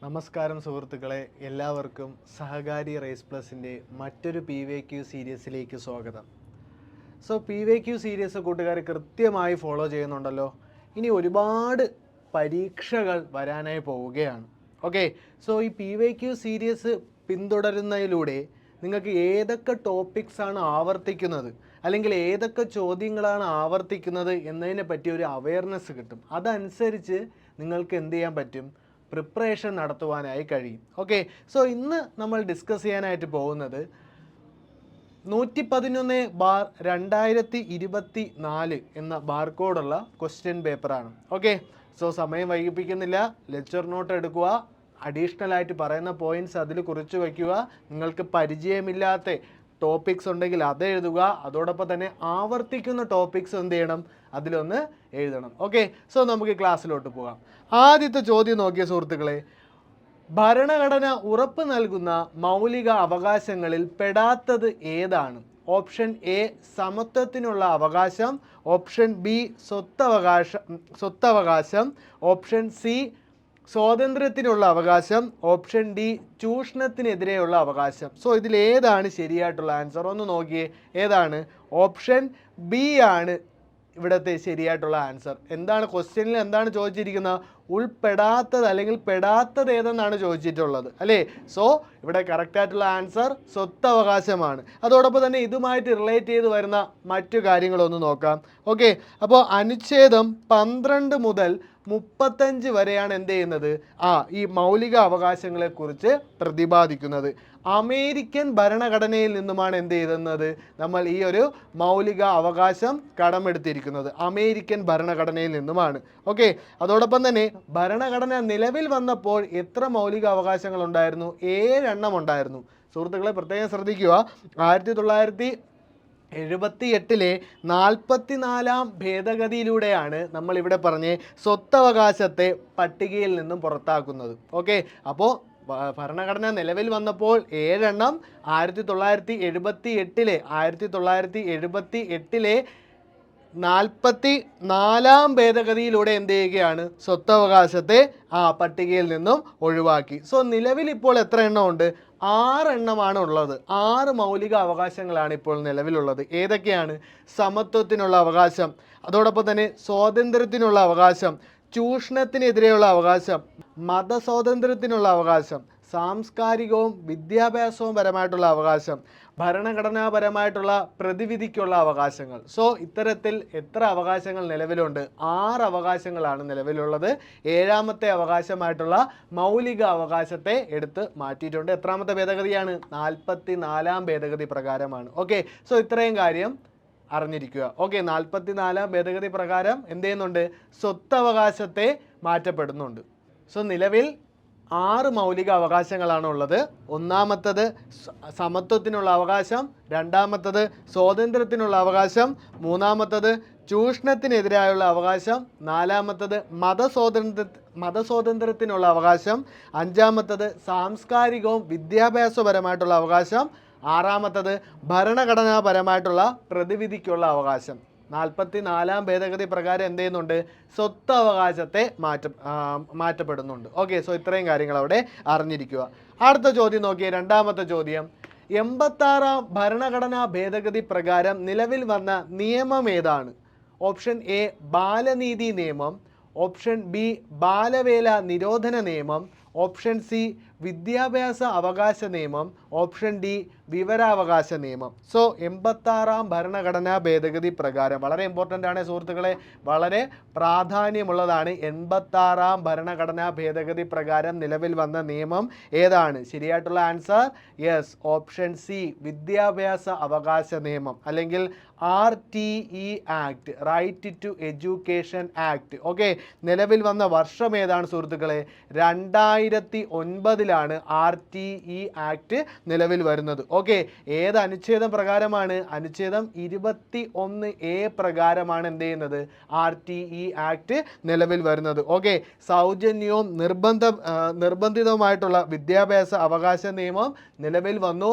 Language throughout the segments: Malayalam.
നമസ്കാരം സുഹൃത്തുക്കളെ, എല്ലാവർക്കും സഹകാരി റേസ് പ്ലസിൻ്റെ മറ്റൊരു PYQ സീരീസിലേക്ക് സ്വാഗതം. PYQ സീരീസ് കൂട്ടുകാർ കൃത്യമായി ഫോളോ ചെയ്യുന്നുണ്ടല്ലോ. ഇനി ഒരുപാട് പരീക്ഷകൾ വരാനായി പോവുകയാണ്. ഓക്കെ, ഈ PYQ സീരീസ് പിന്തുടരുന്നതിലൂടെ നിങ്ങൾക്ക് ഏതൊക്കെ ടോപ്പിക്സ് ആണ് ആവർത്തിക്കുന്നത്, അല്ലെങ്കിൽ ഏതൊക്കെ ചോദ്യങ്ങളാണ് ആവർത്തിക്കുന്നത് എന്നതിനെ പറ്റി ഒരു അവയർനെസ് കിട്ടും. അതനുസരിച്ച് നിങ്ങൾക്ക് എന്ത് ചെയ്യാൻ പറ്റും, പ്രിപ്പറേഷൻ നടത്തുവാനായി കഴിയും. ഓക്കെ, ഇന്ന് നമ്മൾ ഡിസ്കസ് ചെയ്യാനായിട്ട് പോകുന്നത് 111/2024 എന്ന ബാർകോഡുള്ള ക്വസ്റ്റ്യൻ പേപ്പറാണ്. ഓക്കെ, സമയം വൈകിപ്പിക്കുന്നില്ല, ലെക്ചർ നോട്ട് എടുക്കുക, അഡീഷണൽ ആയിട്ട് പറയുന്ന പോയിന്റ്സ് അതിൽ കുറിച്ച് വയ്ക്കുക. നിങ്ങൾക്ക് പരിചയമില്ലാത്ത ടോപ്പിക്സ് ഉണ്ടെങ്കിൽ അത് എഴുതുക. അതോടൊപ്പം തന്നെ ആവർത്തിക്കുന്ന ടോപ്പിക്സ് എന്ത് ചെയ്യണം, അതിലൊന്ന് എഴുതണം. ഓക്കെ, നമുക്ക് ക്ലാസ്സിലോട്ട് പോകാം. ആദ്യത്തെ ചോദ്യം നോക്കിയ സുഹൃത്തുക്കളെ, ഭരണഘടന ഉറപ്പ് നൽകുന്ന മൗലിക അവകാശങ്ങളിൽ പെടാത്തത് ഏതാണ്? ഓപ്ഷൻ എ സമത്വത്തിനുള്ള അവകാശം, ഓപ്ഷൻ ബി സ്വത്തവകാശം, ഓപ്ഷൻ സി സ്വാതന്ത്ര്യത്തിനുള്ള അവകാശം, ഓപ്ഷൻ ഡി ചൂഷണത്തിനെതിരെയുള്ള അവകാശം. ഇതിൽ ഏതാണ് ശരിയായിട്ടുള്ള ആൻസർ? ഒന്ന് നോക്കിയേ, ഏതാണ്? ഓപ്ഷൻ ബി ആണ് ഇവിടുത്തെ ശരിയായിട്ടുള്ള ആൻസർ. എന്താണ് ക്വസ്റ്റ്യനിൽ എന്താണ് ചോദിച്ചിരിക്കുന്നത്? ഉൾപ്പെടാത്തത് അല്ലെങ്കിൽ പെടാത്തത് ഏതെന്നാണ് ചോദിച്ചിട്ടുള്ളത് അല്ലേ? ഇവിടെ കറക്റ്റായിട്ടുള്ള ആൻസർ സ്വത്തവകാശമാണ്. അതോടൊപ്പം തന്നെ ഇതുമായിട്ട് റിലേറ്റ് ചെയ്ത് വരുന്ന മറ്റു കാര്യങ്ങളൊന്ന് നോക്കാം. ഓക്കെ, അപ്പോൾ അനുച്ഛേദം 12 മുതൽ 35 വരെയാണ് എന്ത് ചെയ്യുന്നത്, ഈ മൗലിക അവകാശങ്ങളെക്കുറിച്ച് പ്രതിപാദിക്കുന്നത്. അമേരിക്കൻ ഭരണഘടനയിൽ നിന്നുമാണ് എന്ത് ചെയ്യുന്നത്, നമ്മൾ ഈ ഒരു മൗലിക അവകാശം കടമെടുത്തിരിക്കുന്നത് അമേരിക്കൻ ഭരണഘടനയിൽ നിന്നുമാണ്. ഓക്കെ, അതോടൊപ്പം തന്നെ ഭരണഘടന നിലവിൽ വന്നപ്പോൾ എത്ര മൗലിക അവകാശങ്ങൾ ഉണ്ടായിരുന്നു? 7 എണ്ണം ഉണ്ടായിരുന്നു. സുഹൃത്തുക്കളെ പ്രത്യേകം ശ്രദ്ധിക്കുക, 1978 44-ാം ഭേദഗതിയിലൂടെയാണ് നമ്മളിവിടെ പറഞ്ഞ് സ്വത്തവകാശത്തെ പട്ടികയിൽ നിന്നും പുറത്താക്കുന്നത്. ഓക്കെ, അപ്പോൾ ഭരണഘടന നിലവിൽ വന്നപ്പോൾ 7 എണ്ണം 1978 44-ാം ഭേദഗതിയിലൂടെ എന്ത് ചെയ്യുകയാണ്, സ്വത്തവകാശത്തെ പട്ടികയിൽ നിന്നും ഒഴിവാക്കി. നിലവിൽ ഇപ്പോൾ എത്ര എണ്ണം ഉണ്ട്? 6 എണ്ണമാണ് ഉള്ളത്. 6 മൗലിക അവകാശങ്ങളാണ് ഇപ്പോൾ നിലവിലുള്ളത്. ഏതൊക്കെയാണ്? സമത്വത്തിനുള്ള അവകാശം, അതോടൊപ്പം തന്നെ സ്വാതന്ത്ര്യത്തിനുള്ള അവകാശം, ചൂഷണത്തിനെതിരെയുള്ള അവകാശം, മതസ്വാതന്ത്ര്യത്തിനുള്ള അവകാശം, സാംസ്കാരികവും വിദ്യാഭ്യാസവും പരമായിട്ടുള്ള അവകാശം, ഭരണഘടനാപരമായിട്ടുള്ള പ്രതിവിധിക്കുള്ള അവകാശങ്ങൾ. ഇത്തരത്തിൽ എത്ര അവകാശങ്ങൾ നിലവിലുണ്ട്? 6 അവകാശങ്ങളാണ് നിലവിലുള്ളത്. 7ാമത്തെ അവകാശമായിട്ടുള്ള മൗലിക അവകാശത്തെ എടുത്ത് മാറ്റിയിട്ടുണ്ട്. എത്രാമത്തെ ഭേദഗതിയാണ്? 44-ാം ഭേദഗതി പ്രകാരമാണ്. ഓക്കെ, ഇത്രയും കാര്യം അറിഞ്ഞിരിക്കുക. ഓക്കെ, 44-ാം ഭേദഗതി പ്രകാരം എന്ത് ചെയ്യുന്നുണ്ട്? സ്വത്തവകാശത്തെ മാറ്റപ്പെടുന്നുണ്ട്. നിലവിൽ 6 മൗലിക അവകാശങ്ങളാണ് ഉള്ളത്. ഒന്നാമത്തത് സമത്വത്തിനുള്ള അവകാശം, രണ്ടാമത്തത് സ്വാതന്ത്ര്യത്തിനുള്ള അവകാശം, മൂന്നാമത്തത് ചൂഷണത്തിനെതിരായുള്ള അവകാശം, നാലാമത്തത് മതസ്വാതന്ത്ര്യത്തിനുള്ള അവകാശം, അഞ്ചാമത്തത് സാംസ്കാരികവും വിദ്യാഭ്യാസപരമായിട്ടുള്ള അവകാശം, ആറാമത്തത് ഭരണഘടനാപരമായിട്ടുള്ള പ്രതിവിധിക്കുള്ള അവകാശം. 44-ാം ഭേദഗതി പ്രകാരം എന്ത് ചെയ്യുന്നുണ്ട്? സ്വത്തവകാശത്തെ മാറ്റപ്പെടുന്നുണ്ട്. ഓക്കെ, ഇത്രയും കാര്യങ്ങൾ അവിടെ അറിഞ്ഞിരിക്കുക. അടുത്ത ചോദ്യം നോക്കിയേ, രണ്ടാമത്തെ ചോദ്യം. 86-ാം ഭരണഘടനാ ഭേദഗതി പ്രകാരം നിലവിൽ വന്ന നിയമം ഏതാണ്? ഓപ്ഷൻ എ ബാലനീതി നിയമം, ഓപ്ഷൻ ബി ബാലവേല നിരോധന നിയമം, ഓപ്ഷൻ സി വിദ്യാഭ്യാസ അവകാശ നിയമം, ഓപ്ഷൻ ഡി വിവരാവകാശ നിയമം. 86-ാം ഭരണഘടനാ ഭേദഗതി പ്രകാരം വളരെ ഇമ്പോർട്ടൻ്റ് ആണ് സുഹൃത്തുക്കളെ, വളരെ പ്രാധാന്യമുള്ളതാണ്. 86-ാം ഭരണഘടനാ ഭേദഗതി പ്രകാരം നിലവിൽ വന്ന നിയമം ഏതാണ്? ശരിയായിട്ടുള്ള ആൻസർ യെസ്, ഓപ്ഷൻ സി വിദ്യാഭ്യാസ അവകാശ നിയമം, അല്ലെങ്കിൽ RTE act, right to education act. Okay, നിലവിൽ വന്ന വർഷം ഏതാണ് സുഹൃത്തുക്കളെ? 2009-ലാണ് RTE ആക്ട് നിലവിൽ വരുന്നത്. ഓക്കെ, ഏത് അനുച്ഛേദം പ്രകാരമാണ്? അനുച്ഛേദം 21A പ്രകാരമാണ് എന്ത് ചെയ്യുന്നത്? RTE ആക്ട് നിലവിൽ വരുന്നത്. ഓക്കെ, സൗജന്യവും നിർബന്ധിതവുമായിട്ടുള്ള വിദ്യാഭ്യാസ അവകാശ നിയമം നിലവിൽ വന്നു.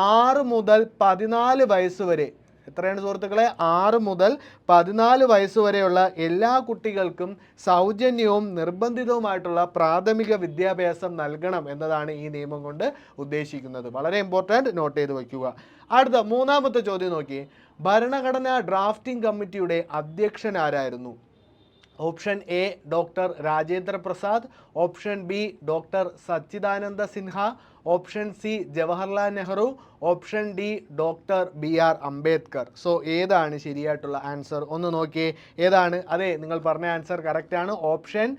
6 മുതൽ 14 വയസ്സ് വരെ എത്രയാണ് സുഹൃത്തുക്കളെ? 6 മുതൽ 14 വയസ്സ് വരെയുള്ള എല്ലാ കുട്ടികൾക്കും സൗജന്യവും നിർബന്ധിതവുമായിട്ടുള്ള പ്രാഥമിക വിദ്യാഭ്യാസം നൽകണം എന്നതാണ് ഈ നിയമം കൊണ്ട് ഉദ്ദേശിക്കുന്നത്. വളരെ ഇമ്പോർട്ടൻറ്റ്, നോട്ട് ചെയ്ത് വയ്ക്കുക. അടുത്ത മൂന്നാമത്തെ ചോദ്യം നോക്കി. ഭരണഘടനാ ഡ്രാഫ്റ്റിംഗ് കമ്മിറ്റിയുടെ അധ്യക്ഷൻ ആരായിരുന്നു? Option A doctor Rajendra Prasad, option B doctor Sachidananda Sinha, option C Jawaharlal Nehru, option D doctor BR Ambedkar. So ഏതാണ് ശരിയായിട്ടുള്ള ആൻസർ? ഒന്ന് നോക്കിയേ, ഏതാണ്? അതെ, നിങ്ങൾ പറഞ്ഞ ആൻസർ കറക്റ്റാണ്. Option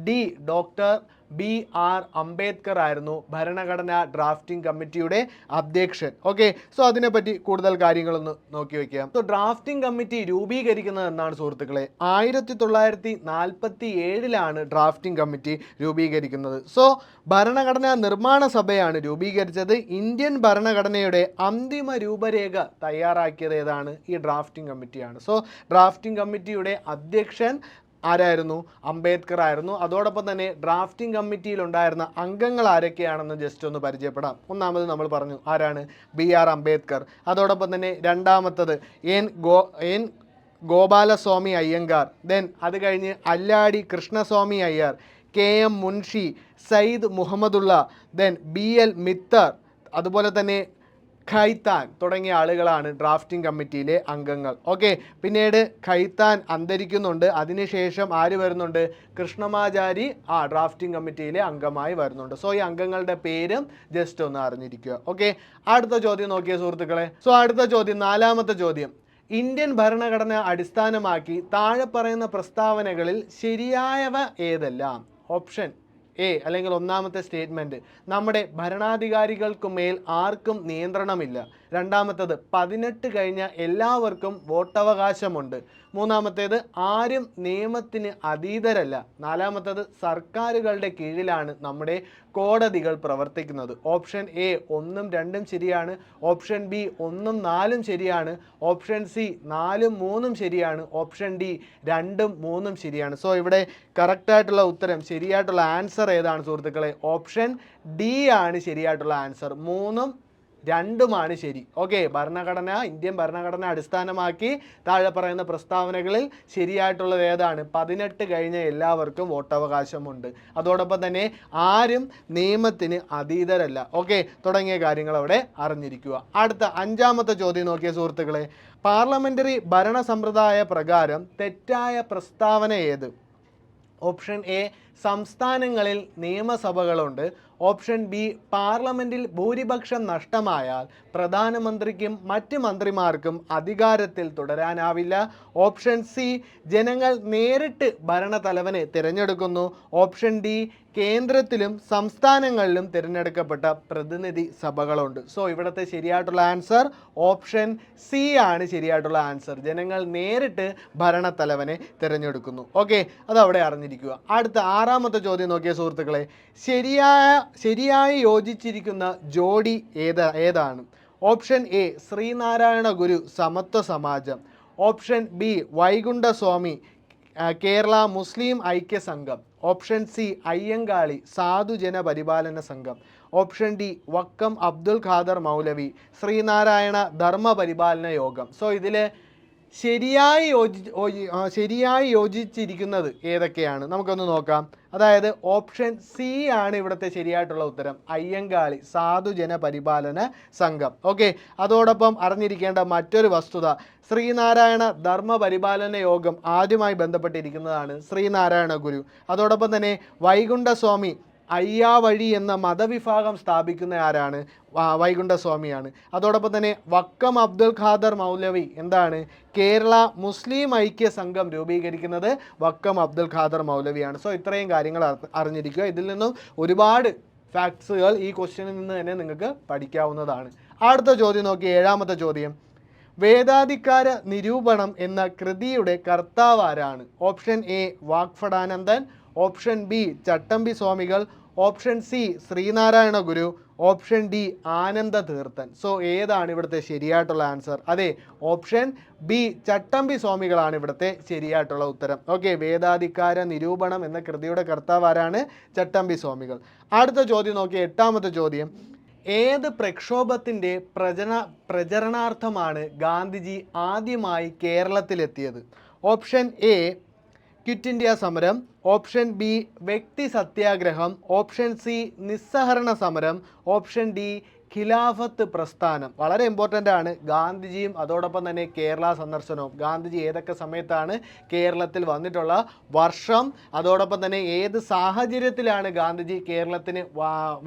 D doctor BR Ambedkar ആയിരുന്നു ഭരണഘടനാ ഡ്രാഫ്റ്റിംഗ് കമ്മിറ്റിയുടെ അധ്യക്ഷൻ. ഓക്കെ, സോ അതിനെപ്പറ്റി കൂടുതൽ കാര്യങ്ങളൊന്ന് നോക്കി വയ്ക്കാം. സോ ഡ്രാഫ്റ്റിംഗ് കമ്മിറ്റി രൂപീകരിക്കുന്നത് എന്നാണ് സുഹൃത്തുക്കളെ? 1947 ഡ്രാഫ്റ്റിംഗ് കമ്മിറ്റി രൂപീകരിക്കുന്നത്. സോ ഭരണഘടനാ നിർമ്മാണ സഭയാണ് രൂപീകരിച്ചത്. ഇന്ത്യൻ ഭരണഘടനയുടെ അന്തിമ രൂപരേഖ തയ്യാറാക്കിയത് ഏതാണ്? ഈ ഡ്രാഫ്റ്റിംഗ് കമ്മിറ്റിയാണ്. സോ ഡ്രാഫ്റ്റിംഗ് കമ്മിറ്റിയുടെ അധ്യക്ഷൻ ആരായിരുന്നു? അംബേദ്കർ ആയിരുന്നു. അതോടൊപ്പം തന്നെ ഡ്രാഫ്റ്റിംഗ് കമ്മിറ്റിയിൽ ഉണ്ടായിരുന്ന അംഗങ്ങൾ ആരൊക്കെയാണെന്ന് ജസ്റ്റ് ഒന്ന് പരിചയപ്പെടാം. ഒന്നാമത് നമ്മൾ പറഞ്ഞു, ആരാണ്? BR അംബേദ്കർ. അതോടൊപ്പം തന്നെ രണ്ടാമത്തത് എൻ ഗോപാലസ്വാമി അയ്യങ്കാർ. ദെൻ അത് കഴിഞ്ഞ് Alladi Krishnaswamy Iyer, KM Munshi, Syed Muhammadulla, then BL Mitter, അതുപോലെ തന്നെ ഖൈത്താൻ തുടങ്ങിയ ആളുകളാണ് ഡ്രാഫ്റ്റിംഗ് കമ്മിറ്റിയിലെ അംഗങ്ങൾ. ഓക്കെ, പിന്നീട് ഖൈത്താൻ അന്തരിക്കുന്നുണ്ട്. അതിനുശേഷം ആര് വരുന്നുണ്ട്? കൃഷ്ണമാചാരി ഡ്രാഫ്റ്റിംഗ് കമ്മിറ്റിയിലെ അംഗമായി വരുന്നുണ്ട്. സോ ഈ അംഗങ്ങളുടെ പേരും ജസ്റ്റ് ഒന്ന് അറിഞ്ഞിരിക്കുക. ഓക്കെ, അടുത്ത ചോദ്യം നോക്കിയ സുഹൃത്തുക്കളെ. സോ അടുത്ത ചോദ്യം, നാലാമത്തെ ചോദ്യം. ഇന്ത്യൻ ഭരണഘടന അടിസ്ഥാനമാക്കി താഴെ പറയുന്ന പ്രസ്താവനകളിൽ ശരിയായവ ഏതെല്ലാം? ഓപ്ഷൻ എ അല്ലെങ്കിൽ ഒന്നാമത്തെ സ്റ്റേറ്റ്മെൻറ്റ്, നമ്മുടെ ഭരണാധികാരികൾക്ക് മേൽ ആർക്കും നിയന്ത്രണമില്ല. രണ്ടാമത്തേത്, 18 കഴിഞ്ഞ എല്ലാവർക്കും വോട്ടവകാശമുണ്ട്. മൂന്നാമത്തേത്, ആരും നിയമത്തിന് അതീതരല്ല. നാലാമത്തേത്, സർക്കാരുകളുടെ കീഴിലാണ് നമ്മുടെ കോടതികൾ പ്രവർത്തിക്കുന്നത്. ഓപ്ഷൻ എ 1ഉം 2ഉം ശരിയാണ്. ഓപ്ഷൻ ബി 1ഉം 4ഉം ശരിയാണ്. ഓപ്ഷൻ സി 4ഉം 3ഉം ശരിയാണ്. ഓപ്ഷൻ ഡി 2ഉം 3ഉം ശരിയാണ്. സോ ഇവിടെ കറക്റ്റായിട്ടുള്ള ഉത്തരം, ശരിയായിട്ടുള്ള ആൻസർ ഏതാണ് സുഹൃത്തുക്കളെ? ഓപ്ഷൻ ഡി ആണ് ശരിയായിട്ടുള്ള ആൻസർ. 3ഉം 2ഉമാണ് ശരി. ഓക്കെ, ഇന്ത്യൻ ഭരണഘടന അടിസ്ഥാനമാക്കി താഴെ പറയുന്ന പ്രസ്താവനകളിൽ ശരിയായിട്ടുള്ളത് ഏതാണ്? 18 കഴിഞ്ഞ എല്ലാവർക്കും വോട്ടവകാശമുണ്ട്. അതോടൊപ്പം തന്നെ ആരും നിയമത്തിന് അതീതരല്ല. ഓക്കെ, തുടങ്ങിയ കാര്യങ്ങൾ അവിടെ അറിഞ്ഞിരിക്കുക. അടുത്ത 5ാമത്തെ ചോദ്യം നോക്കിയ സുഹൃത്തുക്കളെ. പാർലമെന്ററി ഭരണ സമ്പ്രദായ പ്രകാരം തെറ്റായ പ്രസ്താവന ഏത്? ഓപ്ഷൻ എ, സംസ്ഥാനങ്ങളിൽ നിയമസഭകളുണ്ട്. ഓപ്ഷൻ ബി, പാർലമെൻറ്റിൽ ഭൂരിപക്ഷം നഷ്ടമായാൽ പ്രധാനമന്ത്രിക്കും മറ്റ് മന്ത്രിമാർക്കും അധികാരത്തിൽ തുടരാനാവില്ല. ഓപ്ഷൻ സി, ജനങ്ങൾ നേരിട്ട് ഭരണതലവനെ തിരഞ്ഞെടുക്കുന്നു. ഓപ്ഷൻ ഡി, കേന്ദ്രത്തിലും സംസ്ഥാനങ്ങളിലും തിരഞ്ഞെടുക്കപ്പെട്ട പ്രതിനിധി സഭകളുണ്ട്. സോ ഇവിടുത്തെ ശരിയായിട്ടുള്ള ആൻസർ ഓപ്ഷൻ സി ആണ് ശരിയായിട്ടുള്ള ആൻസർ. ജനങ്ങൾ നേരിട്ട് ഭരണത്തലവനെ തിരഞ്ഞെടുക്കുന്നു. ഓക്കെ, അതവിടെ അറിഞ്ഞിരിക്കുക. അടുത്ത 6ാമത്തെ ചോദ്യം നോക്കിയ സുഹൃത്തുക്കളെ. ശരിയായി യോജിച്ചിരിക്കുന്ന ജോഡി ഏതാണ്? Option A, Sreenarayana Guru Samathwa Samajam. Option B, Vaikundaswami Kerala Muslim Aikya Sangham. Option C, Ayyankali Sadhujana Paripalana Sangham. Option D, Vakkom Abdul Khader Moulavi Sreenarayana Dharma Paripalana Yogam. So ഇതിൽ ശരിയായി യോജിച്ചിരിക്കുന്നത് ഏതൊക്കെയാണ്? നമുക്കൊന്ന് നോക്കാം. അതായത് ഓപ്ഷൻ സി ആണ് ഇവിടുത്തെ ശരിയായിട്ടുള്ള ഉത്തരം, അയ്യങ്കാളി സാധുജന പരിപാലന സംഘം. ഓക്കെ, അതോടൊപ്പം അറിഞ്ഞിരിക്കേണ്ട മറ്റൊരു വസ്തുത, ശ്രീനാരായണ ധർമ്മ പരിപാലന യോഗം ആദ്യമായി ബന്ധപ്പെട്ടിരിക്കുന്നതാണ് ശ്രീനാരായണ ഗുരു. അതോടൊപ്പം തന്നെ വൈകുണ്ഠസ്വാമി അയ്യാവഴി എന്ന മതവിഭാഗം സ്ഥാപിക്കുന്ന ആരാണ്? വൈകുണ്ഠസ്വാമിയാണ്. അതോടൊപ്പം തന്നെ വക്കം അബ്ദുൽ ഖാദർ മൗലവി എന്താണ്? കേരള മുസ്ലിം ഐക്യ സംഘം രൂപീകരിക്കുന്നത് വക്കം അബ്ദുൽ ഖാദർ മൗലവിയാണ്. സോ ഇത്രയും കാര്യങ്ങൾ അറിഞ്ഞിരിക്കുക. ഇതിൽ നിന്നും ഒരുപാട് ഫാക്ട്സുകൾ ഈ ക്വസ്റ്റ്യനിൽ നിന്ന് തന്നെ നിങ്ങൾക്ക് പഠിക്കാവുന്നതാണ്. അടുത്ത ചോദ്യം നോക്കി, 7ാമത്തെ ചോദ്യം. വേദാധികാര നിരൂപണം എന്ന കൃതിയുടെ കർത്താവ് ആരാണ്? Option A, Vagbhatananda. Option B, Chattampi Swamikal. Option C, Sreenarayana Guru. Option D, Ananda Theerthan. So ഏതാണ് ഇവിടുത്തെ ശരിയായിട്ടുള്ള ആൻസർ? അതെ, ഓപ്ഷൻ ബി, ചട്ടമ്പി സ്വാമികളാണ് ഇവിടുത്തെ ശരിയായിട്ടുള്ള ഉത്തരം. ഓക്കെ, വേദാധികാര നിരൂപണം എന്ന കൃതിയുടെ കർത്താവ് ആരാണ്? ചട്ടമ്പി സ്വാമികൾ. അടുത്ത ചോദ്യം നോക്കി, 8ാമത്തെ ചോദ്യം. ഏത് പ്രക്ഷോഭത്തിൻ്റെ പ്രചരണാർത്ഥമാണ് ഗാന്ധിജി ആദ്യമായി കേരളത്തിലെത്തിയത്? ഓപ്ഷൻ എ ക്വിറ്റ് ഇന്ത്യ സമരം, ഓപ്ഷൻ ബി വ്യക്തി സത്യാഗ്രഹം, ഓപ്ഷൻ സി നിസ്സഹരണ സമരം, ഓപ്ഷൻ ഡി ഖിലാഫത്ത് പ്രസ്ഥാനം. വളരെ ഇമ്പോർട്ടൻ്റ് ആണ്. ഗാന്ധിജിയും അതോടൊപ്പം തന്നെ കേരള സന്ദർശനവും. ഗാന്ധിജി ഏതൊക്കെ സമയത്താണ് കേരളത്തിൽ വന്നിട്ടുള്ള വർഷം, അതോടൊപ്പം തന്നെ ഏത് സാഹചര്യത്തിലാണ് ഗാന്ധിജി കേരളത്തിന്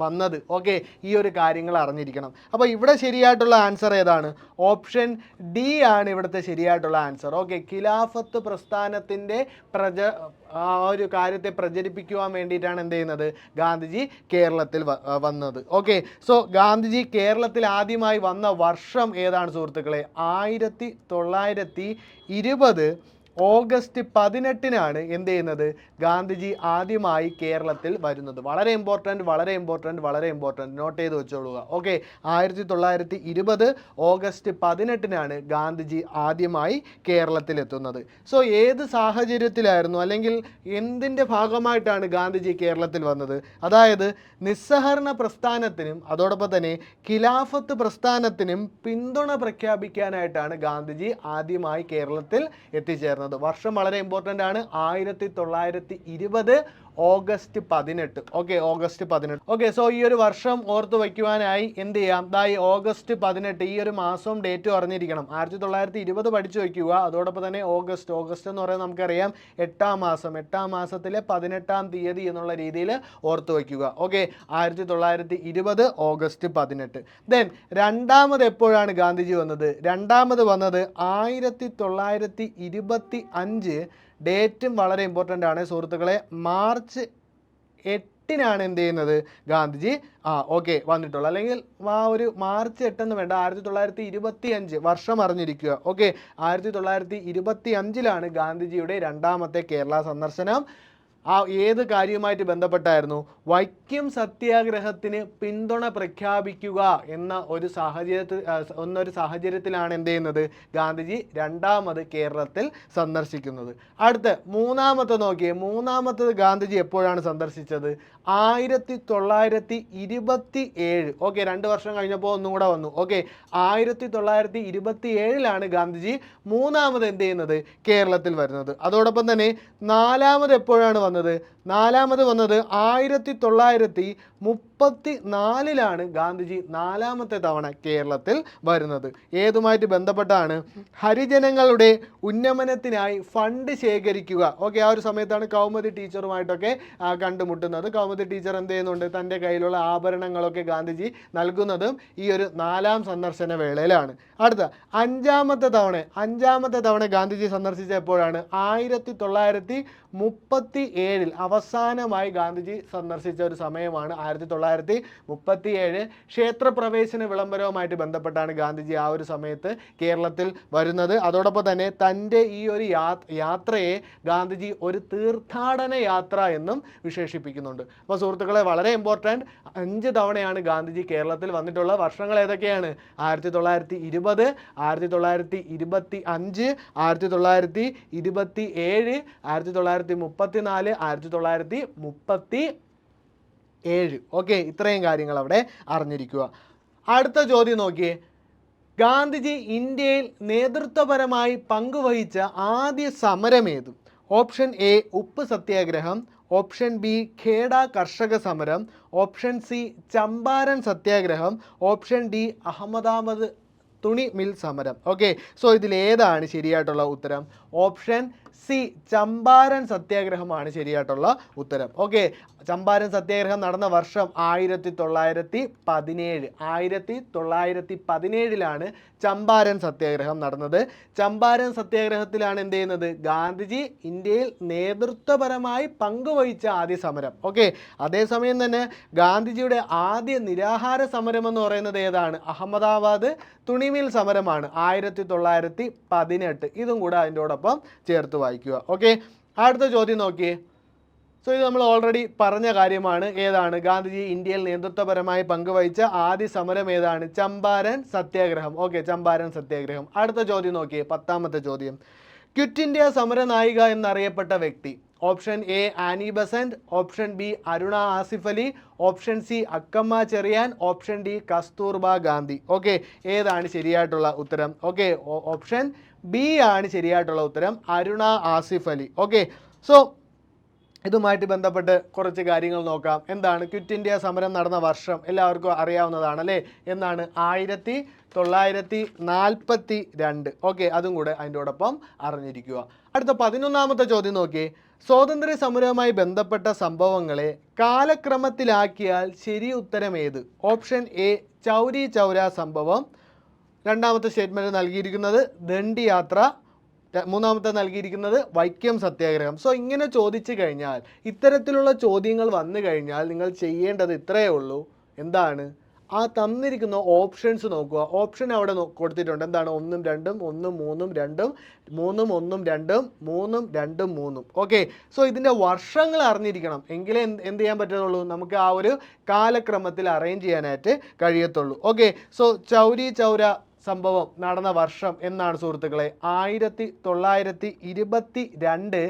വന്നത്. ഓക്കെ, ഈ ഒരു കാര്യങ്ങൾ അറിഞ്ഞിരിക്കണം. അപ്പോൾ ഇവിടെ ശരിയായിട്ടുള്ള ആൻസർ ഏതാണ്? ഓപ്ഷൻ ഡി ആണ് ഇവിടുത്തെ ശരിയായിട്ടുള്ള ആൻസർ. ഓക്കെ, ഖിലാഫത്ത് പ്രസ്ഥാനത്തിൻ്റെ ആ ഒരു കാര്യത്തെ പ്രചരിപ്പിക്കുവാൻ വേണ്ടിയിട്ടാണ് എന്ത് ചെയ്യുന്നത്? ഗാന്ധിജി കേരളത്തിൽ വന്നത്. ഓക്കെ, സോ ഗാന്ധിജി കേരളത്തിൽ ആദ്യമായി വന്ന വർഷം ഏതാണ് സുഹൃത്തുക്കളെ? 1920 ഓഗസ്റ്റ് 18 എന്ത് ചെയ്യുന്നത്? ഗാന്ധിജി ആദ്യമായി കേരളത്തിൽ വരുന്നത്. വളരെ ഇമ്പോർട്ടൻറ്റ് നോട്ട് ചെയ്ത് വെച്ചോളുക. ഓക്കെ, 1920 ഓഗസ്റ്റ് 18 ഗാന്ധിജി ആദ്യമായി കേരളത്തിൽ എത്തുന്നത്. സോ ഏത് സാഹചര്യത്തിലായിരുന്നു, അല്ലെങ്കിൽ എന്തിൻ്റെ ഭാഗമായിട്ടാണ് ഗാന്ധിജി കേരളത്തിൽ വന്നത്? അതായത് നിസ്സഹരണ പ്രസ്ഥാനത്തിനും അതോടൊപ്പം തന്നെ ഖിലാഫത്ത് പ്രസ്ഥാനത്തിനും പിന്തുണ പ്രഖ്യാപിക്കാനായിട്ടാണ് ഗാന്ധിജി ആദ്യമായി കേരളത്തിൽ എത്തിച്ചേർന്നത്. വർഷം വളരെ ഇമ്പോർട്ടൻ്റ് ആണ്. 1920 August 18. Okay, August 18. Okay, so ഈ ഒരു വർഷം ഓർത്ത് വയ്ക്കുവാനായി എന്ത് ചെയ്യാം? ഈ ഓഗസ്റ്റ് 18 ഈ ഒരു മാസവും ഡേറ്റും അറിഞ്ഞിരിക്കണം. 1920 പഠിച്ചു വയ്ക്കുക. അതോടൊപ്പം തന്നെ ഓഗസ്റ്റ് എന്ന് പറയുന്നത് നമുക്കറിയാം 8-ാം മാസം, 8-ാം മാസത്തിലെ 18-ാം തീയതി എന്നുള്ള രീതിയിൽ ഓർത്ത് വയ്ക്കുക. Okay, 1920 August 18. ദെൻ രണ്ടാമത് എപ്പോഴാണ് ഗാന്ധിജി വന്നത്? രണ്ടാമത് വന്നത് 1925. ഡേറ്റും വളരെ ഇമ്പോർട്ടൻ്റ് ആണ് സുഹൃത്തുക്കളെ. മാർച്ച് 8 എന്ത് ചെയ്യുന്നത്? ഗാന്ധിജി ഓക്കെ വന്നിട്ടുള്ളൂ. അല്ലെങ്കിൽ ഒരു മാർച്ച് 8 എന്ന് വേണ്ട, 1925 വർഷം അറിഞ്ഞിരിക്കുക. ഓക്കെ, 1925 ഗാന്ധിജിയുടെ രണ്ടാമത്തെ കേരള സന്ദർശനം. ഏത് കാര്യവുമായിട്ട് ബന്ധപ്പെട്ടായിരുന്നു? വൈക്കം സത്യാഗ്രഹത്തിന് പിന്തുണ പ്രഖ്യാപിക്കുക എന്ന ഒരു സാഹചര്യത്തിലാണ് എന്ത് ചെയ്യുന്നത്? ഗാന്ധിജി രണ്ടാമത് കേരളത്തിൽ സന്ദർശിക്കുന്നത്. അടുത്ത മൂന്നാമത്തെ നോക്കിയേ. മൂന്നാമത്തത് ഗാന്ധിജി എപ്പോഴാണ് സന്ദർശിച്ചത്? 1927. ഓക്കെ, 2 വർഷം കഴിഞ്ഞപ്പോൾ ഒന്നും കൂടെ വന്നു. ഓക്കെ, 1927 ഗാന്ധിജി മൂന്നാമത് എന്ത് ചെയ്യുന്നത്? കേരളത്തിൽ വരുന്നത്. അതോടൊപ്പം തന്നെ നാലാമത് എപ്പോഴാണ് വന്നത്? നാലാമത് വന്നത് 1934 ഗാന്ധിജി നാലാമത്തെ തവണ കേരളത്തിൽ വരുന്നത്. ഏതുമായിട്ട് ബന്ധപ്പെട്ടാണ്? ഹരിജനങ്ങളുടെ ഉന്നമനത്തിനായി ഫണ്ട് ശേഖരിക്കുക. ഓക്കെ, ആ ഒരു സമയത്താണ് കൗമുദി ടീച്ചറുമായിട്ടൊക്കെ കണ്ടുമുട്ടുന്നത്. കൗമുദി ടീച്ചർ എന്ത് ചെയ്യുന്നുണ്ട്? തൻ്റെ കയ്യിലുള്ള ആഭരണങ്ങളൊക്കെ ഗാന്ധിജി നൽകുന്നതും ഈ ഒരു 4-ാം സന്ദർശന വേളയിലാണ്. അടുത്ത അഞ്ചാമത്തെ തവണ ഗാന്ധിജി സന്ദർശിച്ച എപ്പോഴാണ്? 1937 അവസാനമായി ഗാന്ധിജി സന്ദർശിച്ച ഒരു സമയമാണ് 1937. ക്ഷേത്രപ്രവേശന വിളംബരവുമായിട്ട് ബന്ധപ്പെട്ടാണ് ഗാന്ധിജി ആ ഒരു സമയത്ത് കേരളത്തിൽ വരുന്നത്. അതോടൊപ്പം തന്നെ തൻ്റെ ഈ ഒരു യാത്രയെ ഗാന്ധിജി ഒരു തീർത്ഥാടന യാത്ര എന്നും വിശേഷിപ്പിക്കുന്നുണ്ട്. അപ്പോൾ സുഹൃത്തുക്കളെ വളരെ ഇമ്പോർട്ടൻറ്റ്, 5 തവണയാണ് ഗാന്ധിജി കേരളത്തിൽ വന്നിട്ടുള്ള വർഷങ്ങൾ ഏതൊക്കെയാണ്? 1920, 1925, 1927, 1934, 1937. ഓക്കെ, ഇത്രയും കാര്യങ്ങൾ അവിടെ അറിഞ്ഞിരിക്കുക. അടുത്ത ചോദ്യം നോക്കിയേ. ഗാന്ധിജി ഇന്ത്യയിൽ നേതൃത്വപരമായി പങ്കുവഹിച്ച ആദ്യ സമരമേത്? ഓപ്ഷൻ എ ഉപ്പ് സത്യാഗ്രഹം, ഓപ്ഷൻ ബി ഖേഡ കർഷക സമരം, ഓപ്ഷൻ സി ചമ്പാരൻ സത്യാഗ്രഹം, ഓപ്ഷൻ ഡി അഹമ്മദാബാദ് തുണി മിൽ സമരം. ഓക്കെ, സോ ഇതിലേതാണ് ശരിയായിട്ടുള്ള ഉത്തരം? ഓപ്ഷൻ സി ചമ്പാരൻ സത്യാഗ്രഹമാണ് ശരിയായിട്ടുള്ള ഉത്തരം. ഓക്കെ, ചമ്പാരൻ സത്യാഗ്രഹം നടന്ന വർഷം 1917. 1917 ചമ്പാരൻ സത്യാഗ്രഹം നടന്നത്. ചമ്പാരൻ സത്യാഗ്രഹത്തിലാണ് എന്ത് ചെയ്യുന്നത്? ഗാന്ധിജി ഇന്ത്യയിൽ നേതൃത്വപരമായി പങ്കുവഹിച്ച ആദ്യ സമരം. ഓക്കെ, അതേസമയം തന്നെ ഗാന്ധിജിയുടെ ആദ്യ നിരാഹാര സമരം എന്ന് പറയുന്നത് ഏതാണ്? അഹമ്മദാബാദ് തുണിമിൽ സമരമാണ് 1918. ഇതും കൂടെ അതിൻ്റെയോടൊപ്പം ചേർത്ത് വായിക്കുക. ഓക്കെ, അടുത്ത ചോദ്യം നോക്കിയേ. സോ ഇത് നമ്മൾ ഓൾറെഡി പറഞ്ഞ കാര്യമാണ്. ഏതാണ്? ഗാന്ധിജി ഇന്ത്യയിൽ നേതൃത്വപരമായി പങ്കുവഹിച്ച ആദ്യ സമരം ഏതാണ്? ചമ്പാരൻ സത്യാഗ്രഹം. ഓക്കെ, ചമ്പാരൻ സത്യാഗ്രഹം. അടുത്ത ചോദ്യം നോക്കിയേ, 10ാമത്തെ ചോദ്യം. ക്വിറ്റ് ഇന്ത്യ സമര നായിക എന്നറിയപ്പെട്ട വ്യക്തി. Option A Annie Besant, option B Aruna Asaf Ali, option C Akkamma Cherian, option D Kasturba Gandhi. Okay, ഏതാണ് ശരിയായിട്ടുള്ള ഉത്തരം? ഓക്കെ, ഓപ്ഷൻ ബി ആണ് ശരിയായിട്ടുള്ള ഉത്തരം, അരുണ ആസിഫ് അലി. ഓക്കെ, സോ ഇതുമായിട്ട് ബന്ധപ്പെട്ട് കുറച്ച് കാര്യങ്ങൾ നോക്കാം. എന്താണ് ക്വിറ്റ് ഇന്ത്യ സമരം നടന്ന വർഷം? എല്ലാവർക്കും അറിയാവുന്നതാണ് അല്ലേ? എന്നാണ്? 1942. ഓക്കെ, അതും കൂടെ അതിൻ്റെയോടൊപ്പം അറിഞ്ഞിരിക്കുക. അടുത്ത 11ാമത്തെ ചോദ്യം നോക്കിയേ. സ്വാതന്ത്ര്യ സമരവുമായി ബന്ധപ്പെട്ട സംഭവങ്ങളെ കാലക്രമത്തിലാക്കിയാൽ ശരി ഉത്തരം ഏത്? ഓപ്ഷൻ എ ചൗരി ചൗര സംഭവം, രണ്ടാമത്തെ സ്റ്റേറ്റ്മെൻറ്റ് നൽകിയിരിക്കുന്നത് ദണ്ഡി യാത്ര, മൂന്നാമത്തെ നൽകിയിരിക്കുന്നത് വൈക്കം സത്യാഗ്രഹം. സോ ഇങ്ങനെ ചോദിച്ചു കഴിഞ്ഞാൽ, ഇത്തരത്തിലുള്ള ചോദ്യങ്ങൾ വന്നു കഴിഞ്ഞാൽ നിങ്ങൾ ചെയ്യേണ്ടത് ഇത്രയേ ഉള്ളൂ. എന്താണ്? ആ തന്നിരിക്കുന്ന ഓപ്ഷൻസ് നോക്കുക. ഓപ്ഷൻ അവിടെ കൊടുത്തിട്ടുണ്ട്. എന്താണ്? 1 2 1 3 2 3 1 2 3 2 3. ഓക്കെ, സോ ഇതിൻ്റെ വർഷങ്ങൾ അറിഞ്ഞിരിക്കണം. എങ്കിലേ എന്ത് ചെയ്യാൻ പറ്റുള്ളൂ? നമുക്ക് ആ ഒരു കാലക്രമത്തിൽ അറേഞ്ച് ചെയ്യാനായിട്ട് കഴിയത്തുള്ളൂ. ഓക്കെ, സോ ചൗരി ചൗര സംഭവം നടന്ന വർഷം എന്നാണ് സുഹൃത്തുക്കളെ? 1922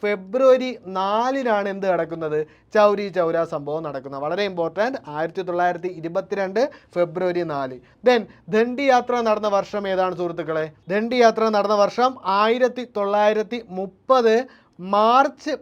ഫെബ്രുവരി 4-നാണ് എന്ത് നടക്കുന്നത്? ചൗരി ചൗര സംഭവം നടക്കുന്നത്. വളരെ ഇമ്പോർട്ടൻറ്റ്. 1922 ഫെബ്രുവരി 4. ദെൻ ദണ്ഡി യാത്ര നടന്ന വർഷം ഏതാണ് സുഹൃത്തുക്കളെ? ദണ്ഡി യാത്ര നടന്ന വർഷം 1930 മാർച്ച്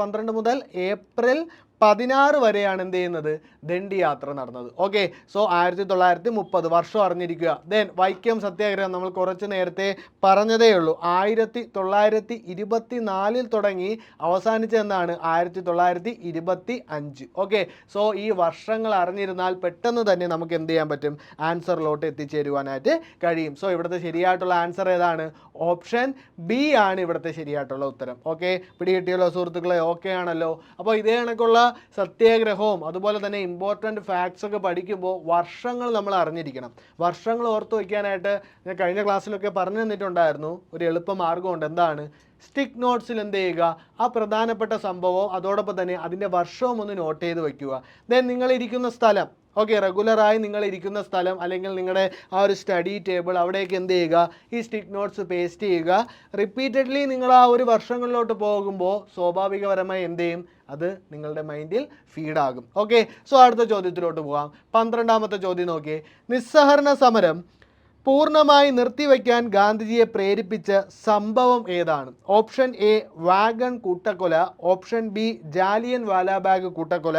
12 മുതൽ ഏപ്രിൽ 16 വരെയാണ് എന്ത് ചെയ്യുന്നത്? ദണ്ഡി യാത്ര നടന്നത്. ഓക്കെ, സോ 1930 വർഷം അറിഞ്ഞിരിക്കുക. ദെൻ വൈക്കം സത്യാഗ്രഹം നമ്മൾ കുറച്ച് നേരത്തെ പറഞ്ഞതേ ഉള്ളൂ. 1924 തുടങ്ങി അവസാനിച്ചതെന്നാണ്? 1925. ഓക്കെ, സോ ഈ വർഷങ്ങൾ അറിഞ്ഞിരുന്നാൽ പെട്ടെന്ന് തന്നെ നമുക്ക് എന്ത് ചെയ്യാൻ പറ്റും? ആൻസറിലോട്ട് എത്തിച്ചേരുവാനായിട്ട് കഴിയും. സോ ഇവിടുത്തെ ശരിയായിട്ടുള്ള ആൻസർ ഏതാണ്? ഓപ്ഷൻ ബി ആണ് ഇവിടുത്തെ ശരിയായിട്ടുള്ള ഉത്തരം. ഓക്കെ, പിടികിട്ടിയല്ലോ സുഹൃത്തുക്കളെ? ഓക്കെ ആണല്ലോ? അപ്പോൾ ഇതേ കണക്കുള്ള സത്യാഗ്രഹവും അതുപോലെ തന്നെ ഇമ്പോർട്ടൻറ്റ് ഫാക്ട്സ് ഒക്കെ പഠിക്കുമ്പോൾ വർഷങ്ങൾ നമ്മൾ അറിഞ്ഞിരിക്കണം. വർഷങ്ങൾ ഓർത്ത് വയ്ക്കാനായിട്ട് ഞാൻ കഴിഞ്ഞ ക്ലാസ്സിലൊക്കെ പറഞ്ഞു തന്നിട്ടുണ്ടായിരുന്നു. ഒരു എളുപ്പ മാർഗ്ഗമുണ്ട്. എന്താണ്? സ്റ്റിക്ക് നോട്ട്സിൽ എന്ത് ചെയ്യുക? ആ പ്രധാനപ്പെട്ട സംഭവവും അതോടൊപ്പം തന്നെ അതിൻ്റെ വർഷവും ഒന്ന് നോട്ട് ചെയ്ത് വയ്ക്കുക. ദെൻ നിങ്ങളിരിക്കുന്ന സ്ഥലം, ഓക്കെ, റെഗുലറായി നിങ്ങൾ ഇരിക്കുന്ന സ്ഥലം അല്ലെങ്കിൽ നിങ്ങളുടെ ആ ഒരു സ്റ്റഡി ടേബിൾ, അവിടേക്ക് എന്ത് ചെയ്യുക? ഈ സ്റ്റിക്ക് നോട്ട്സ് പേസ്റ്റ് ചെയ്യുക. റിപ്പീറ്റഡ്ലി നിങ്ങൾ ആ ഒരു വർഷങ്ങളിലോട്ട് പോകുമ്പോൾ സ്വാഭാവികപരമായി എന്ത് ചെയ്യും? അത് നിങ്ങളുടെ മൈൻഡിൽ ഫീഡാകും. ഓക്കെ, സോ അടുത്ത ചോദ്യത്തിലോട്ട് പോകാം. 12ാമത്തെ ചോദ്യം നോക്കിയേ. നിസ്സഹരണ സമരം പൂർണ്ണമായി നിർത്തിവെക്കാൻ ഗാന്ധിജിയെ പ്രേരിപ്പിച്ച സംഭവം ഏതാണ്? ഓപ്ഷൻ എ വാഗൺ കൂട്ടക്കൊല, ഓപ്ഷൻ ബി ജാലിയൻ വാലാബാഗ് കൂട്ടക്കൊല,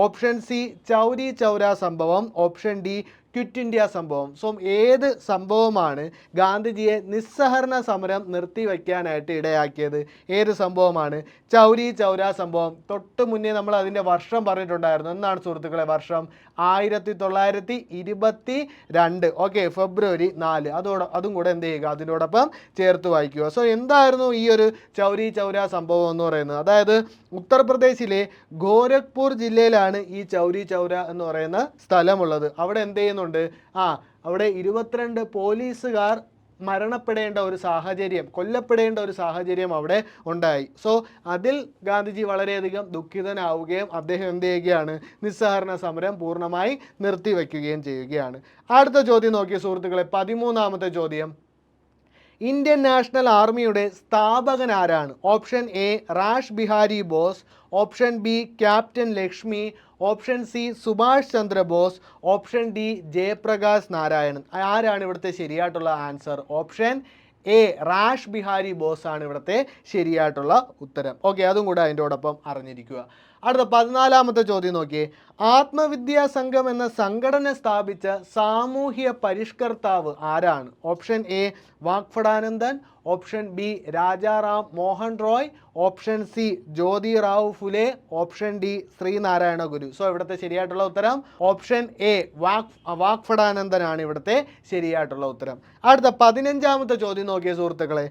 ഓപ്ഷൻ സി ചൗരി ചൗര സംഭവം, ഓപ്ഷൻ ഡി ക്വിറ്റ് ഇന്ത്യ സംഭവം. സോ ഏത് സംഭവമാണ് ഗാന്ധിജിയെ നിസ്സഹരണ സമരം നിർത്തിവെക്കാനായിട്ട് ഇടയാക്കിയത്? ഏത് സംഭവമാണ്? ചൗരി ചൗര സംഭവം. തൊട്ട് മുന്നേ നമ്മൾ അതിൻ്റെ വർഷം പറഞ്ഞിട്ടുണ്ടായിരുന്നു. എന്നാണ് സുഹൃത്തുക്കളെ വർഷം? 1922. ഓക്കെ, ഫെബ്രുവരി 4. അതും കൂടെ എന്ത് ചെയ്യുക? അതിനോടൊപ്പം ചേർത്ത് വായിക്കുക. സോ എന്തായിരുന്നു ഈ ഒരു ചൗരി ചൗര സംഭവം എന്ന് പറയുന്നത്? അതായത് ഉത്തർപ്രദേശിലെ ഗോരഖ്പൂർ ജില്ലയിലാണ് ഈ ചൗരി ചൗര എന്ന് പറയുന്ന സ്ഥലമുള്ളത്. അവിടെ എന്ത് ചെയ്യുന്നുണ്ട്? അവിടെ 22 പോലീസുകാർ മരണപ്പെടേണ്ട ഒരു സാഹചര്യം, കൊല്ലപ്പെടേണ്ട ഒരു സാഹചര്യം അവിടെ ഉണ്ടായി. സോ അതിൽ ഗാന്ധിജി വളരെയധികം ദുഃഖിതനാവുകയും അദ്ദേഹം എന്ത് ചെയ്യുകയാണ്? നിസ്സഹരണ സമരം പൂർണ്ണമായി നിർത്തിവെക്കുകയും ചെയ്യുകയാണ്. അടുത്ത ചോദ്യം നോക്കിയ സുഹൃത്തുക്കളെ, 13ാമത്തെ ചോദ്യം. ഇന്ത്യൻ നാഷണൽ ആർമിയുടെ സ്ഥാപകൻ ആരാണ്? Option A rash Bihari boss, option B captain Lakshmi, option C Subhash Chandrabose, option D Jayaprakash Narayanan. ആരാണ് ഇവിടുത്തെ ശരിയായിട്ടുള്ള answer? Option A rash Bihari boss ആണ് ഇവിടുത്തെ ശരിയായിട്ടുള്ള ഉത്തരം. ഓക്കെ, അതും കൂടെ അതിൻ്റെയോടൊപ്പം അറിഞ്ഞിരിക്കുക. അടുത്ത 14ാമത്തെ ചോദ്യം നോക്കിയേ. ആത്മവിദ്യാ സംഘം എന്ന സംഘടന സ്ഥാപിച്ച സാമൂഹ്യ പരിഷ്കർത്താവ് ആരാണ്? Option A Vagbhatananda, option B Rajaram Mohan Roy, option C Jyotirao Phule, option D Sree Narayana Guru. So ഇവിടുത്തെ ശരിയായിട്ടുള്ള ഉത്തരം ഓപ്ഷൻ എ വാഗ്ഭടാനന്ദനാണ് ഇവിടുത്തെ ശരിയായിട്ടുള്ള ഉത്തരം. അടുത്ത 15ാമത്തെ ചോദ്യം നോക്കിയ സുഹൃത്തുക്കളെ.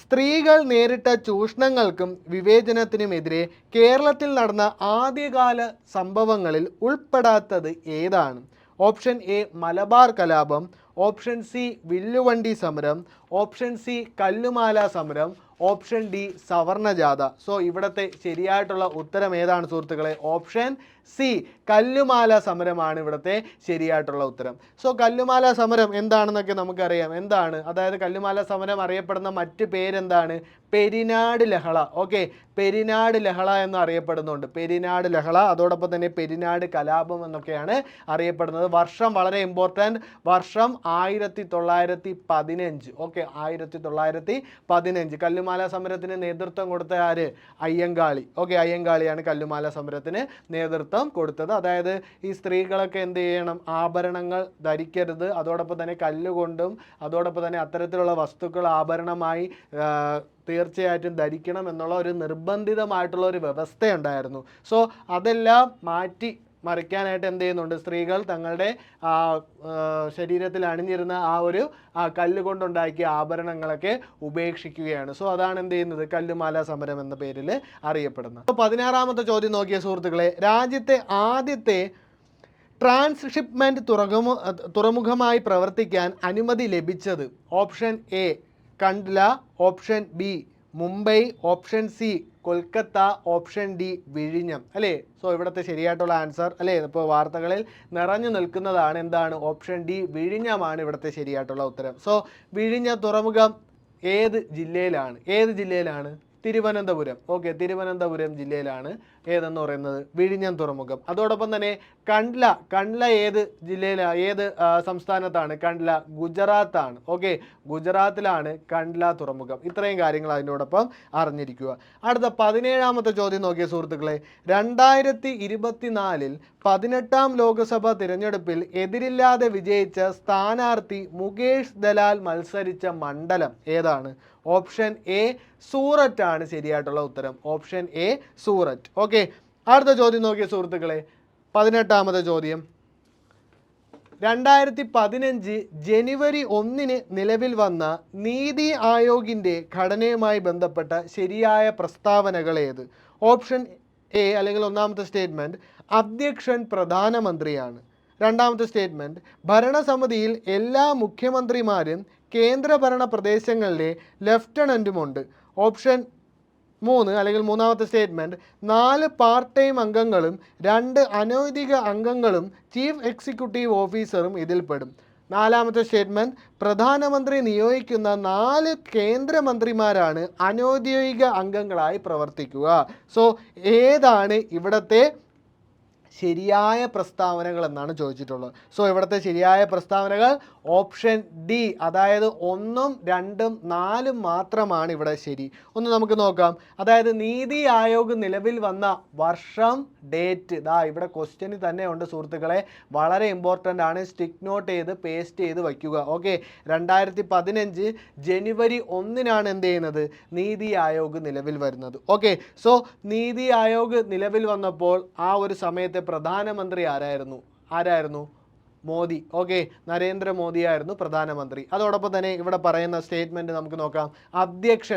സ്ത്രീകൾ നേരിട്ട ചൂഷണങ്ങൾക്കും വിവേചനത്തിനുമെതിരെ കേരളത്തിൽ നടന്ന ആദ്യകാല സംഭവങ്ങളിൽ ഉൾപ്പെടാത്തത് ഏതാണ്? ഓപ്ഷൻ എ മലബാർ കലാപം, ഓപ്ഷൻ സി വില്ലുവണ്ടി സമരം, ഓപ്ഷൻ സി കല്ലുമാല സമരം, ഓപ്ഷൻ ഡി സവർണജാഥ. സോ ഇവിടുത്തെ ശരിയായിട്ടുള്ള ഉത്തരം ഏതാണ് സുഹൃത്തുക്കളെ? ഓപ്ഷൻ സി കല്ലുമാല സമരമാണ് ഇവിടുത്തെ ശരിയായിട്ടുള്ള ഉത്തരം. സോ കല്ലുമാല സമരം എന്താണെന്നൊക്കെ നമുക്കറിയാം. എന്താണ്, അതായത് കല്ലുമാല സമരം അറിയപ്പെടുന്ന മറ്റ് പേരെന്താണ്? പെരിനാട് ലഹള. ഓക്കെ, പെരിനാട് ലഹള എന്ന് അറിയപ്പെടുന്നുണ്ട്. പെരിനാട് ലഹള, അതോടൊപ്പം തന്നെ പെരിനാട് കലാപം എന്നൊക്കെയാണ് അറിയപ്പെടുന്നത്. വർഷം വളരെ ഇമ്പോർട്ടൻറ്റ്, വർഷം 1915. ഓക്കെ, 1915. കല്ലുമാല സമരത്തിന് നേതൃത്വം കൊടുത്ത ആര്? അയ്യങ്കാളി. ഓക്കെ, അയ്യങ്കാളിയാണ് കല്ലുമാല സമരത്തിന് നേതൃത്വം കൊടുത്തത്. അതായത് ഈ സ്ത്രീകളൊക്കെ എന്ത് ചെയ്യണം? ആഭരണങ്ങൾ ധരിക്കരുത്, അതോടൊപ്പം തന്നെ കല്ലുകൊണ്ടും അതോടൊപ്പം തന്നെ അത്തരത്തിലുള്ള വസ്തുക്കൾ ആഭരണമായി തീർച്ചയായിട്ടും ധരിക്കണം എന്നുള്ള ഒരു നിർബന്ധിതമായിട്ടുള്ള ഒരു വ്യവസ്ഥയുണ്ടായിരുന്നു. സോ അതെല്ലാം മാറ്റി മറിക്കാനായിട്ട് എന്ത് ചെയ്യുന്നുണ്ട്? സ്ത്രീകൾ തങ്ങളുടെ ശരീരത്തിൽ അണിഞ്ഞിരുന്ന ആ ഒരു കല്ലുകൊണ്ടുണ്ടാക്കിയ ആഭരണങ്ങളൊക്കെ ഉപേക്ഷിക്കുകയാണ്. സോ അതാണ് എന്ത് ചെയ്യുന്നത്? കല്ലുമാല സമരം എന്ന പേരിൽ അറിയപ്പെടുന്നത്. അപ്പോൾ 16ാമത്തെ ചോദ്യം നോക്കിയ സുഹൃത്തുക്കളെ, രാജ്യത്തെ ആദ്യത്തെ ട്രാൻസ്ഷിപ്മെൻറ്റ് തുറമുഖമായി പ്രവർത്തിക്കാൻ അനുമതി ലഭിച്ചത്? Option A Kandla, option B Mumbai, option C Kolkata, option D വിഴിഞ്ഞം. അല്ലേ? സോ ഇവിടുത്തെ ശരിയായിട്ടുള്ള ആൻസർ അല്ലേ, ഇപ്പോൾ വാർത്തകളിൽ നിറഞ്ഞു നിൽക്കുന്നതാണ് എന്താണ്? ഓപ്ഷൻ ഡി വിഴിഞ്ഞമാണ് ഇവിടുത്തെ ശരിയായിട്ടുള്ള ഉത്തരം. സോ വിഴിഞ്ഞ തുറമുഖം ഏത് ജില്ലയിലാണ്? ഏത് ജില്ലയിലാണ്? തിരുവനന്തപുരം. ഓക്കെ, തിരുവനന്തപുരം ജില്ലയിലാണ് ഏതെന്ന് പറയുന്നത്? വിഴിഞ്ഞം തുറമുഖം. അതോടൊപ്പം തന്നെ കണ്ട്ല ഏത് ജില്ലയിലാണ്? ഏത് സംസ്ഥാനത്താണ് കണ്ട്ല? ഗുജറാത്താണ്. ഓക്കെ, ഗുജറാത്തിലാണ് കണ്ട്ല തുറമുഖം. ഇത്രയും കാര്യങ്ങൾ അതിനോടൊപ്പം അറിഞ്ഞിരിക്കുക. അടുത്ത 17ാമത്തെ ചോദ്യം നോക്കിയ സുഹൃത്തുക്കളെ, 2024 18ാം ലോക്സഭ തിരഞ്ഞെടുപ്പിൽ എതിരില്ലാതെ വിജയിച്ച സ്ഥാനാർത്ഥി മുകേഷ് ദലാൽ മത്സരിച്ച മണ്ഡലം ഏതാണ്? ഓപ്ഷൻ എ സൂററ്റ് ആണ് ശരിയായിട്ടുള്ള ഉത്തരം. Option A Surat. ഓക്കെ, അടുത്ത ചോദ്യം നോക്കിയ സുഹൃത്തുക്കളെ, 18ാമത്തെ ചോദ്യം, 2015 ജനുവരി 1 നിലവിൽ വന്ന നീതി ആയോഗിൻ്റെ ഘടനയുമായി ബന്ധപ്പെട്ട ശരിയായ പ്രസ്താവനകൾ ഏത്? ഓപ്ഷൻ എ അല്ലെങ്കിൽ ഒന്നാമത്തെ സ്റ്റേറ്റ്മെൻറ്റ്, അധ്യക്ഷൻ പ്രധാനമന്ത്രിയാണ്. രണ്ടാമത്തെ സ്റ്റേറ്റ്മെൻറ്റ്, ഭരണസമിതിയിൽ എല്ലാ മുഖ്യമന്ത്രിമാരും കേന്ദ്രഭരണ പ്രദേശങ്ങളിലെ ലെഫ്റ്റനൻറ്റുമുണ്ട്. ഓപ്ഷൻ 3 അല്ലെങ്കിൽ മൂന്നാമത്തെ സ്റ്റേറ്റ്മെൻറ്റ്, 4 പാർട്ട് ടൈം അംഗങ്ങളും 2 അനൗദ്യോഗിക അംഗങ്ങളും ചീഫ് എക്സിക്യൂട്ടീവ് ഓഫീസറും ഇതിൽപ്പെടും. നാലാമത്തെ സ്റ്റേറ്റ്മെൻറ്റ്, പ്രധാനമന്ത്രി നിയോഗിക്കുന്ന 4 കേന്ദ്രമന്ത്രിമാരാണ് അനൗദ്യോഗിക അംഗങ്ങളായി പ്രവർത്തിക്കുക. സോ ഏതാണ് ഇവിടുത്തെ ശരിയായ പ്രസ്താവനകൾ എന്നാണ് ചോദിച്ചിട്ടുള്ളത്. സോ ഇവിടുത്തെ ശരിയായ പ്രസ്താവനകൾ ഓപ്ഷൻ ഡി, അതായത് 1, 2, 4 മാത്രമാണ് ഇവിടെ ശരി. ഒന്ന് നമുക്ക് നോക്കാം. അതായത് നീതി ആയോഗ് നിലവിൽ വന്ന വർഷം, ഡേറ്റ്, ഇവിടെ ക്വസ്റ്റ്യനിൽ തന്നെ ഉണ്ട് സുഹൃത്തുക്കളെ, വളരെ ഇമ്പോർട്ടൻ്റ് ആണ്. സ്റ്റിക്ക് നോട്ട് ചെയ്ത് പേസ്റ്റ് ചെയ്ത് വയ്ക്കുക. ഓക്കെ, 2015 ജനുവരി 1 എന്ത് ചെയ്യുന്നത്? നീതി ആയോഗ് നിലവിൽ വരുന്നത്. ഓക്കെ, സോ നീതി ആയോഗ് നിലവിൽ വന്നപ്പോൾ ആ ഒരു സമയത്തെ പ്രധാനമന്ത്രി ആരായിരുന്നു? മോദി. ഓക്കെ, നരേന്ദ്രമോദിയായിരുന്നു പ്രധാനമന്ത്രി. അതോടൊപ്പം തന്നെ ഇവിടെ പറയുന്ന സ്റ്റേറ്റ്മെൻറ്റ് നമുക്ക് നോക്കാം.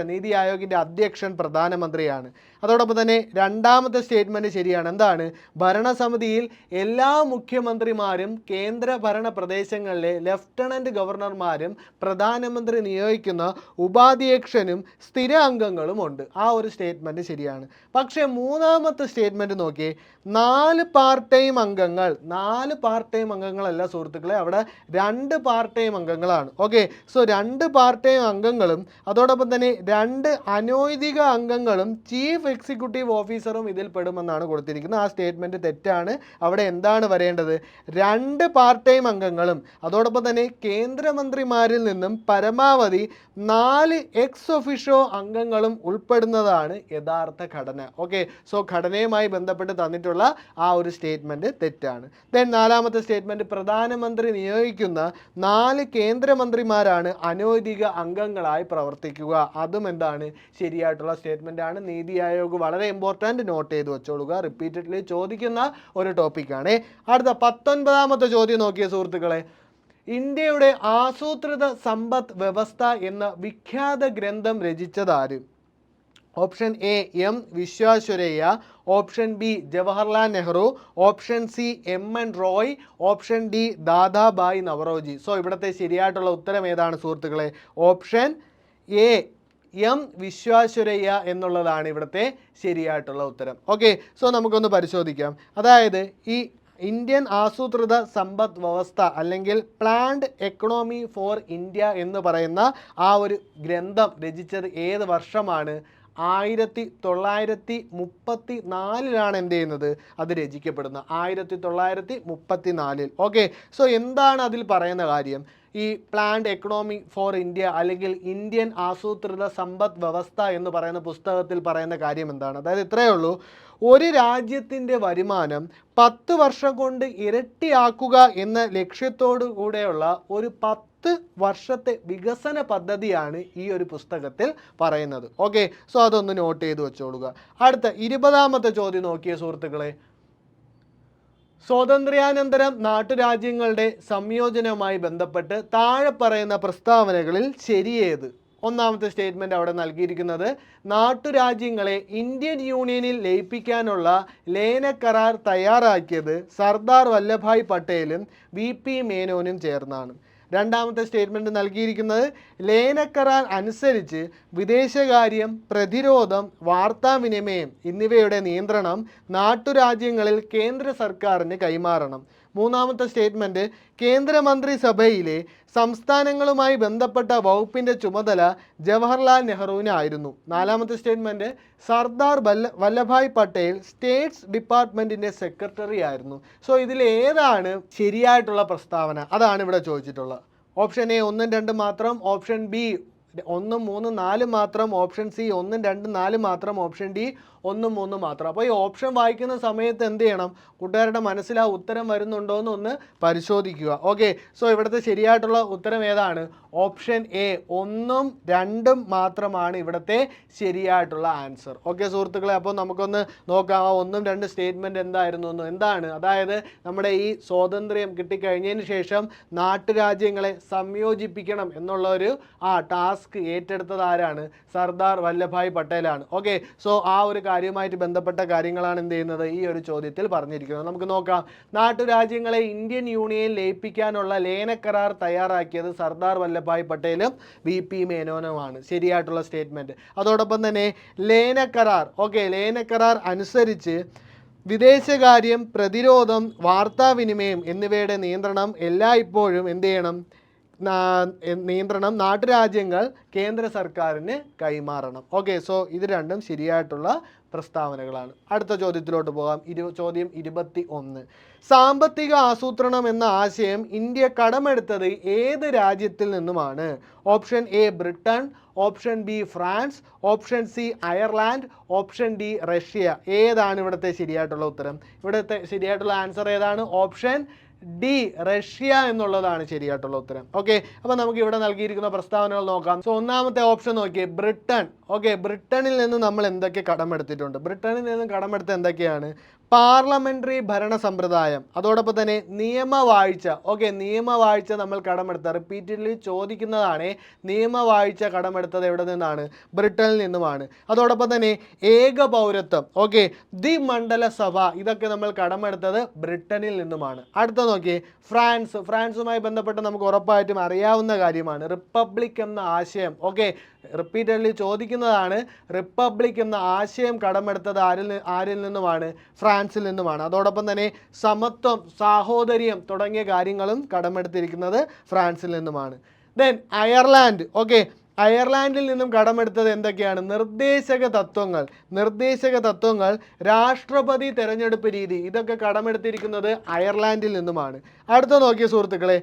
നീതി ആയോഗിൻ്റെ അധ്യക്ഷൻ പ്രധാനമന്ത്രിയാണ്. അതോടൊപ്പം തന്നെ രണ്ടാമത്തെ സ്റ്റേറ്റ്മെൻറ്റ് ശരിയാണ്. എന്താണ്? ഭരണസമിതിയിൽ എല്ലാ മുഖ്യമന്ത്രിമാരും കേന്ദ്ര ഭരണ പ്രദേശങ്ങളിലെ ലെഫ്റ്റനൻറ്റ് ഗവർണർമാരും പ്രധാനമന്ത്രി നിയോഗിക്കുന്ന ഉപാധ്യക്ഷനും സ്ഥിര അംഗങ്ങളും ഉണ്ട്. ആ ഒരു സ്റ്റേറ്റ്മെൻറ്റ് ശരിയാണ്. പക്ഷേ മൂന്നാമത്തെ സ്റ്റേറ്റ്മെൻറ്റ് നോക്കിയേ, 4 പാർട്ട് ടൈം അംഗങ്ങൾ. 4 പാർട്ട് ടൈം അംഗങ്ങളല്ല സുഹൃത്തുക്കളെ, അവിടെ 2 പാർട്ട് ടൈം അംഗങ്ങളാണ്. ഓക്കെ, സോ 2 പാർട്ട് ടൈം അംഗങ്ങളും അതോടൊപ്പം തന്നെ 2 അനൗദ്യോഗിക അംഗങ്ങളും ചീഫ് എക്സിക്യൂട്ടീവ് ഓഫീസറും ഇതിൽ പെടുമെന്നാണ് കൊടുത്തിരിക്കുന്നത്. ആ സ്റ്റേറ്റ്മെൻറ്റ് തെറ്റാണ്. അവിടെ എന്താണ് വരേണ്ടത്? 2 പാർട്ട് ടൈം അംഗങ്ങളും അതോടൊപ്പം തന്നെ കേന്ദ്രമന്ത്രിമാരിൽ നിന്നും പരമാവധി 4 എക്സ് ഒഫീഷ്യോ അംഗങ്ങളും ഉൾപ്പെടുന്നതാണ് യഥാർത്ഥ ഘടന. ഓക്കെ, സോ ഘടനയുമായി ബന്ധപ്പെട്ട് തന്നിട്ടുള്ള ആ ഒരു സ്റ്റേറ്റ്മെൻറ്റ് തെറ്റാണ്. ദെൻ നാലാമത്തെ സ്റ്റേറ്റ്മെൻറ്റ്, പ്രധാനമന്ത്രി നിയോഗിക്കുന്ന 4 കേന്ദ്രമന്ത്രിമാരാണ് അനൗദ്യോഗിക അംഗങ്ങളായി പ്രവർത്തിക്കുക. അതും എന്താണ്? ശരിയായിട്ടുള്ള സ്റ്റേറ്റ്മെൻ്റ് ആണ്. നീതി ആയോഗ് വളരെ ഇമ്പോർട്ടൻ്റ്, നോട്ട് ചെയ്ത് വെച്ചോളുക. റിപ്പീറ്റഡ്ലി ചോദിക്കുന്ന ഒരു ടോപ്പിക്കാണ്. അടുത്ത 19ാമത്തെ ചോദ്യം നോക്കിയ സുഹൃത്തുക്കളെ, ഇന്ത്യയുടെ ആസൂത്രിത സമ്പദ് വ്യവസ്ഥ എന്ന വിഖ്യാത ഗ്രന്ഥം രചിച്ചതാര്? Option A M Visvesvaraya, option B Jawaharlal Nehru, option C M N. Roy, option D Dadabhai Naoroji. So ഇവിടുത്തെ ശരിയായിട്ടുള്ള ഉത്തരം ഏതാണ് സുഹൃത്തുക്കളെ? ഓപ്ഷൻ എ എം വിശ്വേശ്വരയ്യ എന്നുള്ളതാണ് ഇവിടുത്തെ ശരിയായിട്ടുള്ള ഉത്തരം. ഓക്കെ, സോ നമുക്കൊന്ന് പരിശോധിക്കാം. അതായത് ഈ ഇന്ത്യൻ ആസൂത്രിത സമ്പദ് വ്യവസ്ഥ അല്ലെങ്കിൽ പ്ലാൻഡ് എക്കണോമി ഫോർ ഇന്ത്യ എന്ന് പറയുന്ന ആ ഒരു ഗ്രന്ഥം രചിച്ചത് ഏത് വർഷമാണ്? 1934 എന്ത് ചെയ്യുന്നത്, അത് രചിക്കപ്പെടുന്നത് 1934. ഓക്കെ, സോ എന്താണ് അതിൽ പറയുന്ന കാര്യം? ഈ പ്ലാൻഡ് എക്കണോമി ഫോർ ഇന്ത്യ അല്ലെങ്കിൽ ഇന്ത്യൻ ആസൂത്രിത സമ്പദ് വ്യവസ്ഥ എന്ന് പറയുന്ന പുസ്തകത്തിൽ പറയുന്ന കാര്യം എന്താണ്? അതായത് ഇത്രയേ ഉള്ളൂ, ഒരു രാജ്യത്തിൻ്റെ വരുമാനം 10 വർഷം കൊണ്ട് ഇരട്ടിയാക്കുക എന്ന ലക്ഷ്യത്തോടു കൂടെയുള്ള ഒരു 10 വർഷത്തെ വികസന പദ്ധതിയാണ് ഈ ഒരു പുസ്തകത്തിൽ പറയുന്നത്. ഓക്കെ, സോ അതൊന്ന് നോട്ട് ചെയ്ത് വെച്ചോളുക. അടുത്ത 20ാമത്തെ ചോദ്യം നോക്കിയ സുഹൃത്തുക്കളെ, സ്വാതന്ത്ര്യാനന്തരം നാട്ടുരാജ്യങ്ങളുടെ സംയോജനവുമായി ബന്ധപ്പെട്ട് താഴെ പറയുന്ന പ്രസ്താവനകളിൽ ശരിയേത്? ഒന്നാമത്തെ സ്റ്റേറ്റ്മെൻറ്റ് അവിടെ നൽകിയിരിക്കുന്നത്, നാട്ടുരാജ്യങ്ങളെ ഇന്ത്യൻ യൂണിയനിൽ ലയിപ്പിക്കാനുള്ള ലേന കരാർ തയ്യാറാക്കിയത് സർദാർ വല്ലഭായ് പട്ടേലും VP മേനോനും ചേർന്നാണ്. രണ്ടാമത്തെ സ്റ്റേറ്റ്മെൻറ്റ് നൽകിയിരിക്കുന്നത്, ലേന കരാർ അനുസരിച്ച് വിദേശകാര്യം, പ്രതിരോധം, വാർത്താവിനിമയം എന്നിവയുടെ നിയന്ത്രണം നാട്ടുരാജ്യങ്ങളിൽ കേന്ദ്ര സർക്കാരിന് കൈമാറണം. മൂന്നാമത്തെ സ്റ്റേറ്റ്മെൻറ്റ്, കേന്ദ്രമന്ത്രിസഭയിലെ സംസ്ഥാനങ്ങളുമായി ബന്ധപ്പെട്ട വകുപ്പിൻ്റെ ചുമതല ജവഹർലാൽ നെഹ്റുവിനായിരുന്നു. നാലാമത്തെ സ്റ്റേറ്റ്മെൻറ്റ്, സർദാർ വല്ലഭായ് പട്ടേൽ സ്റ്റേറ്റ്സ് ഡിപ്പാർട്ട്മെൻറ്റിൻ്റെ സെക്രട്ടറി ആയിരുന്നു. സോ ഇതിലേതാണ് ശരിയായിട്ടുള്ള പ്രസ്താവന? അതാണ് ഇവിടെ ചോദിച്ചിട്ടുള്ളത്. ഓപ്ഷൻ എ 1, 2 മാത്രം, ഓപ്ഷൻ ബി 1, 3, 4 മാത്രം, ഓപ്ഷൻ സി 1, 2, 4 മാത്രം, ഓപ്ഷൻ ഡി 1, 3 മാത്രം. അപ്പോൾ ഈ ഓപ്ഷൻ വായിക്കുന്ന സമയത്ത് എന്ത് ചെയ്യണം? കൂട്ടുകാരുടെ മനസ്സിൽ ആ ഉത്തരം വരുന്നുണ്ടോ എന്നൊന്ന് പരിശോധിക്കുക. ഓക്കെ, സോ ഇവിടുത്തെ ശരിയായിട്ടുള്ള ഉത്തരം ഏതാണ്? ഓപ്ഷൻ എ 1, 2 മാത്രമാണ് ഇവിടുത്തെ ശരിയായിട്ടുള്ള ആൻസർ. ഓക്കെ സുഹൃത്തുക്കളെ, അപ്പോൾ നമുക്കൊന്ന് നോക്കാം ആ 1, 2 സ്റ്റേറ്റ്മെൻറ്റ് എന്തായിരുന്നു എന്ന്. എന്താണ്? അതായത് നമ്മുടെ ഈ സ്വാതന്ത്ര്യം കിട്ടിക്കഴിഞ്ഞതിന് ശേഷം നാട്ടുരാജ്യങ്ങളെ സംയോജിപ്പിക്കണം എന്നുള്ള ഒരു ടാസ്ക് ഏറ്റെടുത്തത് ആരാണ്? സർദാർ വല്ലഭായ് പട്ടേലാണ്. ഓക്കെ, സോ ആ ഒരു കാര്യവുമായിട്ട് ബന്ധപ്പെട്ട കാര്യങ്ങളാണ് എന്ത് ചെയ്യുന്നത് ഈ ഒരു ചോദ്യത്തിൽ പറഞ്ഞിരിക്കുന്നത്. നമുക്ക് നോക്കാം. നാട്ടുരാജ്യങ്ങളെ ഇന്ത്യൻ യൂണിയനിൽ ലയിപ്പിക്കാനുള്ള ലേന കരാർ തയ്യാറാക്കിയത് സർദാർ വല്ലഭായ് പട്ടേലും VP മേനോനുമാണ് ശരിയായിട്ടുള്ള സ്റ്റേറ്റ്മെൻറ്റ്. അതോടൊപ്പം തന്നെ ലേന കരാർ, ഓക്കെ, ലേന കരാർ അനുസരിച്ച് വിദേശകാര്യം, പ്രതിരോധം, വാർത്താവിനിമയം എന്നിവയുടെ നിയന്ത്രണം എല്ലായ്പ്പോഴും എന്ത് ചെയ്യണം? നിയന്ത്രണം നാട്ടുരാജ്യങ്ങൾ കേന്ദ്ര സർക്കാരിന് കൈമാറണം. ഓക്കെ, സോ ഇത് രണ്ടും ശരിയായിട്ടുള്ള പ്രസ്താവനകളാണ്. അടുത്ത ചോദ്യത്തിലോട്ട് പോകാം. ചോദ്യം 21. സാമ്പത്തിക ആസൂത്രണം എന്ന ആശയം ഇന്ത്യ കടമെടുത്തത് ഏത് രാജ്യത്തിൽ നിന്നുമാണ്? Option A Britain, option B France, option C Ireland, option D Russia. ഏതാണ് ഇവിടുത്തെ ശരിയായിട്ടുള്ള ഉത്തരം? ഇവിടുത്തെ ശരിയായിട്ടുള്ള ആൻസർ ഏതാണ്? ഓപ്ഷൻ ഡി റഷ്യ എന്നുള്ളതാണ് ശരിയായിട്ടുള്ള ഉത്തരം. ഓക്കെ, അപ്പോൾ നമുക്ക് ഇവിടെ നൽകിയിരിക്കുന്ന പ്രസ്താവനകൾ നോക്കാം. സോ ഒന്നാമത്തെ ഓപ്ഷൻ നോക്കിയേ, ബ്രിട്ടൻ. ഓക്കെ, ബ്രിട്ടനിൽ നിന്ന് നമ്മൾ എന്തൊക്കെ കടമെടുത്തിട്ടുണ്ട്? ബ്രിട്ടനിൽ നിന്ന് കടമെടുത്ത എന്തൊക്കെയാണ്? പാർലമെൻ്ററി ഭരണ സമ്പ്രദായം, അതോടൊപ്പം തന്നെ നിയമവാഴ്ച. ഓക്കെ, നിയമവാഴ്ച നമ്മൾ കടമെടുത്ത റിപ്പീറ്റഡ്ലി ചോദിക്കുന്നതാണ്. നിയമവാഴ്ച കടമെടുത്തത് എവിടെ നിന്നാണ്? ബ്രിട്ടനിൽ നിന്നുമാണ്. അതോടൊപ്പം തന്നെ ഏക പൗരത്വം, ഓക്കെ, ദ്വിമണ്ഡല സഭ, ഇതൊക്കെ നമ്മൾ കടമെടുത്തത് ബ്രിട്ടനിൽ നിന്നുമാണ്. അടുത്ത നോക്കിയേ, ഫ്രാൻസ്. ഫ്രാൻസുമായി ബന്ധപ്പെട്ട് നമുക്ക് ഉറപ്പായിട്ടും അറിയാവുന്ന കാര്യമാണ് റിപ്പബ്ലിക് എന്ന ആശയം. ഓക്കെ, റിപ്പീറ്റഡ്ലി ചോദിക്കുന്നതാണ്. റിപ്പബ്ലിക് എന്ന ആശയം കടമെടുത്തത് ആരിൽ നിന്നുമാണ്? ഫ്രാൻസിൽ നിന്നുമാണ്. അതോടൊപ്പം തന്നെ സമത്വം, സാഹോദര്യം തുടങ്ങിയ കാര്യങ്ങളും കടമെടുത്തിരിക്കുന്നത് ഫ്രാൻസിൽ നിന്നുമാണ്. Then Ireland. ഓക്കെ, അയർലാൻഡിൽ നിന്നും കടമെടുത്തത് എന്തൊക്കെയാണ്? നിർദ്ദേശക തത്വങ്ങൾ. നിർദ്ദേശക തത്വങ്ങൾ, രാഷ്ട്രപതി തെരഞ്ഞെടുപ്പ് രീതി, ഇതൊക്കെ കടമെടുത്തിരിക്കുന്നത് അയർലാൻഡിൽ നിന്നുമാണ്. അടുത്ത നോക്കിയ സുഹൃത്തുക്കളെ,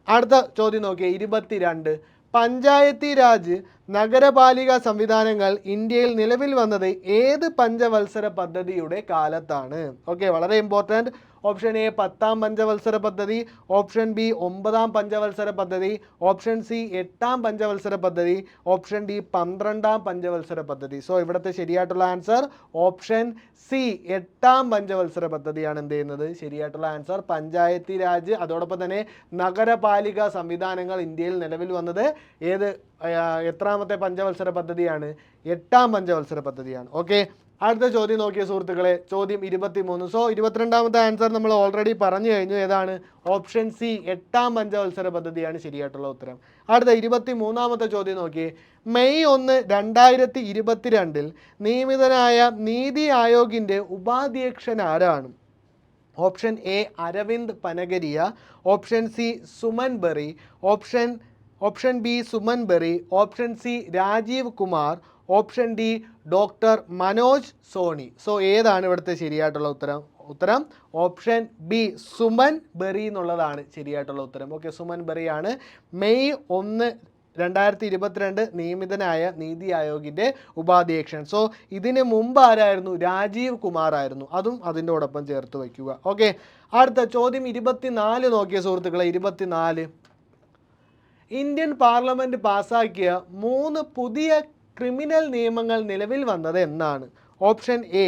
അടുത്ത ചോദ്യം നോക്കിയ 22. പഞ്ചായത്തി രാജ് നഗരപാലിക സംവിധാനങ്ങൾ ഇന്ത്യയിൽ നിലവിൽ വന്നത് ഏത് പഞ്ചവത്സര പദ്ധതിയുടെ കാലത്താണ്? ഓക്കെ, വളരെ ഇമ്പോർട്ടൻറ്റ്. ഓപ്ഷൻ എ 10ാം പഞ്ചവത്സര പദ്ധതി, ഓപ്ഷൻ ബി 9ാം പഞ്ചവത്സര പദ്ധതി, ഓപ്ഷൻ സി 8ാം പഞ്ചവത്സര പദ്ധതി, ഓപ്ഷൻ ഡി 12ാം പഞ്ചവത്സര പദ്ധതി. സോ ഇവിടുത്തെ ശരിയായിട്ടുള്ള ആൻസർ ഓപ്ഷൻ സി 8ാം പഞ്ചവത്സര പദ്ധതിയാണ് എന്ത് ചെയ്യുന്നത് ശരിയായിട്ടുള്ള ആൻസർ. പഞ്ചായത്തി രാജ് അതോടൊപ്പം തന്നെ നഗരപാലിക സംവിധാനങ്ങൾ ഇന്ത്യയിൽ നിലവിൽ വന്നത് എത്രാമത്തെ പഞ്ചവത്സര പദ്ധതിയാണ്? 8ാം പഞ്ചവത്സര പദ്ധതിയാണ്. ഓക്കെ, അടുത്ത ചോദ്യം നോക്കിയ സുഹൃത്തുക്കളെ, ചോദ്യം 23. സോ 22ാമത്തെ ആൻസർ നമ്മൾ ഓൾറെഡി പറഞ്ഞു കഴിഞ്ഞു. ഏതാണ്? ഓപ്ഷൻ സി, 8ാം പഞ്ചവത്സര പദ്ധതിയാണ് ശരിയായിട്ടുള്ള ഉത്തരം. അടുത്ത 23ാമത്തെ ചോദ്യം നോക്കിയേ. മെയ് 1, 2022 നിയമിതനായ നീതി ആയോഗിൻ്റെ ഉപാധ്യക്ഷൻ ആരാണ്? Option A Arvind Panagariya, option C Suman Bery, option B Suman Bery, option C Rajiv Kumar, option D doctor Manoj Soni. So ഏതാണ് ഇവിടുത്തെ ശരിയായിട്ടുള്ള ഉത്തരം ഓപ്ഷൻ ബി സുമൻ ബെറി എന്നുള്ളതാണ് ശരിയായിട്ടുള്ള ഉത്തരം. ഓക്കെ, സുമൻ ബെറിയാണ് മെയ് 1, 2022 നിയമിതനായ നീതി ആയോഗിൻ്റെ ഉപാധ്യക്ഷൻ. സോ ഇതിന് മുമ്പ് ആരായിരുന്നു? രാജീവ് കുമാർ ആയിരുന്നു. അതും അതിൻ്റെയോടൊപ്പം ചേർത്ത് വയ്ക്കുക. ഓക്കെ, അടുത്ത ചോദ്യം 24 നോക്കിയ സുഹൃത്തുക്കളെ. 24, ഇന്ത്യൻ പാർലമെൻറ്റ് പാസ്സാക്കിയ 3 പുതിയ ക്രിമിനൽ നിയമങ്ങൾ നിലവിൽ വന്നത് എന്നാണ്? Option A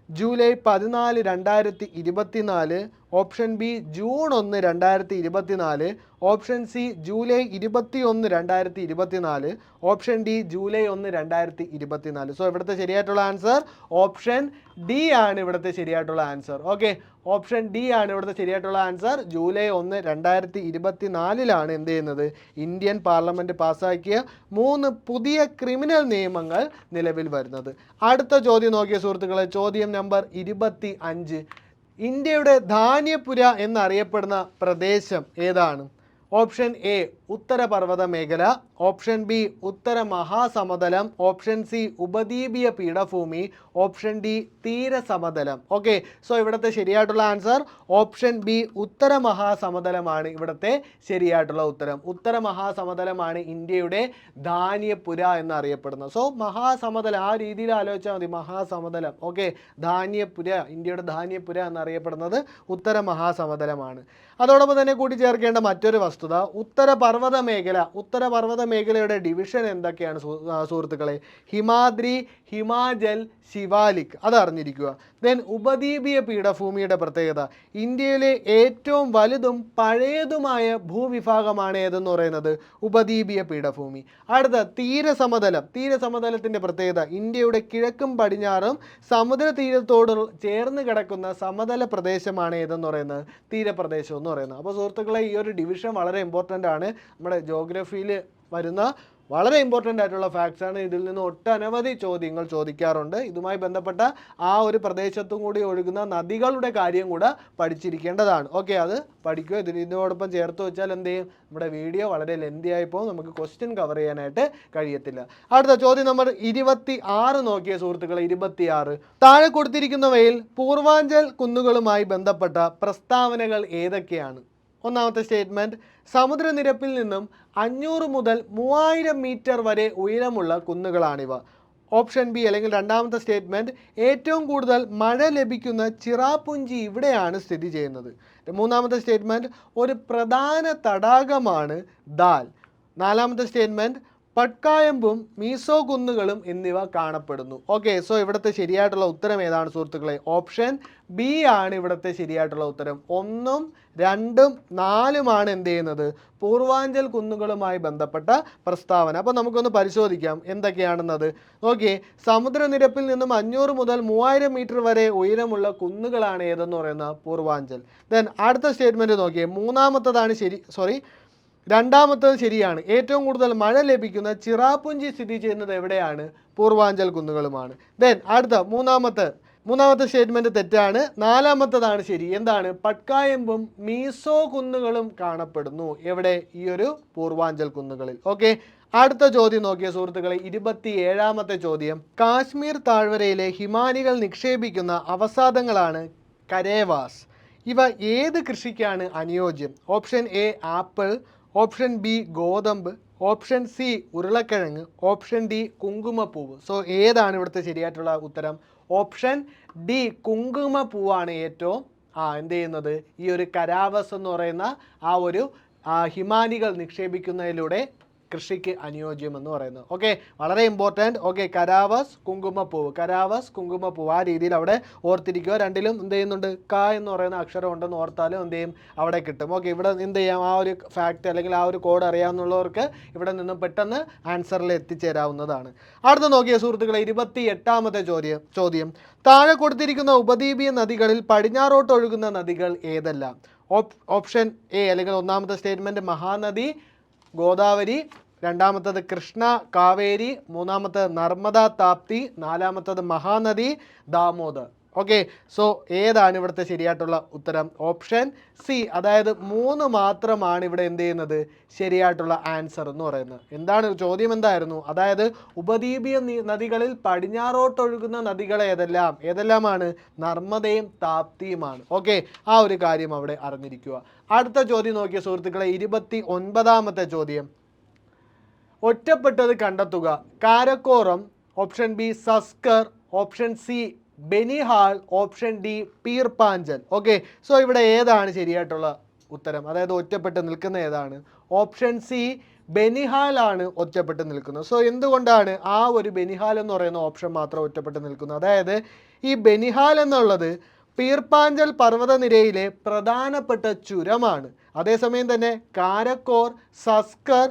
July 14, 2024, option B June 1, 2024, option C July 21, 2024, option D July 1, 2024. So ഇവിടുത്തെ ശരിയായിട്ടുള്ള ആൻസർ ഓപ്ഷൻ ഡി ആണ് ഇവിടുത്തെ ശരിയായിട്ടുള്ള ആൻസർ. ഓക്കെ, ഓപ്ഷൻ ഡി ആണ് ഇവിടുത്തെ ശരിയായിട്ടുള്ള ആൻസർ. ജൂലൈ 1, 2024 എന്ത് ചെയ്യുന്നത്? ഇന്ത്യൻ പാർലമെൻറ്റ് പാസ്സാക്കിയ 3 പുതിയ ക്രിമിനൽ നിയമങ്ങൾ നിലവിൽ വരുന്നത്. അടുത്ത ചോദ്യം നോക്കിയ സുഹൃത്തുക്കളെ, ചോദ്യം നമ്പർ 25. ഇന്ത്യയുടെ ധാന്യപുര എന്നറിയപ്പെടുന്ന പ്രദേശം ഏതാണ്? ഓപ്ഷൻ എ ഉത്തരപർവ്വത മേഖല, ഓപ്ഷൻ ബി ഉത്തര മഹാസമതലം, ഓപ്ഷൻ സി ഉപദ്വീപീയ പീഠഭൂമി, ഓപ്ഷൻ ഡി തീരസമതലം. ഓക്കെ, സോ ഇവിടുത്തെ ശരിയായിട്ടുള്ള ആൻസർ ഓപ്ഷൻ ബി ഉത്തര മഹാസമതലമാണ് ഇവിടുത്തെ ശരിയായിട്ടുള്ള ഉത്തരം. ഉത്തര മഹാസമതലമാണ് ഇന്ത്യയുടെ ധാന്യപുര എന്നറിയപ്പെടുന്നത്. സോ മഹാസമതലം ആ രീതിയിൽ ആലോചിച്ചാൽ മതി. മഹാസമതലം. ഓക്കെ, ധാന്യപുര, ഇന്ത്യയുടെ ധാന്യപുര എന്നറിയപ്പെടുന്നത് ഉത്തര മഹാസമതലമാണ്. അതോടൊപ്പം തന്നെ കൂട്ടിച്ചേർക്കേണ്ട മറ്റൊരു വസ്തുത, ഉത്തരപർവ്വത മേഖലയുടെ ഡിവിഷൻ എന്തൊക്കെയാണ് സുഹൃത്തുക്കളെ? ഹിമാദ്രി, ഹിമാചൽ, ശിവാലിക്. അത് അറിഞ്ഞിരിക്കുക. ദെൻ ഉപദ്വീപീയ പീഠഭൂമിയുടെ പ്രത്യേകത, ഇന്ത്യയിലെ ഏറ്റവും വലുതും പഴയതുമായ ഭൂവിഭാഗമാണ് ഏതെന്ന് പറയുന്നത്? ഉപദ്വീപീയ പീഠഭൂമി. അടുത്ത തീരസമതലത്തിൻ്റെ പ്രത്യേകത, ഇന്ത്യയുടെ കിഴക്കും പടിഞ്ഞാറും സമുദ്ര തീരത്തോട് ചേർന്ന് കിടക്കുന്ന സമതല പ്രദേശമാണ് ഏതെന്ന് പറയുന്നത്? തീരപ്രദേശം എന്ന് പറയുന്നത്. അപ്പോൾ സുഹൃത്തുക്കളെ, ഈ ഒരു ഡിവിഷൻ വളരെ ഇമ്പോർട്ടൻ്റ് ആണ്. നമ്മുടെ ജോഗ്രഫിയിൽ വരുന്ന വളരെ ഇമ്പോർട്ടൻ്റ് ആയിട്ടുള്ള ഫാക്ട്സ് ആണ്. ഇതിൽ നിന്ന് ഒട്ടനവധി ചോദ്യങ്ങൾ ചോദിക്കാറുണ്ട്. ഇതുമായി ബന്ധപ്പെട്ട ആ ഒരു പ്രദേശത്തും കൂടി ഒഴുകുന്ന നദികളുടെ കാര്യം കൂടെ പഠിച്ചിരിക്കേണ്ടതാണ്. ഓക്കെ, അത് പഠിക്കുക. ഇതിനോടൊപ്പം ചേർത്ത് വെച്ചാൽ എന്ത് ചെയ്യും? നമ്മുടെ വീഡിയോ വളരെ ലെന്തി ആയിപ്പോൾ നമുക്ക് ക്വസ്റ്റ്യൻ കവർ ചെയ്യാനായിട്ട് കഴിയത്തില്ല. അടുത്ത ചോദ്യം നമ്പർ 26 നോക്കിയ സുഹൃത്തുക്കളെ. 26, താഴെ കൊടുത്തിരിക്കുന്നവയിൽ പൂർവാഞ്ചൽ കുന്നുകളുമായി ബന്ധപ്പെട്ട പ്രസ്താവനകൾ ഏതൊക്കെയാണ്? ഒന്നാമത്തെ സ്റ്റേറ്റ്മെൻറ്റ്, സമുദ്രനിരപ്പിൽ നിന്നും 500 മുതൽ 3000 മീറ്റർ വരെ ഉയരമുള്ള കുന്നുകളാണിവ. ഓപ്ഷൻ ബി അല്ലെങ്കിൽ രണ്ടാമത്തെ സ്റ്റേറ്റ്മെൻറ്റ്, ഏറ്റവും കൂടുതൽ മഴ ലഭിക്കുന്ന ചിറാപുഞ്ചി ഇവിടെയാണ് സ്ഥിതി ചെയ്യുന്നത്. മൂന്നാമത്തെ സ്റ്റേറ്റ്മെൻറ്റ്, ഒരു പ്രധാന തടാകമാണ് ദാൽ. നാലാമത്തെ സ്റ്റേറ്റ്മെൻറ്റ്, പട്കായമ്പും മീസോ കുന്നുകളും എന്നിവ കാണപ്പെടുന്നു. ഓക്കെ, സോ ഇവിടുത്തെ ശരിയായിട്ടുള്ള ഉത്തരം ഏതാണ് സുഹൃത്തുക്കളെ? ഓപ്ഷൻ ബി ആണ് ഇവിടുത്തെ ശരിയായിട്ടുള്ള ഉത്തരം. 1, 2, 4 എന്ത് ചെയ്യുന്നത്? പൂർവാഞ്ചൽ കുന്നുകളുമായി ബന്ധപ്പെട്ട പ്രസ്താവന. അപ്പോൾ നമുക്കൊന്ന് പരിശോധിക്കാം എന്തൊക്കെയാണെന്നത്. ഓക്കെ, സമുദ്രനിരപ്പിൽ നിന്നും 500 മുതൽ 3000 മീറ്റർ വരെ ഉയരമുള്ള കുന്നുകളാണ് ഏതെന്ന് പറയുന്നത്? പൂർവാഞ്ചൽ. ദെൻ അടുത്ത സ്റ്റേറ്റ്മെൻറ്റ് നോക്കിയേ. രണ്ടാമത്തത് ശരിയാണ്. ഏറ്റവും കൂടുതൽ മഴ ലഭിക്കുന്ന ചിറാപുഞ്ചി സ്ഥിതി ചെയ്യുന്നത് എവിടെയാണ്? പൂർവാഞ്ചൽ കുന്നുകളുമാണ്. ദെൻ അടുത്ത മൂന്നാമത്തെ സ്റ്റേറ്റ്മെൻറ്റ് തെറ്റാണ്. നാലാമത്തതാണ് ശരി. എന്താണ്? പട്കായമ്പും മീസോ കുന്നുകളും കാണപ്പെടുന്നു. എവിടെ? ഈ ഒരു പൂർവാഞ്ചൽ കുന്നുകളിൽ. ഓക്കെ, അടുത്ത ചോദ്യം നോക്കിയ സുഹൃത്തുക്കളെ. 27ാമത്തെ ചോദ്യം, കാശ്മീർ താഴ്വരയിലെ ഹിമാനികൾ നിക്ഷേപിക്കുന്ന അവസാദങ്ങളാണ് കരേവാസ്. ഇവ ഏത് കൃഷിക്കാണ് അനുയോജ്യം? Option A apple, option B ഗോതമ്പ്, ഓപ്ഷൻ സി ഉരുളക്കിഴങ്ങ്, ഓപ്ഷൻ ഡി കുങ്കുമപ്പൂവ്. സോ ഏതാണ് ഇവിടുത്തെ ശരിയായിട്ടുള്ള ഉത്തരം? ഓപ്ഷൻ ഡി കുങ്കുമപ്പൂവാണ് ഏറ്റവും എന്ത് ചെയ്യുന്നത്? ഈ ഒരു കരാവസ് എന്ന് പറയുന്ന ആ ഒരു ഹിമാനികൾ നിക്ഷേപിക്കുന്നതിലൂടെ കൃഷിക്ക് അനുയോജ്യം എന്ന് പറയുന്നത്. ഓക്കെ, വളരെ ഇമ്പോർട്ടൻറ്റ്. ഓക്കെ, കരാവസ് കുങ്കുമപ്പൂവ്, കരാവസ് കുങ്കുമപ്പൂവ്, ആ രീതിയിൽ അവിടെ ഓർത്തിരിക്കുക. രണ്ടിലും എന്ത് ചെയ്യുന്നുണ്ട്, ക എന്ന് പറയുന്ന അക്ഷരം ഉണ്ടെന്ന് ഓർത്താലും എന്ത് ചെയ്യും, അവിടെ കിട്ടും. ഓക്കെ, ഇവിടെ എന്ത് ചെയ്യാം, ആ ഒരു ഫാക്റ്റ് അല്ലെങ്കിൽ ആ ഒരു കോഡ് അറിയാവുന്നവർക്ക് ഇവിടെ നിന്നും പെട്ടെന്ന് ആൻസറിൽ എത്തിച്ചേരാവുന്നതാണ്. അടുത്ത നോക്കിയ സുഹൃത്തുക്കളെ, 28ാമത്തെ ചോദ്യം താഴെ കൊടുത്തിരിക്കുന്ന ഉപദ്വീപീയ നദികളിൽ പടിഞ്ഞാറോട്ട് ഒഴുകുന്ന നദികൾ ഏതെല്ലാം? ഓപ്ഷൻ എ അല്ലെങ്കിൽ ഒന്നാമത്തെ സ്റ്റേറ്റ്മെൻറ്റ് മഹാനദി ഗോദാവരി, രണ്ടാമത്തത് കൃഷ്ണ കാവേരി, മൂന്നാമത്തത് നർമ്മദ താപ്തി, നാലാമത്തത് മഹാനദി ദാമോദർ. ഓക്കെ, സോ ഏതാണ് ഇവിടുത്തെ ശരിയായിട്ടുള്ള ഉത്തരം? ഓപ്ഷൻ സി, അതായത് 3 മാത്രമാണ് ഇവിടെ എന്ത് ചെയ്യുന്നത്, ശരിയായിട്ടുള്ള ആൻസർ എന്ന് പറയുന്നത്. എന്താണ് ചോദ്യം, എന്തായിരുന്നു? അതായത് ഉപദ്വീപീയ നദികളിൽ പടിഞ്ഞാറോട്ടൊഴുകുന്ന നദികൾ ഏതെല്ലാമാണ്? നർമ്മദയും താപ്തിയുമാണ്. ഓക്കെ, ആ ഒരു കാര്യം അവിടെ അറിഞ്ഞിരിക്കുക. അടുത്ത ചോദ്യം നോക്കിയ സുഹൃത്തുക്കളെ, 29ാമത്തെ ചോദ്യം, ഒറ്റപ്പെട്ടത് കണ്ടെത്തുക. Karakoram, option B Zanskar, option C Banihal, option D Pirpanjal. Okay, so ഇവിടെ ഏതാണ് ശരിയായിട്ടുള്ള ഉത്തരം? അതായത് ഒറ്റപ്പെട്ട് നിൽക്കുന്ന ഏതാണ്? ഓപ്ഷൻ സി ബെനിഹാൽ ആണ് ഒറ്റപ്പെട്ട് നിൽക്കുന്നത്. സോ എന്തുകൊണ്ടാണ് ആ ഒരു ബെനിഹാൽ എന്ന് പറയുന്ന ഓപ്ഷൻ മാത്രം ഒറ്റപ്പെട്ട് നിൽക്കുന്നത്? അതായത് ഈ ബെനിഹാൽ എന്നുള്ളത് പീർപ്പാഞ്ചൽ പർവ്വതനിരയിലെ പ്രധാനപ്പെട്ട ചുരമാണ്. അതേസമയം തന്നെ കാരക്കോർ, സസ്കർ,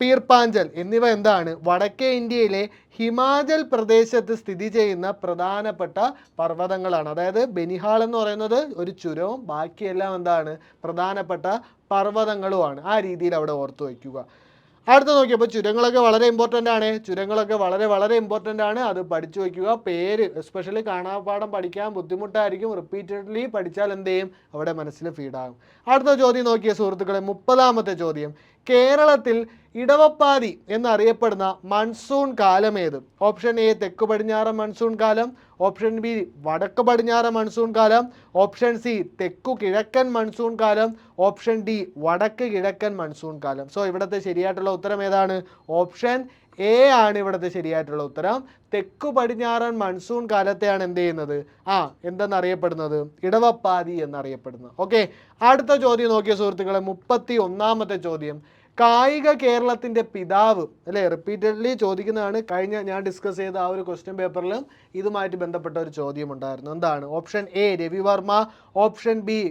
പീർപ്പാഞ്ചൽ എന്നിവ എന്താണ്, വടക്കേ ഇന്ത്യയിലെ ഹിമാചൽ പ്രദേശത്ത് സ്ഥിതി ചെയ്യുന്ന പ്രധാനപ്പെട്ട പർവ്വതങ്ങളാണ്. അതായത് ബെനിഹാൾ എന്ന് പറയുന്നത് ഒരു ചുരവും ബാക്കിയെല്ലാം എന്താണ്, പ്രധാനപ്പെട്ട പർവ്വതങ്ങളുമാണ്. ആ രീതിയിൽ അവിടെ ഓർത്തു വയ്ക്കുക. അടുത്ത നോക്കിയപ്പോൾ ചുരങ്ങളൊക്കെ വളരെ ഇമ്പോർട്ടൻ്റ് ആണ്. ചുരങ്ങളൊക്കെ വളരെ ഇമ്പോർട്ടൻ്റ് ആണ്. അത് പഠിച്ചു വയ്ക്കുക. പേര് എസ്പെഷ്യലി കാണാപ്പാഠം പഠിക്കാൻ ബുദ്ധിമുട്ടായിരിക്കും. റിപ്പീറ്റഡ്ലി പഠിച്ചാൽ എന്ത് ചെയ്യും, അവിടെ മനസ്സിൽ ഫീഡാകും. അടുത്ത ചോദ്യം നോക്കിയ സുഹൃത്തുക്കളെ, 30ാമത്തെ ചോദ്യം, കേരളത്തിൽ ഇടവപ്പാതി എന്നറിയപ്പെടുന്ന മൺസൂൺ കാലം ഏത്? ഓപ്ഷൻ എ തെക്ക് പടിഞ്ഞാറൻ മൺസൂൺ കാലം, ഓപ്ഷൻ ബി വടക്ക് പടിഞ്ഞാറൻ മൺസൂൺ കാലം, ഓപ്ഷൻ സി തെക്കു കിഴക്കൻ മൺസൂൺ കാലം, ഓപ്ഷൻ ഡി വടക്ക് കിഴക്കൻ മൺസൂൺ കാലം. സോ ഇവിടുത്തെ ശരിയായിട്ടുള്ള ഉത്തരം ഏതാണ്? ഓപ്ഷൻ എ ആണ് ഇവിടുത്തെ ശരിയായിട്ടുള്ള ഉത്തരം. തെക്കു പടിഞ്ഞാറൻ മൺസൂൺ കാലത്തെയാണ് എന്ത് ചെയ്യുന്നത്, എന്തെന്നറിയപ്പെടുന്നത്, ഇടവപ്പാതി എന്നറിയപ്പെടുന്നത്. ഓക്കെ, അടുത്ത ചോദ്യം നോക്കിയ സുഹൃത്തുക്കളെ, 31ാമത്തെ ചോദ്യം, കായിക കേരളത്തിൻ്റെ പിതാവ്, അല്ലേ, റിപ്പീറ്റഡ്ലി ചോദിക്കുന്നതാണ്. കഴിഞ്ഞ ഞാൻ ഡിസ്കസ് ചെയ്ത ആ ഒരു ക്വസ്റ്റ്യൻ പേപ്പറിലും ഇതുമായിട്ട് ബന്ധപ്പെട്ട ഒരു ചോദ്യം ഉണ്ടായിരുന്നു. എന്താണ്? Option A Ravi Varma, option B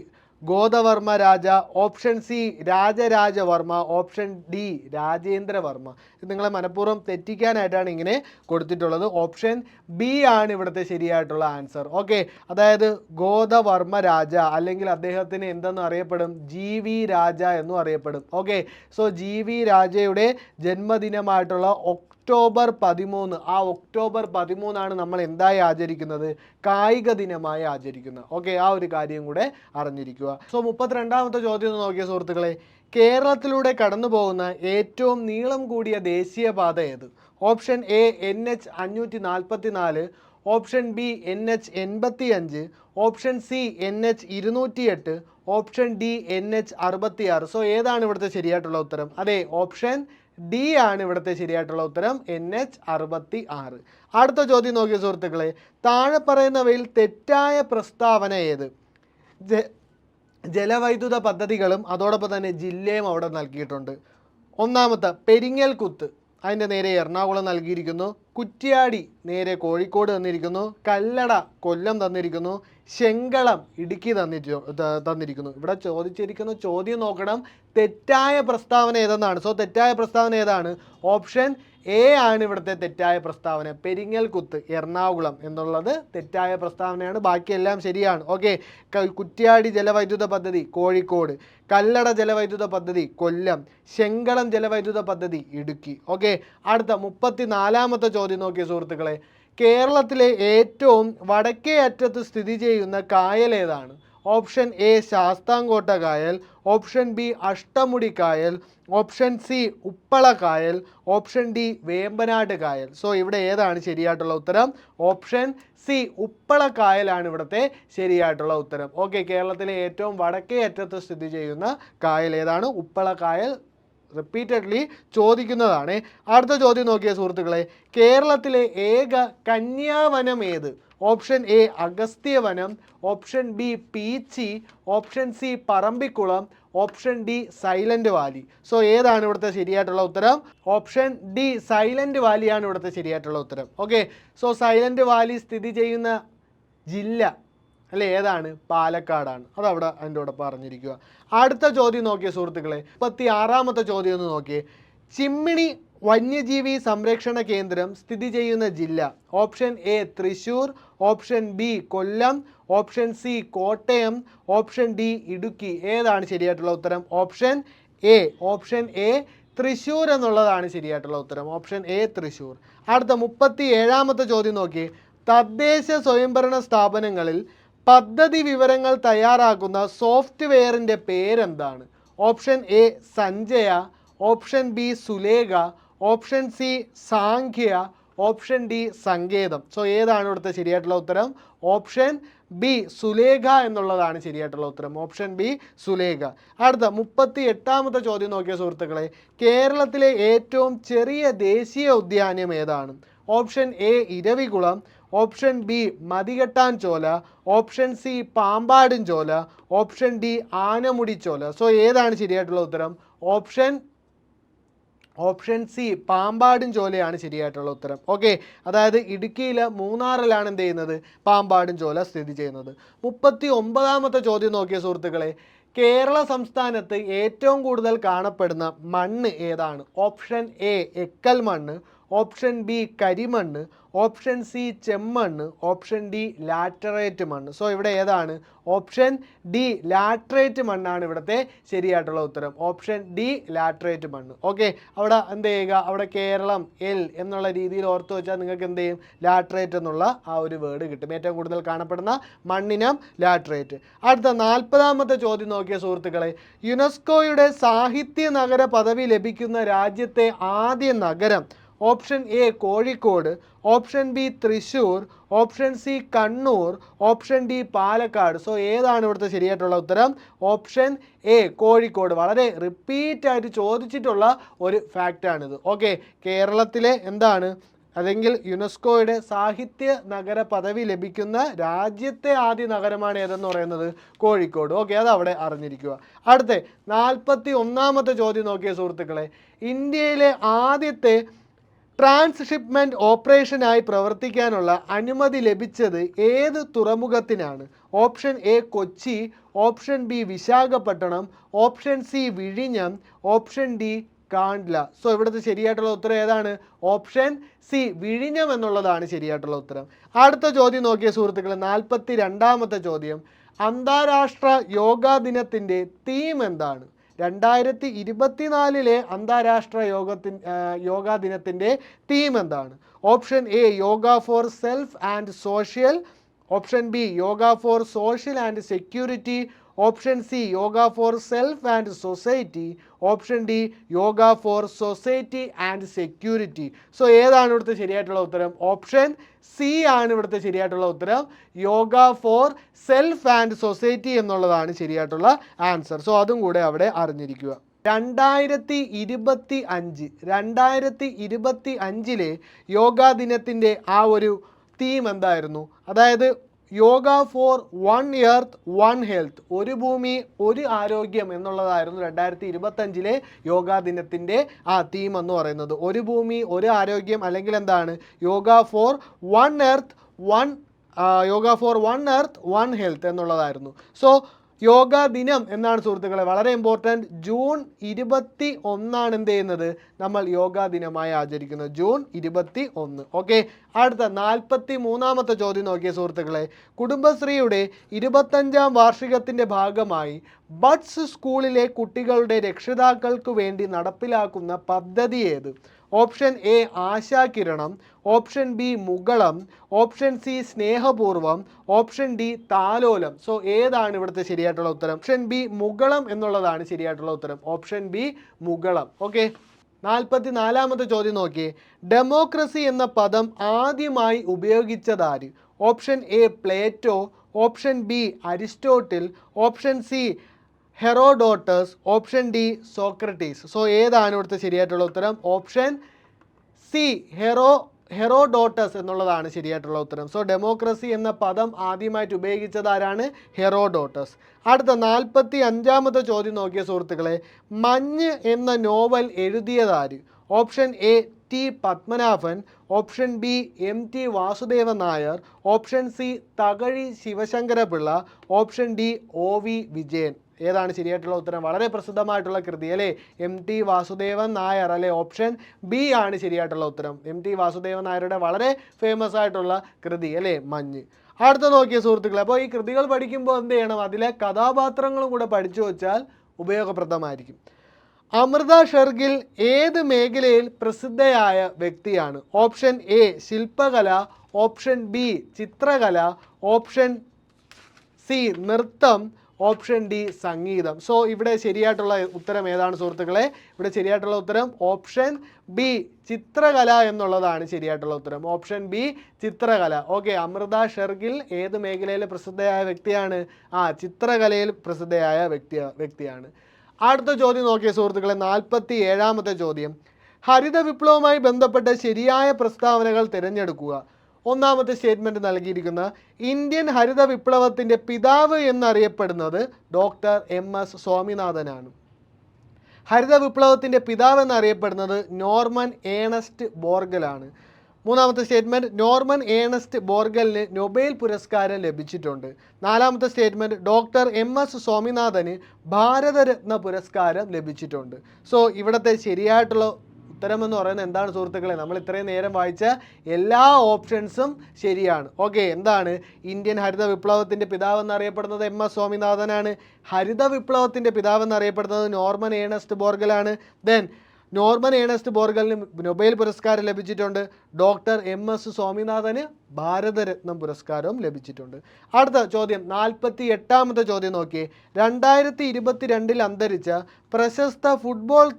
Goda Varma Raja, option C Raja Raja Varma, option D Rajendra Varma. ഇത് നിങ്ങളെ മനഃപൂർവ്വം തെറ്റിക്കാനായിട്ടാണ് ഇങ്ങനെ കൊടുത്തിട്ടുള്ളത്. ഓപ്ഷൻ ബി ആണ് ഇവിടുത്തെ ശരിയായിട്ടുള്ള ആൻസർ. ഓക്കെ, അതായത് ഗോദവർമ്മ രാജ, അല്ലെങ്കിൽ അദ്ദേഹത്തിന് എന്തെന്ന് അറിയപ്പെടും, GV രാജ എന്നും അറിയപ്പെടും. ഓക്കെ, സോ GV രാജയുടെ ജന്മദിനമായിട്ടുള്ള ഒക്ടോബർ 13, ആ ഒക്ടോബർ 13 നമ്മൾ എന്തായി ആചരിക്കുന്നത്, കായിക ദിനമായി ആചരിക്കുന്നത്. ഓക്കെ, ആ ഒരു കാര്യം കൂടെ അറിഞ്ഞിരിക്കുക. സോ 32ാമത്തെ ചോദ്യം നോക്കിയ സുഹൃത്തുക്കളെ, കേരളത്തിലൂടെ കടന്നു പോകുന്ന ഏറ്റവും നീളം കൂടിയ ദേശീയപാത ഏത്? Option A NH 544, option B NH 85, option C NH 208, option D NH 66. So ഏതാണ് ഇവിടുത്തെ ശരിയായിട്ടുള്ള ഉത്തരം? അതെ, ഓപ്ഷൻ ഡി ആണ് ഇവിടുത്തെ ശരിയായിട്ടുള്ള ഉത്തരം, NH 66. അടുത്ത ചോദ്യം നോക്കിയ സുഹൃത്തുക്കളെ, താഴെ പറയുന്നവയിൽ തെറ്റായ പ്രസ്താവന ഏത്? ജലവൈദ്യുത പദ്ധതികളും അതോടൊപ്പം തന്നെ ജില്ലയും അവിടെ നൽകിയിട്ടുണ്ട്. ഒന്നാമത്തെ പെരിങ്ങൽ കുത്ത്, അതിൻ്റെ നേരെ എറണാകുളം നൽകിയിരിക്കുന്നു. കുറ്റ്യാടി നേരെ കോഴിക്കോട് തന്നിരിക്കുന്നു. കല്ലട കൊല്ലം തന്നിരിക്കുന്നു. ശെങ്കളം ഇടുക്കി തന്നിരിക്കുന്നു. ഇവിടെ ചോദിച്ചിരിക്കുന്ന ചോദ്യം നോക്കണം, തെറ്റായ പ്രസ്താവന ഏതെന്നാണ്. സോ തെറ്റായ പ്രസ്താവന ഏതാണ്? ഓപ്ഷൻ എ ആണ് ഇവിടുത്തെ തെറ്റായ പ്രസ്താവന. പെരിങ്ങൽ കുത്ത് എറണാകുളം എന്നുള്ളത് തെറ്റായ പ്രസ്താവനയാണ്. ബാക്കിയെല്ലാം ശരിയാണ്. ഓക്കെ, കുറ്റ്യാടി ജലവൈദ്യുത പദ്ധതി കോഴിക്കോട്, കല്ലട ജലവൈദ്യുത പദ്ധതി കൊല്ലം, ശെങ്കളം ജലവൈദ്യുത പദ്ധതി ഇടുക്കി. ഓക്കെ, അടുത്ത 34ാമത്തെ ചോദ്യം നോക്കിയ സുഹൃത്തുക്കളെ, കേരളത്തിലെ ഏറ്റവും വടക്കേ അറ്റത്ത് സ്ഥിതി ചെയ്യുന്ന കായൽ ഏതാണ്? ഓപ്ഷൻ എ ശാസ്താംകോട്ട കായൽ, ഓപ്ഷൻ ബി അഷ്ടമുടി കായൽ, ഓപ്ഷൻ സി ഉപ്പള കായൽ, ഓപ്ഷൻ ഡി വേമ്പനാട് കായൽ. സോ ഇവിടെ ഏതാണ് ശരിയായിട്ടുള്ള ഉത്തരം? ഓപ്ഷൻ സി ഉപ്പള കായലാണ് ഇവിടുത്തെ ശരിയായിട്ടുള്ള ഉത്തരം. ഓക്കെ, കേരളത്തിലെ ഏറ്റവും വടക്കേ അറ്റത്ത് സ്ഥിതി ചെയ്യുന്ന കായൽ ഏതാണ്? ഉപ്പള കായൽ. റിപ്പീറ്റഡ്ലി ചോദിക്കുന്നതാണ്. അടുത്ത ചോദ്യം നോക്കിയ സുഹൃത്തുക്കളെ, കേരളത്തിലെ ഏക കന്യാവനം ഏത്? Option A Agasthyavanam, option B Peechi, option C Parambikulam, option D silent Valley. So ഏതാണ് ഇവിടുത്തെ ശരിയായിട്ടുള്ള ഉത്തരം? ഓപ്ഷൻ ഡി സൈലന്റ് വാലിയാണ് ഇവിടുത്തെ ശരിയായിട്ടുള്ള ഉത്തരം. ഓക്കെ, സോ സൈലന്റ് വാലി സ്ഥിതി ചെയ്യുന്ന ജില്ല അല്ലെ ഏതാണ്? പാലക്കാടാണ്. അതവിടെ അതിൻ്റെ കൂടെ പറഞ്ഞിരിക്കുക. അടുത്ത ചോദ്യം നോക്കിയ സുഹൃത്തുക്കളെ, 36ാമത്തെ ചോദ്യം ഒന്ന് നോക്കിയേ. ചിമ്മിണി വന്യജീവി സംരക്ഷണ കേന്ദ്രം സ്ഥിതി ചെയ്യുന്ന ജില്ല. Option A Thrissur, option B Kollam, option C Kottayam, option D Idukki. ഏതാണ് ശരിയായിട്ടുള്ള ഉത്തരം? ഓപ്ഷൻ എ തൃശ്ശൂർ എന്നുള്ളതാണ് ശരിയായിട്ടുള്ള ഉത്തരം. Option A Thrissur. അടുത്ത 37ാമത്തെ ചോദ്യം നോക്കി. തദ്ദേശ സ്വയംഭരണ സ്ഥാപനങ്ങളിൽ പദ്ധതി വിവരങ്ങൾ തയ്യാറാക്കുന്ന സോഫ്റ്റ്വെയറിൻ്റെ പേരെന്താണ്? Option A Sanjaya, option B Sulekha, option C Sakhya, option D Sanketham. So ഏതാണ് ഇവിടുത്തെ ശരിയായിട്ടുള്ള ഉത്തരം? ഓപ്ഷൻ ബി സുലേഖ എന്നുള്ളതാണ് ശരിയായിട്ടുള്ള ഉത്തരം. Option B Sulekha. അടുത്ത 38ാമത്തെ ചോദ്യം നോക്കിയ സുഹൃത്തുക്കളെ, കേരളത്തിലെ ഏറ്റവും ചെറിയ ദേശീയ ഉദ്യാനം ഏതാണ്? Option A Eravikulam, option B Mathikettan Shola, option C Pambadum Shola, option D Anamudi Shola. So ഏതാണ് ശരിയായിട്ടുള്ള ഉത്തരം? ഓപ്ഷൻ സി പാമ്പാടും ചോലയാണ് ശരിയായിട്ടുള്ള ഉത്തരം. ഓക്കെ, അതായത് ഇടുക്കിയിലെ മൂന്നാറിലാണ് എന്ത് ചെയ്യുന്നത്? പാമ്പാടും ചോല സ്ഥിതി ചെയ്യുന്നത്. 39ാമത്തെ ചോദ്യം നോക്കിയ സുഹൃത്തുക്കളെ, കേരള സംസ്ഥാനത്ത് ഏറ്റവും കൂടുതൽ കാണപ്പെടുന്ന മണ്ണ് ഏതാണ്? ഓപ്ഷൻ എ എക്കൽ മണ്ണ്, option B കരിമണ്ണ്, option C ചെമ്മണ്ണ്, option D laterite മണ്ണ്. സോ ഇവിടെ ഏതാണ്? ഓപ്ഷൻ ഡി ലാറ്ററേറ്റ് മണ്ണാണ് ഇവിടുത്തെ ശരിയായിട്ടുള്ള ഉത്തരം. ഓപ്ഷൻ ഡി ലാറ്ററേറ്റ് മണ്ണ്. ഓക്കെ, അവിടെ എന്ത് ചെയ്യുക? അവിടെ കേരളം എൽ എന്നുള്ള രീതിയിൽ ഓർത്ത് വെച്ചാൽ നിങ്ങൾക്ക് എന്ത് ചെയ്യും? ലാറ്ററേറ്റ് എന്നുള്ള ആ ഒരു വേർഡ് കിട്ടും. ഏറ്റവും കൂടുതൽ കാണപ്പെടുന്ന മണ്ണിനം ലാറ്ററേറ്റ്. അടുത്ത 40ാമത്തെ ചോദ്യം നോക്കിയ സുഹൃത്തുക്കളെ, യുനെസ്കോയുടെ സാഹിത്യ നഗര പദവി ലഭിക്കുന്ന രാജ്യത്തെ ആദ്യ നഗരം. Option A Kozhikode, option B Thrissur, option C Kannur, option D Palakkad. So ഏതാണ് ഇവിടുത്തെ ശരിയായിട്ടുള്ള ഉത്തരം? Option A Kozhikode. വളരെ റിപ്പീറ്റായിട്ട് ചോദിച്ചിട്ടുള്ള ഒരു ഫാക്റ്റാണിത്. ഓക്കെ, കേരളത്തിലെ എന്താണ് അല്ലെങ്കിൽ യുനെസ്കോയുടെ സാഹിത്യ നഗര പദവി ലഭിക്കുന്ന രാജ്യത്തെ ആദ്യ നഗരമാണ് ഏതെന്ന് പറയുന്നത്? കോഴിക്കോട്. ഓക്കെ, അത് അവിടെ അറിഞ്ഞിരിക്കുക. അടുത്ത 41ാമത്തെ ചോദ്യം നോക്കിയ സുഹൃത്തുക്കളെ, ഇന്ത്യയിലെ ആദ്യത്തെ ട്രാൻസ്ഷിപ്മെൻറ്റ് ഓപ്പറേഷനായി പ്രവർത്തിക്കാനുള്ള അനുമതി ലഭിച്ചത് ഏത് തുറമുഖത്തിനാണ്? Option A Kochi, option B Visakhapatnam, option C വിഴിഞ്ഞം, ഓപ്ഷൻ ഡി കാണ്ട്ല. സോ ഇവിടുത്തെ ശരിയായിട്ടുള്ള ഉത്തരം ഏതാണ്? ഓപ്ഷൻ സി വിഴിഞ്ഞം എന്നുള്ളതാണ് ശരിയായിട്ടുള്ള ഉത്തരം. അടുത്ത ചോദ്യം നോക്കിയ സുഹൃത്തുക്കളെ, 42ാമത്തെ ചോദ്യം, അന്താരാഷ്ട്ര യോഗാ ദിനത്തിൻ്റെ തീം എന്താണ്? 2024 അന്താരാഷ്ട്ര യോഗാ ദിനത്തിൻ്റെ തീം എന്താണ്? Option A yoga for self and social, option B yoga for social and security, option C yoga for self and society, option D yoga for society and security. So ഏതാണ് ഇവിടുത്തെ ശരിയായിട്ടുള്ള ഉത്തരം? ഓപ്ഷൻ സി ആണ് ഇവിടുത്തെ ശരിയായിട്ടുള്ള ഉത്തരം. Yoga for self and society എന്നുള്ളതാണ് ശരിയായിട്ടുള്ള ആൻസർ. സോ അതും കൂടെ അവിടെ അറിഞ്ഞിരിക്കുക. 2025 യോഗാ ദിനത്തിൻ്റെ ആ ഒരു തീം എന്തായിരുന്നു? അതായത് യോഗ ഫോർ 1 എർത്ത് 1 ഹെൽത്ത്, ഒരു ഭൂമി ഒരു ആരോഗ്യം എന്നുള്ളതായിരുന്നു 2025 യോഗാ ദിനത്തിൻ്റെ ആ തീം എന്ന് പറയുന്നത്. ഒരു ഭൂമി ഒരു ആരോഗ്യം, അല്ലെങ്കിൽ എന്താണ്? യോഗ ഫോർ 1 എർത്ത് 1 ഹെൽത്ത് എന്നുള്ളതായിരുന്നു. സോ യോഗാ ദിനം എന്നാണ് സുഹൃത്തുക്കളെ വളരെ ഇമ്പോർട്ടൻറ്റ്. ജൂൺ 21 എന്ത് ചെയ്യുന്നത്? നമ്മൾ യോഗാ ദിനമായി ആചരിക്കുന്നത് ജൂൺ 21. ഓക്കെ, അടുത്ത 43ാമത്തെ ചോദ്യം നോക്കിയ സുഹൃത്തുക്കളെ, കുടുംബശ്രീയുടെ 25ാം വാർഷികത്തിൻ്റെ ഭാഗമായി ബഡ്സ് സ്കൂളിലെ കുട്ടികളുടെ രക്ഷിതാക്കൾക്ക് വേണ്ടി നടപ്പിലാക്കുന്ന പദ്ധതി ഏത്? Option A Ashakiranam, option B Mukulam, option C Snehapoorvam, option D Thalolam. So ഏതാണ് ഇവിടുത്തെ ശരിയായിട്ടുള്ള ഉത്തരം? ഓപ്ഷൻ ബി മുകളം എന്നുള്ളതാണ് ശരിയായിട്ടുള്ള ഉത്തരം. Option B Mukulam. ഓക്കെ, 44ാമത്തെ ചോദ്യം നോക്കിയേ. ഡെമോക്രസി എന്ന പദം ആദ്യമായി ഉപയോഗിച്ചതാര്? Option A Plato, option B Aristotle, option C Herodotus, option D Socrates. So ഏതാണ് ഇവിടുത്തെ ശരിയായിട്ടുള്ള ഉത്തരം? ഓപ്ഷൻ സി ഹെറോഡോട്ടസ് എന്നുള്ളതാണ് ശരിയായിട്ടുള്ള ഉത്തരം. സോ ഡെമോക്രസി എന്ന പദം ആദ്യമായിട്ട് ഉപയോഗിച്ചത് ആരാണ്? ഹെറോഡോട്ടസ്. അടുത്ത 45-ാമത്തെ ചോദ്യം നോക്കിയ സുഹൃത്തുക്കളെ, മഞ്ഞ് എന്ന നോവൽ എഴുതിയതാര്? Option A T Padmanabhan, option B MT Vasudevan Nair, option C Thakazhi Sivasankarapillai, option D OV Vijayan. ഏതാണ് ശരിയായിട്ടുള്ള ഉത്തരം? വളരെ പ്രസിദ്ധമായിട്ടുള്ള കൃതി അല്ലേ, MT വാസുദേവൻ നായർ അല്ലേ. ഓപ്ഷൻ ബി ആണ് ശരിയായിട്ടുള്ള ഉത്തരം. MT വാസുദേവൻ നായരുടെ വളരെ ഫേമസ് ആയിട്ടുള്ള കൃതി അല്ലേ മഞ്ഞ്. അടുത്ത നോക്കിയ സുഹൃത്തുക്കളെ, അപ്പോൾ ഈ കൃതികൾ പഠിക്കുമ്പോൾ എന്ത് ചെയ്യണം? അതിലെ കഥാപാത്രങ്ങളും കൂടെ പഠിച്ചു വെച്ചാൽ ഉപയോഗപ്രദമായിരിക്കും. അമൃത ഷെർഗിൽ ഏത് മേഖലയിൽ പ്രസിദ്ധയായ വ്യക്തിയാണ്? ഓപ്ഷൻ എ ശില്പകല, ഓപ്ഷൻ ബി ചിത്രകല, ഓപ്ഷൻ സി നൃത്തം, ഓപ്ഷൻ ഡി സംഗീതം. സോ ഇവിടെ ശരിയായിട്ടുള്ള ഉത്തരം ഏതാണ് സുഹൃത്തുക്കളെ? ഇവിടെ ശരിയായിട്ടുള്ള ഉത്തരം ഓപ്ഷൻ ബി ചിത്രകല എന്നുള്ളതാണ് ശരിയായിട്ടുള്ള ഉത്തരം. ഓപ്ഷൻ ബി ചിത്രകല. ഓക്കെ, അമൃത ഷെർഗിൽ ഏത് മേഖലയിൽ പ്രസിദ്ധയായ വ്യക്തിയാണ്? ചിത്രകലയിൽ പ്രസിദ്ധയായ വ്യക്തിയാണ്. അടുത്ത ചോദ്യം നോക്കിയ സുഹൃത്തുക്കളെ, 47-ാമത്തെ ചോദ്യം, ഹരിത വിപ്ലവവുമായി ബന്ധപ്പെട്ട ശരിയായ പ്രസ്താവനകൾ തിരഞ്ഞെടുക്കുക. ഒന്നാമത്തെ സ്റ്റേറ്റ്മെൻറ്റ് നൽകിയിരിക്കുന്ന ഇന്ത്യൻ ഹരിത വിപ്ലവത്തിൻ്റെ പിതാവ് എന്നറിയപ്പെടുന്നത് ഡോക്ടർ MS സ്വാമിനാഥനാണ്. ഹരിത വിപ്ലവത്തിൻ്റെ പിതാവ് എന്നറിയപ്പെടുന്നത് നോർമൻ ഏണസ്റ്റ് ബോർഗലാണ്. മൂന്നാമത്തെ സ്റ്റേറ്റ്മെൻറ്റ്, നോർമൻ ഏണസ്റ്റ് ബോർഗലിന് നൊബേൽ പുരസ്കാരം ലഭിച്ചിട്ടുണ്ട്. നാലാമത്തെ സ്റ്റേറ്റ്മെൻറ്റ്, ഡോക്ടർ MS സ്വാമിനാഥന് ഭാരതരത്ന പുരസ്കാരം ലഭിച്ചിട്ടുണ്ട്. സോ ഇവിടുത്തെ ശരിയായിട്ടുള്ള ഉത്തരമെന്ന് പറയുന്നത് എന്താണ് സുഹൃത്തുക്കളെ? നമ്മൾ ഇത്രയും നേരം വായിച്ച എല്ലാ ഓപ്ഷൻസും ശരിയാണ്. ഓക്കെ, എന്താണ്? ഇന്ത്യൻ ഹരിത വിപ്ലവത്തിൻ്റെ പിതാവ് എന്നറിയപ്പെടുന്നത് MS സ്വാമിനാഥനാണ്. ഹരിത വിപ്ലവത്തിൻ്റെ പിതാവ് എന്നറിയപ്പെടുന്നത് നോർമൻ ഏണസ്റ്റ് ബോർഗലാണ്. ദെൻ നോർമൻ ഏണസ്റ്റ് ബോർഗലിന് നൊബേൽ പുരസ്കാരം ലഭിച്ചിട്ടുണ്ട്. ഡോക്ടർ MS സ്വാമിനാഥന് ഭാരതരത്നം പുരസ്കാരവും ലഭിച്ചിട്ടുണ്ട്. അടുത്ത ചോദ്യം 48-ാമത്തെ ചോദ്യം നോക്കിയേ. 2022 അന്തരിച്ച പ്രശസ്ത ഫുട്ബോൾ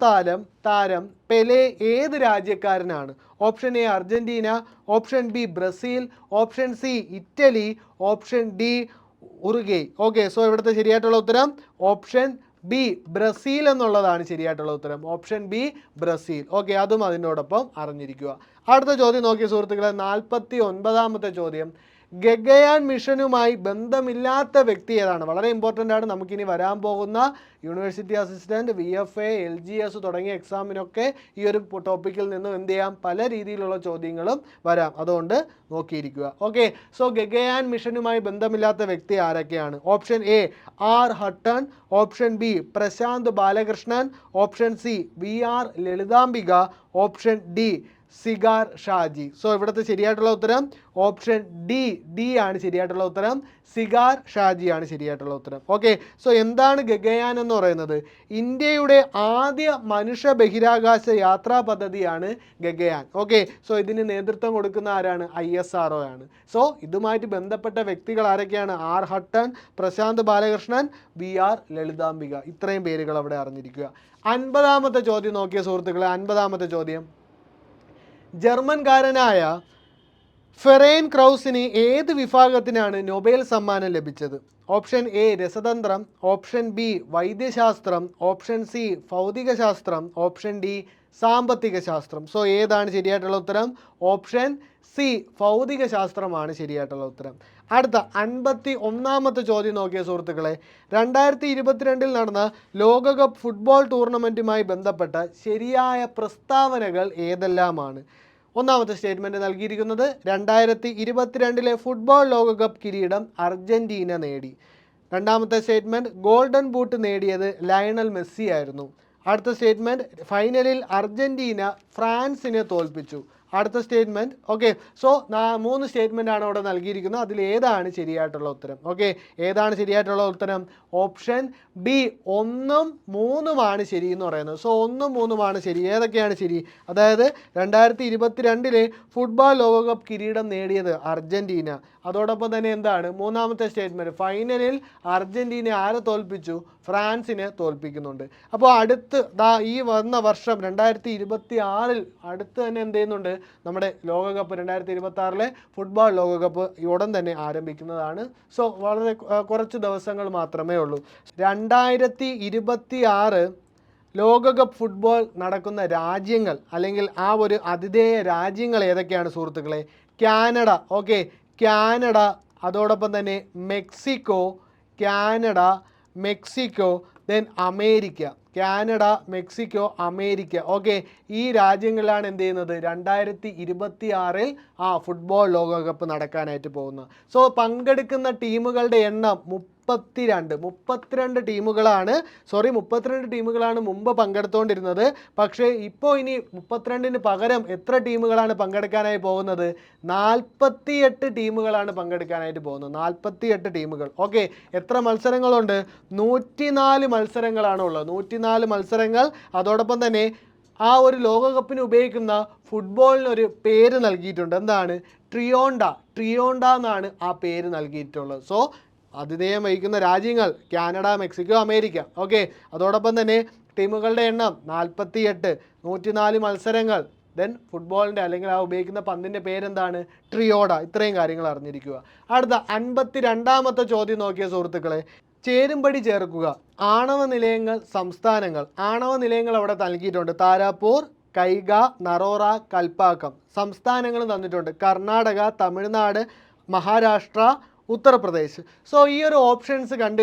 താരം പെലെ ഏത് രാജ്യക്കാരനാണ്? Option A Argentina, option B Brazil, option C Italy, option D Uruguay. Okay, so ഇവിടുത്തെ ശരിയായിട്ടുള്ള ഉത്തരം ഓപ്ഷൻ ബി ബ്രസീൽ എന്നുള്ളതാണ് ശരിയായിട്ടുള്ള ഉത്തരം. Option B Brazil. ഓക്കെ, അതും അതിനോടൊപ്പം അറിഞ്ഞിരിക്കുക. അടുത്ത ചോദ്യം നോക്കിയ സുഹൃത്തുക്കളെ, 49-ാമത്തെ ചോദ്യം, ഗഗയാൻ മിഷനുമായി ബന്ധമില്ലാത്ത വ്യക്തി ഏതാണ്? വളരെ ഇമ്പോർട്ടൻ്റ് ആണ്. നമുക്കിനി വരാൻ പോകുന്ന യൂണിവേഴ്സിറ്റി അസിസ്റ്റൻറ്റ്, VFA, LGS തുടങ്ങിയ എക്സാമിനൊക്കെ ഈ ഒരു ടോപ്പിക്കിൽ നിന്നും എന്ത് ചെയ്യാം? പല രീതിയിലുള്ള ചോദ്യങ്ങളും വരാം. അതുകൊണ്ട് നോക്കിയിരിക്കുക. ഓക്കെ, സോ ഗഗയാൻ മിഷനുമായി ബന്ധമില്ലാത്ത വ്യക്തി ആരൊക്കെയാണ്? Option A R Hutton, option B Prashant Balakrishnan, option C VR Lalithambika, option D സിഗാർ ഷാജി. സോ ഇവിടുത്തെ ശരിയായിട്ടുള്ള ഉത്തരം ഓപ്ഷൻ ഡി ആണ് ശരിയായിട്ടുള്ള ഉത്തരം. സിഗാർ ഷാജിയാണ് ശരിയായിട്ടുള്ള ഉത്തരം. ഓക്കെ, സോ എന്താണ് ഗഗയാൻ എന്ന് പറയുന്നത്? ഇന്ത്യയുടെ ആദ്യ മനുഷ്യ ബഹിരാകാശ യാത്രാ പദ്ധതിയാണ് ഗഗയാൻ. ഓക്കെ, സോ ഇതിന് നേതൃത്വം കൊടുക്കുന്ന ആരാണ്? ISRO ആണ്. സോ ഇതുമായിട്ട് ബന്ധപ്പെട്ട വ്യക്തികൾ ആരൊക്കെയാണ്? R Hutton, Prashant Balakrishnan, VR Lalithambika. ഇത്രയും പേരുകൾ അവിടെ അറിഞ്ഞിരിക്കുക. 50-ാമത്തെ ചോദ്യം നോക്കിയ സുഹൃത്തുക്കളെ, 50-ാമത്തെ ചോദ്യം, ജർമ്മൻകാരനായ ഫെറൈൻ ക്രൗസിന് ഏത് വിഭാഗത്തിനാണ് നൊബേൽ സമ്മാനം ലഭിച്ചത്? ഓപ്ഷൻ എ രസതന്ത്രം, ഓപ്ഷൻ ബി വൈദ്യശാസ്ത്രം, ഓപ്ഷൻ സി ഭൗതികശാസ്ത്രം, ഓപ്ഷൻ ഡി സാമ്പത്തിക ശാസ്ത്രം. സോ ഏതാണ് ശരിയായിട്ടുള്ള ഉത്തരം? ഓപ്ഷൻ സി ഭൗതികശാസ്ത്രമാണ് ശരിയായിട്ടുള്ള ഉത്തരം. അടുത്ത 51-ാമത്തെ ചോദ്യം നോക്കിയ സുഹൃത്തുക്കളെ, 2022 നടന്ന ലോകകപ്പ് ഫുട്ബോൾ ടൂർണമെൻറ്റുമായി ബന്ധപ്പെട്ട ശരിയായ പ്രസ്താവനകൾ ഏതെല്ലാമാണ്? ഒന്നാമത്തെ സ്റ്റേറ്റ്മെൻറ്റ് നൽകിയിരിക്കുന്നത് 2022 ഫുട്ബോൾ ലോകകപ്പ് കിരീടം അർജൻറ്റീന നേടി. രണ്ടാമത്തെ സ്റ്റേറ്റ്മെൻറ്റ്, ഗോൾഡൻ ബൂട്ട് നേടിയത് ലയണൽ മെസ്സി ആയിരുന്നു. അടുത്ത സ്റ്റേറ്റ്മെൻറ്റ്, ഫൈനലിൽ അർജൻറ്റീന ഫ്രാൻസിനെ തോൽപ്പിച്ചു. അടുത്ത സ്റ്റേറ്റ്മെൻറ്റ്. ഓക്കെ, സോ 3 സ്റ്റേറ്റ്മെൻ്റ് ആണ് അവിടെ നൽകിയിരിക്കുന്നത്. അതിൽ ഏതാണ് ശരിയായിട്ടുള്ള ഉത്തരം? ഓക്കെ, ഏതാണ് ശരിയായിട്ടുള്ള ഉത്തരം? ഓപ്ഷൻ ബി 1ഉം 3ഉമാണ് ശരി എന്ന് പറയുന്നത്. സോ 1ഉം 3ഉമാണ് ശരി. ഏതൊക്കെയാണ് ശരി? അതായത് 2022 ഫുട്ബോൾ ലോകകപ്പ് കിരീടം നേടിയത് അർജൻറ്റീന. അതോടൊപ്പം തന്നെ എന്താണ് മൂന്നാമത്തെ സ്റ്റേറ്റ്മെൻറ്റ്? ഫൈനലിൽ അർജൻറ്റീന ആരെ തോൽപ്പിച്ചു? ഫ്രാൻസിനെ തോൽപ്പിക്കുന്നുണ്ട്. അപ്പോൾ ഈ വന്ന വർഷം 2026 അടുത്ത് തന്നെ എന്ത് ചെയ്യുന്നുണ്ട്? നമ്മുടെ ലോകകപ്പ് 2026 ഫുട്ബോൾ ലോകകപ്പ് ഉടൻ തന്നെ ആരംഭിക്കുന്നതാണ്. സോ വളരെ കുറച്ച് ദിവസങ്ങൾ മാത്രമേ ഉള്ളൂ. 2026 ലോകകപ്പ് ഫുട്ബോൾ നടക്കുന്ന രാജ്യങ്ങൾ അല്ലെങ്കിൽ ആ ഒരു ആതിഥേയ രാജ്യങ്ങൾ ഏതൊക്കെയാണ് സുഹൃത്തുക്കളെ? കാനഡ, ഓക്കെ, കാനഡ, അതോടൊപ്പം തന്നെ Mexico, Canada, Mexico, then America. Canada, Mexico, America. Okay, ഈ രാജ്യങ്ങളിലാണ് എന്ത് ചെയ്യുന്നത്? 2026 ഫുട്ബോൾ ലോകകപ്പ് നടക്കാനായിട്ട് പോകുന്നത്. സോ പങ്കെടുക്കുന്ന ടീമുകളുടെ എണ്ണം 32 ടീമുകളാണ് മുമ്പ് പങ്കെടുത്തുകൊണ്ടിരുന്നത്. പക്ഷേ ഇപ്പോൾ ഇനി 32 പകരം എത്ര ടീമുകളാണ് പങ്കെടുക്കാനായി പോകുന്നത്? 48 ടീമുകളാണ് പങ്കെടുക്കാനായിട്ട് പോകുന്നത്. 48 ടീമുകൾ. ഓക്കെ, എത്ര മത്സരങ്ങളുണ്ട്? 104 മത്സരങ്ങളാണ് ഉള്ളത്. 104 മത്സരങ്ങൾ. അതോടൊപ്പം തന്നെ ആ ഒരു ലോകകപ്പിന് ഉപയോഗിക്കുന്ന ഫുട്ബോളിനൊരു പേര് നൽകിയിട്ടുണ്ട്. എന്താണ്? ട്രിയോണ്ട എന്നാണ് ആ പേര് നൽകിയിട്ടുള്ളത്. സോ ആതിഥേയം വഹിക്കുന്ന രാജ്യങ്ങൾ കാനഡ, മെക്സിക്കോ, അമേരിക്ക. ഓക്കെ, അതോടൊപ്പം തന്നെ ടീമുകളുടെ എണ്ണം 48, 104 മത്സരങ്ങൾ, ദെൻ ഫുട്ബോളിൻ്റെ അല്ലെങ്കിൽ ആ ഉപയോഗിക്കുന്ന പന്തിൻ്റെ പേരെന്താണ്? ട്രിയോഡ. ഇത്രയും കാര്യങ്ങൾ അറിഞ്ഞിരിക്കുക. അടുത്ത 52ാമത്തെ ചോദ്യം നോക്കിയ സുഹൃത്തുക്കളെ, ചേരുംപടി ചേർക്കുക. ആണവ നിലയങ്ങൾ, സംസ്ഥാനങ്ങൾ. ആണവ നിലയങ്ങൾ അവിടെ നൽകിയിട്ടുണ്ട്. താരാപൂർ, കൈഗ, നറോറ, കൽപ്പാക്കം. സംസ്ഥാനങ്ങൾ തന്നിട്ടുണ്ട്. കർണാടക, തമിഴ്നാട്, മഹാരാഷ്ട്ര, ഉത്തർപ്രദേശ്. സോ ഈ ഒരു ഓപ്ഷൻസ് കണ്ടു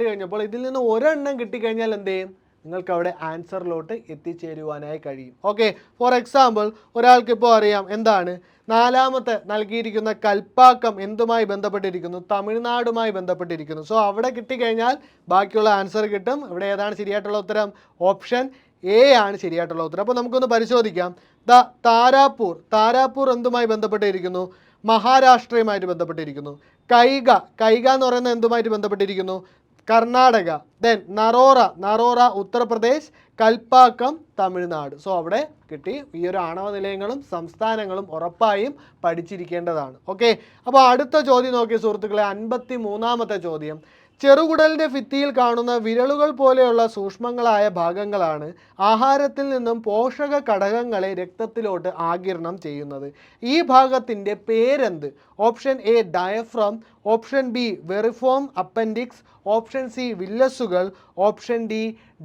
കഴിഞ്ഞപ്പോൾ ഇതിൽ നിന്ന് ഒരെണ്ണം കിട്ടിക്കഴിഞ്ഞാൽ എന്ത് ചെയ്യും? നിങ്ങൾക്ക് അവിടെ ആൻസറിലോട്ട് എത്തിച്ചേരുവാനായി കഴിയും. ഓക്കെ, ഫോർ എക്സാമ്പിൾ ഒരാൾക്കിപ്പോൾ അറിയാം എന്താണ് 4ാമത്തെ നൽകിയിരിക്കുന്ന കൽപ്പാക്കം എന്തുമായി ബന്ധപ്പെട്ടിരിക്കുന്നു? തമിഴ്നാടുമായി ബന്ധപ്പെട്ടിരിക്കുന്നു. സോ അവിടെ കിട്ടിക്കഴിഞ്ഞാൽ ബാക്കിയുള്ള ആൻസർ കിട്ടും. ഇവിടെ ഏതാണ് ശരിയായിട്ടുള്ള ഉത്തരം? ഓപ്ഷൻ എ ആണ് ശരിയായിട്ടുള്ള ഉത്തരം. അപ്പോൾ നമുക്കൊന്ന് പരിശോധിക്കാം. താരാപൂർ എന്തുമായി ബന്ധപ്പെട്ടിരിക്കുന്നു? മഹാരാഷ്ട്രയുമായിട്ട് ബന്ധപ്പെട്ടിരിക്കുന്നു. കൈഗ എന്ന് പറയുന്നത് എന്തുമായിട്ട് ബന്ധപ്പെട്ടിരിക്കുന്നു? കർണാടക. ദെൻ നറോറ ഉത്തർപ്രദേശ്, കൽപ്പാക്കം തമിഴ്നാട്. സോ അവിടെ കിട്ടി. ഈ ഒരു ആണവ നിലയങ്ങളും സംസ്ഥാനങ്ങളും ഉറപ്പായും പഠിച്ചിരിക്കേണ്ടതാണ്. ഓക്കെ, അപ്പോൾ അടുത്ത ചോദ്യം നോക്കിയ സുഹൃത്തുക്കളെ, 53ാമത്തെ ചോദ്യം. ചെറുകുടലിൻ്റെ ഭിത്തിയിൽ കാണുന്ന വിരലുകൾ പോലെയുള്ള സൂക്ഷ്മങ്ങളായ ഭാഗങ്ങളാണ് ആഹാരത്തിൽ നിന്നും പോഷക ഘടകങ്ങളെ രക്തത്തിലോട്ട് ആഗിരണം ചെയ്യുന്നത്. ഈ ഭാഗത്തിൻ്റെ പേരെന്ത്? Option A diaphragm, option B vermiform appendix, option C വില്ലസുകൾ, ഓപ്ഷൻ ഡി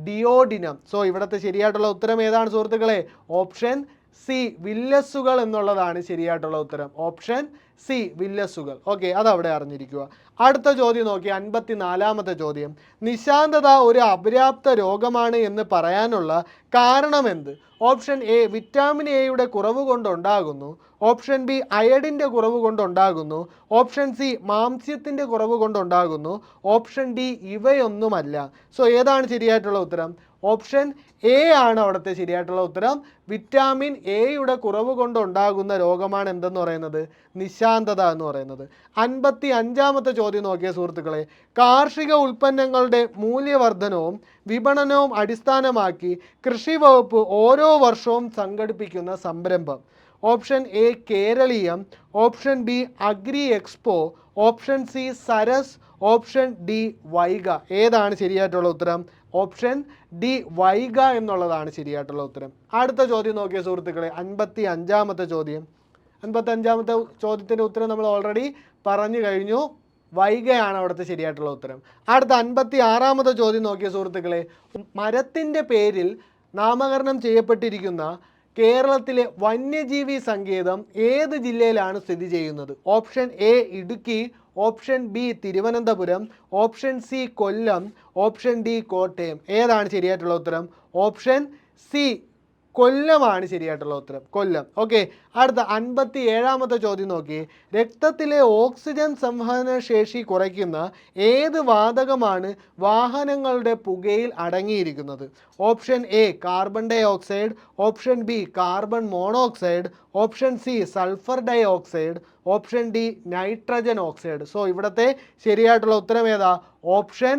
ഡിയോഡിനം. സോ ഇവിടുത്തെ ശരിയായിട്ടുള്ള ഉത്തരം ഏതാണ് സുഹൃത്തുക്കളെ? ഓപ്ഷൻ സി വില്ലസുകൾ എന്നുള്ളതാണ് ശരിയായിട്ടുള്ള ഉത്തരം. Option C വില്ലസുകൾ. ഓക്കെ, അതവിടെ അറിഞ്ഞിരിക്കുക. അടുത്ത ചോദ്യം നോക്കി, 54ാമത്തെ ചോദ്യം. നിശാന്തത ഒരു അപര്യാപ്ത രോഗമാണ് എന്ന് പറയാനുള്ള കാരണമെന്ത്? ഓപ്ഷൻ എ വിറ്റാമിൻ എയുടെ കുറവ് കൊണ്ടുണ്ടാകുന്നു, ഓപ്ഷൻ ബി അയഡിൻ്റെ കുറവ് കൊണ്ടുണ്ടാകുന്നു, ഓപ്ഷൻ സി മാംസ്യത്തിൻ്റെ കുറവ് കൊണ്ടുണ്ടാകുന്നു, ഓപ്ഷൻ ഡി ഇവയൊന്നുമല്ല. സോ ഏതാണ് ശരിയായിട്ടുള്ള ഉത്തരം? ഓപ്ഷൻ എ ആണ് അവിടുത്തെ ശരിയായിട്ടുള്ള ഉത്തരം. വിറ്റാമിൻ എയുടെ കുറവ് കൊണ്ടുണ്ടാകുന്ന രോഗമാണ് എന്തെന്ന് പറയുന്നത്? നിശാന്തത എന്ന് പറയുന്നത്. 55ാമത്തെ ചോദ്യം നോക്കിയ സുഹൃത്തുക്കളെ, കാർഷിക ഉൽപ്പന്നങ്ങളുടെ മൂല്യവർദ്ധനവും വിപണനവും അടിസ്ഥാനമാക്കി കൃഷി വകുപ്പ് ഓരോ വർഷവും സംഘടിപ്പിക്കുന്ന സംരംഭം. Option A Keraleeyam, option B agri expo, option C Saras, option D Vaiga. ഏതാണ് ശരിയായിട്ടുള്ള ഉത്തരം? ഓപ്ഷൻ ഡി വൈഗ എന്നുള്ളതാണ് ശരിയായിട്ടുള്ള ഉത്തരം. അടുത്ത ചോദ്യം നോക്കിയ സുഹൃത്തുക്കളെ, 55ാമത്തെ ചോദ്യം. 55ാമത്തെ ചോദ്യത്തിൻ്റെ ഉത്തരം നമ്മൾ ഓൾറെഡി പറഞ്ഞു കഴിഞ്ഞു. വൈഗയാണ് അവിടുത്തെ ശരിയായിട്ടുള്ള ഉത്തരം. അടുത്ത 56ാമത്തെ ചോദ്യം നോക്കിയ സുഹൃത്തുക്കളെ, മരത്തിൻ്റെ പേരിൽ നാമകരണം ചെയ്യപ്പെട്ടിരിക്കുന്ന കേരളത്തിലെ വന്യജീവി സങ്കേതം ഏത് ജില്ലയിലാണ് സ്ഥിതി ചെയ്യുന്നത്? Option A Idukki, option B Thiruvananthapuram, option C Kollam, option D Kottayam. ഏതാണ് ശരിയായിട്ടുള്ള ഉത്തരം? ഓപ്ഷൻ സി കൊല്ലമാണ് ശരിയായിട്ടുള്ള ഉത്തരം. കൊല്ലം. ഓക്കെ, അടുത്ത 57ാമത്തെ ചോദ്യം നോക്കി. രക്തത്തിലെ ഓക്സിജൻ സംവഹന ശേഷി കുറയ്ക്കുന്ന ഏത് വാതകമാണ് വാഹനങ്ങളുടെ പുകയിൽ അടങ്ങിയിരിക്കുന്നത്? Option A carbon dioxide, option B carbon monoxide, option C sulphur dioxide, option D nitrogen oxide. So ഇവിടുത്തെ ശരിയായിട്ടുള്ള ഉത്തരം ഏതാ? ഓപ്ഷൻ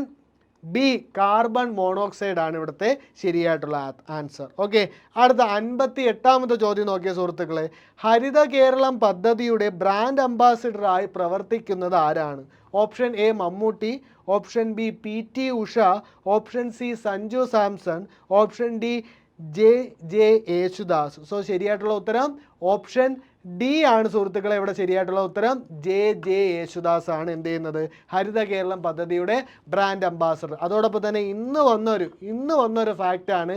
ബി കാർബൺ മോണോക്സൈഡ് ആണ് ഇവിടുത്തെ ശരിയായിട്ടുള്ള ആൻസർ. ഓക്കെ, അടുത്ത 58ാമത്തെ ചോദ്യം നോക്കിയ സുഹൃത്തുക്കളെ, ഹരിത കേരളം പദ്ധതിയുടെ ബ്രാൻഡ് അംബാസിഡറായി പ്രവർത്തിക്കുന്നത് ആരാണ്? Option A Mammootty, option B PT Usha, option C Sanju Samson, option D J Yesudas. So ശരിയായിട്ടുള്ള ഉത്തരം ഓപ്ഷൻ ഡി ആണ് സുഹൃത്തുക്കളെ ഇവിടെ ശരിയായിട്ടുള്ള ഉത്തരം. ജെ യേശുദാസ് ആണ് എന്ത് ചെയ്യുന്നത്, ഹരിത കേരളം പദ്ധതിയുടെ ബ്രാൻഡ് അംബാസഡർ. അതോടൊപ്പം തന്നെ ഇന്ന് വന്നൊരു ഫാക്റ്റാണ്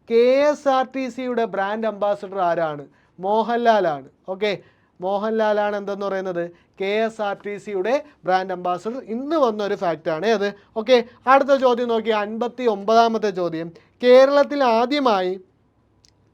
KSRTCയുടെ ബ്രാൻഡ് അംബാസഡർ ആരാണ്? മോഹൻലാലാണ്. ഓക്കെ, മോഹൻലാലാണ് എന്തെന്ന് പറയുന്നത് KSRTCയുടെ ബ്രാൻഡ് അംബാസഡർ. ഇന്ന് വന്നൊരു ഫാക്റ്റാണ് അത്. ഓക്കെ, അടുത്ത ചോദ്യം നോക്കി, 59ാമത്തെ ചോദ്യം. കേരളത്തിൽ ആദ്യമായി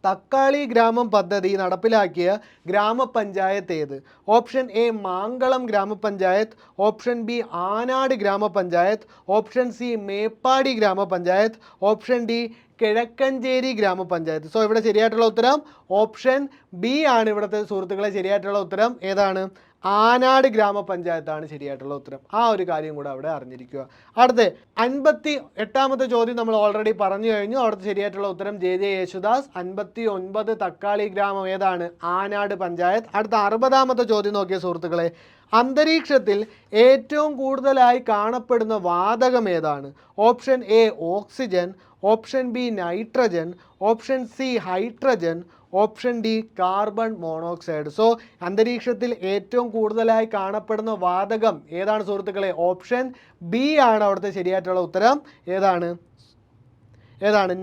തക്കാളി ഗ്രാമം പദ്ധതി നടപ്പിലാക്കിയ ഗ്രാമപഞ്ചായത്ത് ഏത്? ഓപ്ഷൻ എ മാങ്കളം ഗ്രാമപഞ്ചായത്ത്, ഓപ്ഷൻ ബി ആനാട് ഗ്രാമപഞ്ചായത്ത്, ഓപ്ഷൻ സി മേപ്പാടി ഗ്രാമപഞ്ചായത്ത്, ഓപ്ഷൻ ഡി കിഴക്കഞ്ചേരി ഗ്രാമപഞ്ചായത്ത്. സോ ഇവിടെ ശരിയായിട്ടുള്ള ഉത്തരം ഓപ്ഷൻ ബി ആണ്. ഇവിടുത്തെ സുഹൃത്തുക്കളെ ശരിയായിട്ടുള്ള ഉത്തരം ഏതാണ്? ആനാട് ഗ്രാമപഞ്ചായത്താണ് ശരിയായിട്ടുള്ള ഉത്തരം. ആ ഒരു കാര്യം കൂടെ അവിടെ അറിഞ്ഞിരിക്കുക. അടുത്ത 58ാമത്തെ ചോദ്യം നമ്മൾ ഓൾറെഡി പറഞ്ഞു കഴിഞ്ഞു. അവിടുത്തെ ശരിയായിട്ടുള്ള ഉത്തരം ജെ യേശുദാസ്. 59 തക്കാളി ഗ്രാമം ഏതാണ്? ആനാട് പഞ്ചായത്ത്. അടുത്ത 60ാമത്തെ ചോദ്യം നോക്കിയ സുഹൃത്തുക്കളെ, അന്തരീക്ഷത്തിൽ ഏറ്റവും കൂടുതലായി കാണപ്പെടുന്ന വാതകം ഏതാണ്? Option A oxygen, option B nitrogen, option C hydrogen, option D carbon monoxide. So അന്തരീക്ഷത്തിൽ ഏറ്റവും കൂടുതലായി കാണപ്പെടുന്ന വാതകം ഏതാണ് സുഹൃത്തുക്കളെ? ഓപ്ഷൻ ബി ആണ് അവിടുത്തെ ശരിയായിട്ടുള്ള ഉത്തരം. ഏതാണ്?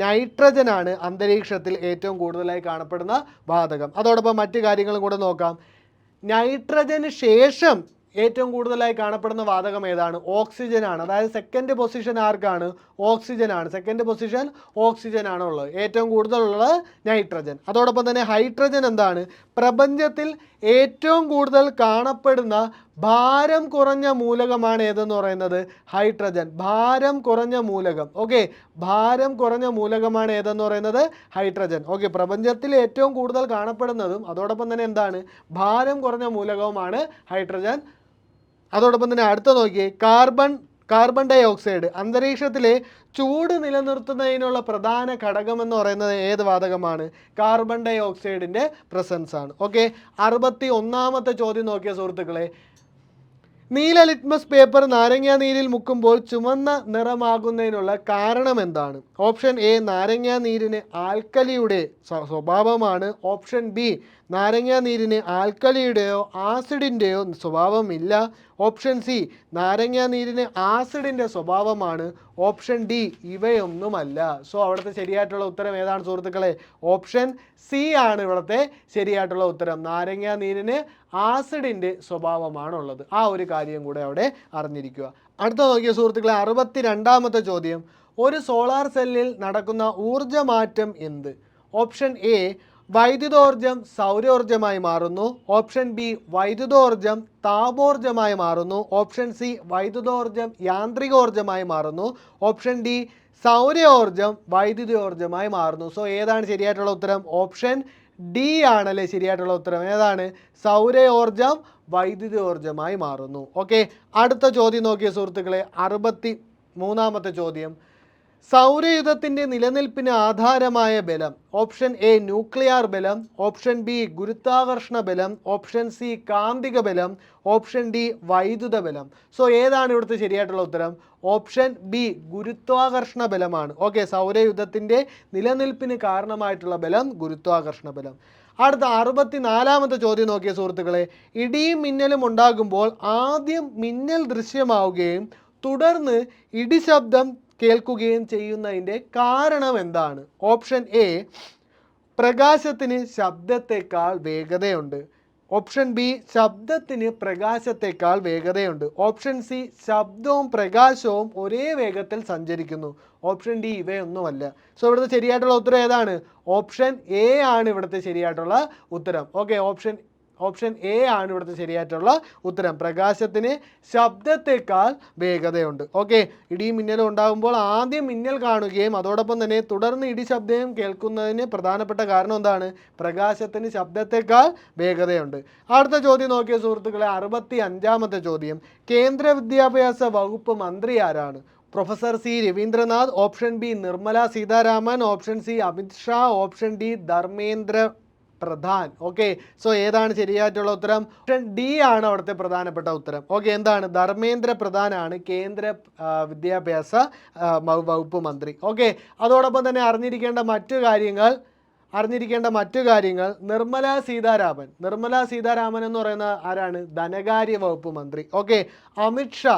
നൈട്രജൻ ആണ് അന്തരീക്ഷത്തിൽ ഏറ്റവും കൂടുതലായി കാണപ്പെടുന്ന വാതകം. അതോടൊപ്പം മറ്റു കാര്യങ്ങളും കൂടെ നോക്കാം. നൈട്രജന് ശേഷം ഏറ്റവും കൂടുതലായി കാണപ്പെടുന്ന വാതകം ഏതാണ്? ഓക്സിജൻ ആണ്. അതായത് സെക്കൻഡ് പൊസിഷൻ ആർക്കാണ്? ഓക്സിജൻ ആണ്. സെക്കൻഡ് പൊസിഷൻ ഓക്സിജൻ ആണ് ഉള്ളത്. ഏറ്റവും കൂടുതലുള്ളത് നൈട്രജൻ. അതോടൊപ്പം തന്നെ ഹൈഡ്രജൻ എന്താണ്? പ്രപഞ്ചത്തിൽ ഏറ്റവും കൂടുതൽ കാണപ്പെടുന്ന ഭാരം കുറഞ്ഞ മൂലകമാണ് ഏതെന്ന് പറയുന്നത്? ഹൈഡ്രജൻ. ഭാരം കുറഞ്ഞ മൂലകം. ഓക്കെ, ഭാരം കുറഞ്ഞ മൂലകമാണ് ഏതെന്ന് പറയുന്നത്? ഹൈഡ്രജൻ. ഓക്കെ, പ്രപഞ്ചത്തിൽ ഏറ്റവും കൂടുതൽ കാണപ്പെടുന്നതും അതോടൊപ്പം തന്നെ എന്താണ്? ഭാരം കുറഞ്ഞ മൂലകവുമാണ് ഹൈഡ്രജൻ. അതോടൊപ്പം തന്നെ അടുത്ത നോക്കിയേ, കാർബൺ ഡൈ ഓക്സൈഡ്. അന്തരീക്ഷത്തിലെ ചൂട് നിലനിർത്തുന്നതിനുള്ള പ്രധാന ഘടകം എന്ന് പറയുന്നത് ഏത് വാതകമാണ്? കാർബൺ ഡൈ ഓക്സൈഡിൻ്റെ പ്രസൻസ് ആണ്. ഓക്കെ, 61ാമത്തെ ചോദ്യം നോക്കിയ സുഹൃത്തുക്കളെ, നീല ലിറ്റ്മസ് പേപ്പർ നാരങ്ങാ നീരിൽ മുക്കുമ്പോൾ ചുവന്ന നിറമാകുന്നതിനുള്ള കാരണം എന്താണ്? ഓപ്ഷൻ എ നാരങ്ങാ നീരിന് ആൽക്കലിയുടെ സ്വഭാവമാണ്. ഓപ്ഷൻ ബി നാരങ്ങാ നീരിന് ആൽക്കലിയുടെയോ ആസിഡിൻ്റെയോ സ്വഭാവമില്ല. ഓപ്ഷൻ സി നാരങ്ങാ നീരിന് ആസിഡിൻ്റെ സ്വഭാവമാണ്. Option D ഇവയൊന്നുമല്ല. സോ അവിടുത്തെ ശരിയായിട്ടുള്ള ഉത്തരം ഏതാണ് സുഹൃത്തുക്കളെ? ഓപ്ഷൻ സി ആണ് ഇവിടുത്തെ ശരിയായിട്ടുള്ള ഉത്തരം. നാരങ്ങാ നീരിന് ആസിഡിൻ്റെ സ്വഭാവമാണുള്ളത്. ആ ഒരു കാര്യം കൂടെ അവിടെ അറിഞ്ഞിരിക്കുക. അടുത്ത നോക്കിയ സുഹൃത്തുക്കളെ, 62ാമത്തെ ചോദ്യം. ഒരു സോളാർ സെല്ലിൽ നടക്കുന്ന ഊർജ്ജമാറ്റം എന്ത്? ഓപ്ഷൻ എ വൈദ്യുതോർജ്ജം സൗരോർജ്ജമായി മാറുന്നു. ഓപ്ഷൻ ബി വൈദ്യുതോർജ്ജം താപോർജ്ജമായി മാറുന്നു. ഓപ്ഷൻ സി വൈദ്യുതോർജ്ജം യാന്ത്രികോർജ്ജമായി മാറുന്നു. ഓപ്ഷൻ ഡി സൗരോർജ്ജം വൈദ്യുതോർജ്ജമായി മാറുന്നു. സോ ഏതാണ് ശരിയായിട്ടുള്ള ഉത്തരം? ഓപ്ഷൻ ഡി ആണല്ലേ ശരിയായിട്ടുള്ള ഉത്തരം. ഏതാണ്? സൗരോർജ്ജം വൈദ്യുതോർജ്ജമായി മാറുന്നു. ഓക്കെ, അടുത്ത ചോദ്യം നോക്കിയ സുഹൃത്തുക്കളെ, 63ാമത്തെ ചോദ്യം. സൗരയുധത്തിൻ്റെ നിലനിൽപ്പിന് ആധാരമായ ബലം. ഓപ്ഷൻ എ ന്യൂക്ലിയർ ബലം, ഓപ്ഷൻ ബി ഗുരുത്വാകർഷണ ബലം, ഓപ്ഷൻ സി കാന്തിക ബലം, ഓപ്ഷൻ ഡി വൈദ്യുത ബലം. സോ ഏതാണ് ഇവിടുത്തെ ശരിയായിട്ടുള്ള ഉത്തരം? ഓപ്ഷൻ ബി ഗുരുത്വാകർഷണ ബലമാണ്. ഓക്കെ, സൗരയുധത്തിൻ്റെ നിലനിൽപ്പിന് കാരണമായിട്ടുള്ള ബലം ഗുരുത്വാകർഷണ ബലം. അടുത്ത 64ാമത്തെ ചോദ്യം നോക്കിയ സുഹൃത്തുക്കളെ, ഇടിയും മിന്നലും ഉണ്ടാകുമ്പോൾ ആദ്യം മിന്നൽ ദൃശ്യമാവുകയും തുടർന്ന് ഇടിശബ്ദം കേൾക്കുകയും ചെയ്യുന്നതിൻ്റെ കാരണം എന്താണ്? ഓപ്ഷൻ എ പ്രകാശത്തിന് ശബ്ദത്തേക്കാൾ വേഗതയുണ്ട്. ഓപ്ഷൻ ബി ശബ്ദത്തിന് പ്രകാശത്തേക്കാൾ വേഗതയുണ്ട്. ഓപ്ഷൻ സി ശബ്ദവും പ്രകാശവും ഒരേ വേഗത്തിൽ സഞ്ചരിക്കുന്നു. Option D ഇവയൊന്നുമല്ല. സോ ഇവിടുത്തെ ശരിയായിട്ടുള്ള ഉത്തരം ഏതാണ്? ഓപ്ഷൻ എ ആണ് ഇവിടുത്തെ ശരിയായിട്ടുള്ള ഉത്തരം. ഓക്കെ, ഓപ്ഷൻ എ ആണ് ഇവിടുത്തെ ശരിയായിട്ടുള്ള ഉത്തരം. പ്രകാശത്തിന് ശബ്ദത്തേക്കാൾ വേഗതയുണ്ട്. ഓക്കെ, ഇടിയും മിന്നലും ഉണ്ടാകുമ്പോൾ ആദ്യം മിന്നൽ കാണുകയും അതോടൊപ്പം തന്നെ തുടർന്ന് ഇടി ശബ്ദം കേൾക്കുന്നതിന് പ്രധാനപ്പെട്ട കാരണം എന്താണ്? പ്രകാശത്തിന് ശബ്ദത്തേക്കാൾ വേഗതയുണ്ട്. അടുത്ത ചോദ്യം നോക്കിയ സുഹൃത്തുക്കളെ, 65ാമത്തെ ചോദ്യം. കേന്ദ്ര വിദ്യാഭ്യാസ വകുപ്പ് മന്ത്രി ആരാണ്? Professor C Raveendranath, option B Nirmala Sitharaman, option C Amit Shah, option D Dharmendra Pradhan. Okay, so ഏതാണ് ശരിയായിട്ടുള്ള ഉത്തരം? ഓപ്ഷൻ ഡി ആണ് അവിടുത്തെ പ്രധാനപ്പെട്ട ഉത്തരം. ഓക്കെ, എന്താണ്? ധർമ്മേന്ദ്ര പ്രധാനാണ് കേന്ദ്ര വിദ്യാഭ്യാസ വകുപ്പ് മന്ത്രി. ഓക്കെ, അതോടൊപ്പം തന്നെ അറിഞ്ഞിരിക്കേണ്ട മറ്റു കാര്യങ്ങൾ, അറിഞ്ഞിരിക്കേണ്ട മറ്റു കാര്യങ്ങൾ, നിർമ്മല സീതാരാമൻ എന്ന് പറയുന്ന ആരാണ്? ധനകാര്യ വകുപ്പ് മന്ത്രി. ഓക്കെ. അമിത്ഷാ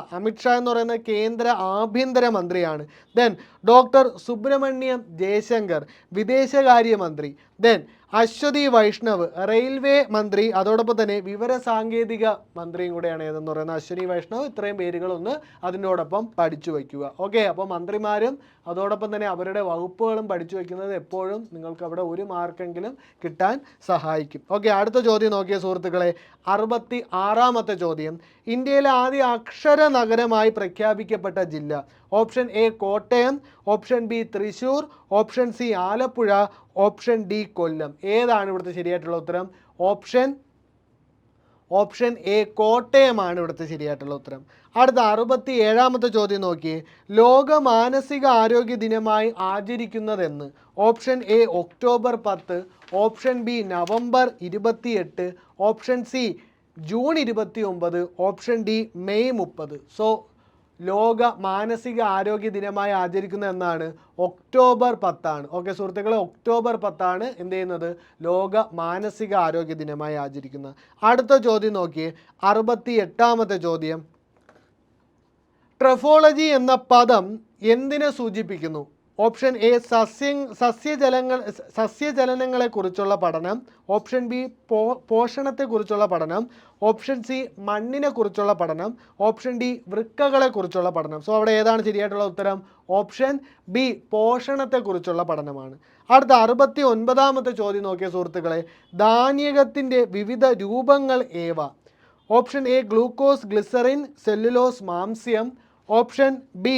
എന്ന് പറയുന്ന കേന്ദ്ര ആഭ്യന്തര മന്ത്രിയാണ്. ദെൻ ഡോക്ടർ സുബ്രഹ്മണ്യം ജയശങ്കർ വിദേശകാര്യമന്ത്രി. ദെൻ അശ്വതി വൈഷ്ണവ് റെയിൽവേ മന്ത്രി, അതോടൊപ്പം തന്നെ വിവരസാങ്കേതിക മന്ത്രിയും കൂടെയാണ് ഏതെന്ന് പറയുന്നത് അശ്വനി വൈഷ്ണവ്. ഇത്രയും പേരുകളൊന്ന് അതിനോടൊപ്പം പഠിച്ചു വയ്ക്കുക. ഓക്കെ. അപ്പോൾ മന്ത്രിമാരും അതോടൊപ്പം തന്നെ അവരുടെ വകുപ്പുകളും പഠിച്ചു വയ്ക്കുന്നത് എപ്പോഴും നിങ്ങൾക്ക് അവിടെ 1 മാർക്കെങ്കിലും കിട്ടാൻ സഹായിക്കും. ഓക്കെ. അടുത്ത ചോദ്യം നോക്കിയ സുഹൃത്തുക്കളെ, 66ാമത്തെ ചോദ്യം. ഇന്ത്യയിലെ ആദ്യ അക്ഷര നഗരമായി പ്രഖ്യാപിക്കപ്പെട്ട ജില്ല? Option A Kottayam, option B Thrissur, option C Alappuzha, option D Kollam. ഏതാണ് ഇവിടുത്തെ ശരിയായിട്ടുള്ള ഉത്തരം? ഓപ്ഷൻ എ കോട്ടയമാണ് ഇവിടുത്തെ ശരിയായിട്ടുള്ള ഉത്തരം. അടുത്ത 67ാമത്തെ ചോദ്യം നോക്കിയേ. ലോക മാനസിക ആരോഗ്യ ദിനമായി ആചരിക്കുന്നതെന്ന്? Option A October 10, option B November 28, option C June 29, option D May 30. So ലോക മാനസിക ആരോഗ്യ ദിനമായി ആചരിക്കുന്ന എന്നാണ്? ഒക്ടോബർ 10. ഓക്കെ സുഹൃത്തുക്കളെ, ഒക്ടോബർ 10 എന്ത് ചെയ്യുന്നത്? ലോക മാനസിക ആരോഗ്യ ദിനമായി ആചരിക്കുന്നത്. അടുത്ത ചോദ്യം നോക്കിയേ, 68ാമത്തെ ചോദ്യം. ട്രഫോളജി എന്ന പദം എന്തിനെ സൂചിപ്പിക്കുന്നു? ഓപ്ഷൻ എ സസ്യജലനങ്ങളെക്കുറിച്ചുള്ള പഠനം, ഓപ്ഷൻ ബി പോഷണത്തെക്കുറിച്ചുള്ള പഠനം, ഓപ്ഷൻ സി മണ്ണിനെ കുറിച്ചുള്ള പഠനം, ഓപ്ഷൻ ഡി വൃക്കകളെക്കുറിച്ചുള്ള പഠനം. സോ അവിടെ ഏതാണ് ശരിയായിട്ടുള്ള ഉത്തരം? ഓപ്ഷൻ ബി പോഷണത്തെക്കുറിച്ചുള്ള പഠനമാണ്. അടുത്ത 69ാമത്തെ ചോദ്യം നോക്കിയ സുഹൃത്തുക്കളെ, ധാന്യകത്തിൻ്റെ വിവിധ രൂപങ്ങൾ ഏവ? Option A glucose, glycerin, cellulose, മാംസ്യം, ഓപ്ഷൻ ബി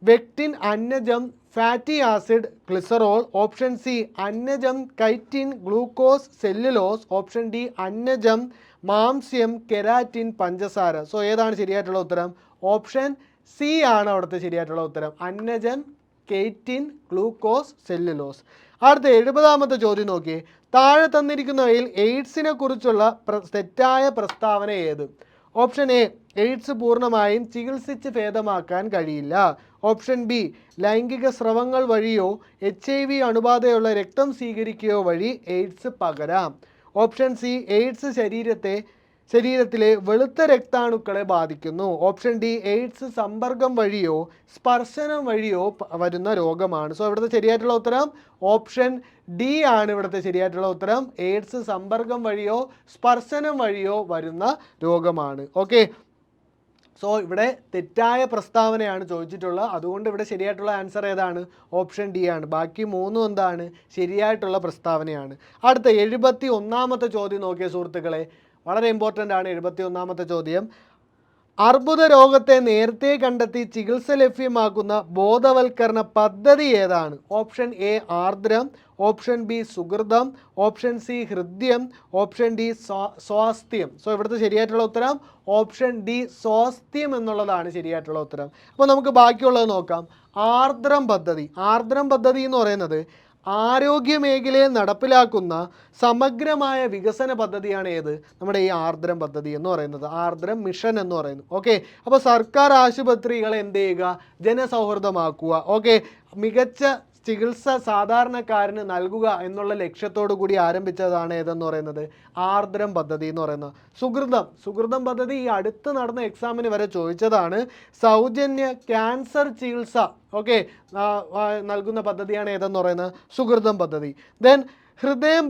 വെക്റ്റിൻ, അന്നജം, fatty acid, glycerol, option C അന്നജം, chitin, glucose, cellulose, option D അന്നജം, മാംസ്യം, കെരാറ്റിൻ, പഞ്ചസാര. സോ ഏതാണ് ശരിയായിട്ടുള്ള ഉത്തരം? ഓപ്ഷൻ സി ആണ് അവിടുത്തെ ശരിയായിട്ടുള്ള ഉത്തരം. അന്നജം, കെയ്റ്റിൻ, ഗ്ലൂക്കോസ്, സെല്ലുലോസ്. അടുത്ത 70ാമത്തെ ചോദ്യം നോക്കിയേ. താഴെ തന്നിരിക്കുന്നവയിൽ എയ്ഡ്സിനെ കുറിച്ചുള്ള തെറ്റായ പ്രസ്താവന ഏത്? ഓപ്ഷൻ എ എയ്ഡ്സ് പൂർണ്ണമായും ചികിത്സിച്ച് ഭേദമാക്കാൻ കഴിയില്ല. ഓപ്ഷൻ ബി ലൈംഗിക സ്രവങ്ങൾ വഴിയോ HIV അണുബാധയുള്ള രക്തം സ്വീകരിക്കുകയോ വഴി എയ്ഡ്സ് പകരാം. ഓപ്ഷൻ സി എയ്ഡ്സ് ശരീരത്തിലെ വെളുത്ത രക്താണുക്കളെ ബാധിക്കുന്നു. ഓപ്ഷൻ ഡി എയ്ഡ്സ് സമ്പർക്കം വഴിയോ സ്പർശനം വഴിയോ വരുന്ന രോഗമാണ്. സോ ഇവിടുത്തെ ശരിയായിട്ടുള്ള ഉത്തരം ഓപ്ഷൻ ഡി ആണ് ഇവിടുത്തെ ശരിയായിട്ടുള്ള ഉത്തരം. എയ്ഡ്സ് സമ്പർക്കം വഴിയോ സ്പർശനം വഴിയോ വരുന്ന രോഗമാണ്. ഓക്കെ. സോ ഇവിടെ തെറ്റായ പ്രസ്താവനയാണ് ചോദിച്ചിട്ടുള്ളത്. അതുകൊണ്ട് ഇവിടെ ശരിയായിട്ടുള്ള ആൻസർ ഏതാണ്? ഓപ്ഷൻ ഡി ആണ്. ബാക്കി 3 എന്താണ്? ശരിയായിട്ടുള്ള പ്രസ്താവനയാണ്. അടുത്ത 71ാമത്തെ ചോദ്യം നോക്കിയ സുഹൃത്തുക്കളെ, വളരെ ഇമ്പോർട്ടൻ്റ് ആണ് 71ാമത്തെ ചോദ്യം. അർബുദ രോഗത്തെ നേരത്തെ കണ്ടെത്തി ചികിത്സ ലഭ്യമാക്കുന്ന ബോധവൽക്കരണ പദ്ധതി ഏതാണ്? Option A Ardram, option B Suhrutham, option C Hridyam, option D Swasthyam. So ഇവിടുത്തെ ശരിയായിട്ടുള്ള ഉത്തരം ഓപ്ഷൻ ഡി സ്വാസ്ഥ്യം എന്നുള്ളതാണ് ശരിയായിട്ടുള്ള ഉത്തരം. അപ്പോൾ നമുക്ക് ബാക്കിയുള്ളത് നോക്കാം. ആർദ്രം പദ്ധതി എന്ന് പറയുന്നത് ആരോഗ്യ മേഖലയിൽ നടപ്പിലാക്കുന്ന സമഗ്രമായ വികസന പദ്ധതിയാണ് ഏത്? നമ്മുടെ ഈ ആർദ്രം പദ്ധതി എന്ന് പറയുന്നത്, ആർദ്രം മിഷൻ എന്ന് പറയുന്നത്. ഓക്കെ. അപ്പോൾ സർക്കാർ ആശുപത്രികളെ എന്ത് ചെയ്യുക? ജനസൗഹൃദമാക്കുക. ഓക്കെ. മികച്ച ചികിത്സ സാധാരണക്കാരന് നൽകുക എന്നുള്ള ലക്ഷ്യത്തോടു കൂടി ആരംഭിച്ചതാണ് ഏതെന്ന് പറയുന്നത്? ആർദ്രം പദ്ധതി എന്ന് പറയുന്നത്. സുഹൃതം പദ്ധതി ഈ അടുത്ത് നടന്ന എക്സാമിന് വരെ ചോദിച്ചതാണ്. സൗജന്യ ക്യാൻസർ ചികിത്സ ഓക്കെ നൽകുന്ന പദ്ധതിയാണ് ഏതെന്ന് പറയുന്നത്? സുഹൃതം പദ്ധതി. ദെൻ ഹൃദ്യം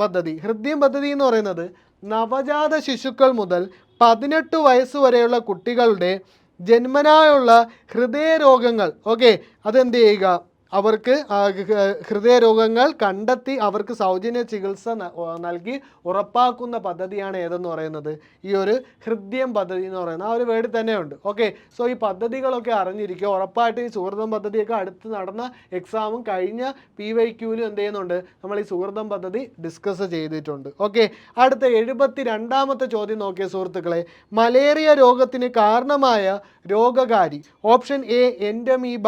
പദ്ധതി എന്ന് പറയുന്നത് നവജാത ശിശുക്കൾ മുതൽ 18 വയസ്സ് വരെയുള്ള കുട്ടികളുടെ ജന്മനായുള്ള ഹൃദയരോഗങ്ങൾ ഓക്കെ അതെന്ത് ചെയ്യുക? അവർക്ക് ഹൃദയരോഗങ്ങൾ കണ്ടെത്തി അവർക്ക് സൗജന്യ ചികിത്സ നൽകി ഉറപ്പാക്കുന്ന പദ്ധതിയാണ് ഏതെന്ന് പറയുന്നത്? ഈ ഒരു ഹൃദ്യം പദ്ധതി എന്ന് പറയുന്നത്. ആ ഒരു വേർഡ് തന്നെയുണ്ട്. ഓക്കെ. സോ ഈ പദ്ധതികളൊക്കെ അറിഞ്ഞിരിക്കുക. ഉറപ്പായിട്ട് ഈ സുഹൃതം പദ്ധതിയൊക്കെ അടുത്ത് നടന്ന എക്സാമും കഴിഞ്ഞ PYQലും എന്ത് ചെയ്യുന്നുണ്ട്? നമ്മൾ ഈ സുഹൃതം പദ്ധതി ഡിസ്കസ് ചെയ്തിട്ടുണ്ട്. ഓക്കെ. അടുത്ത 72ാമത്തെ ചോദ്യം നോക്കിയ സുഹൃത്തുക്കളെ, മലേറിയ രോഗത്തിന് കാരണമായ രോഗകാരി? Option A entamoeba,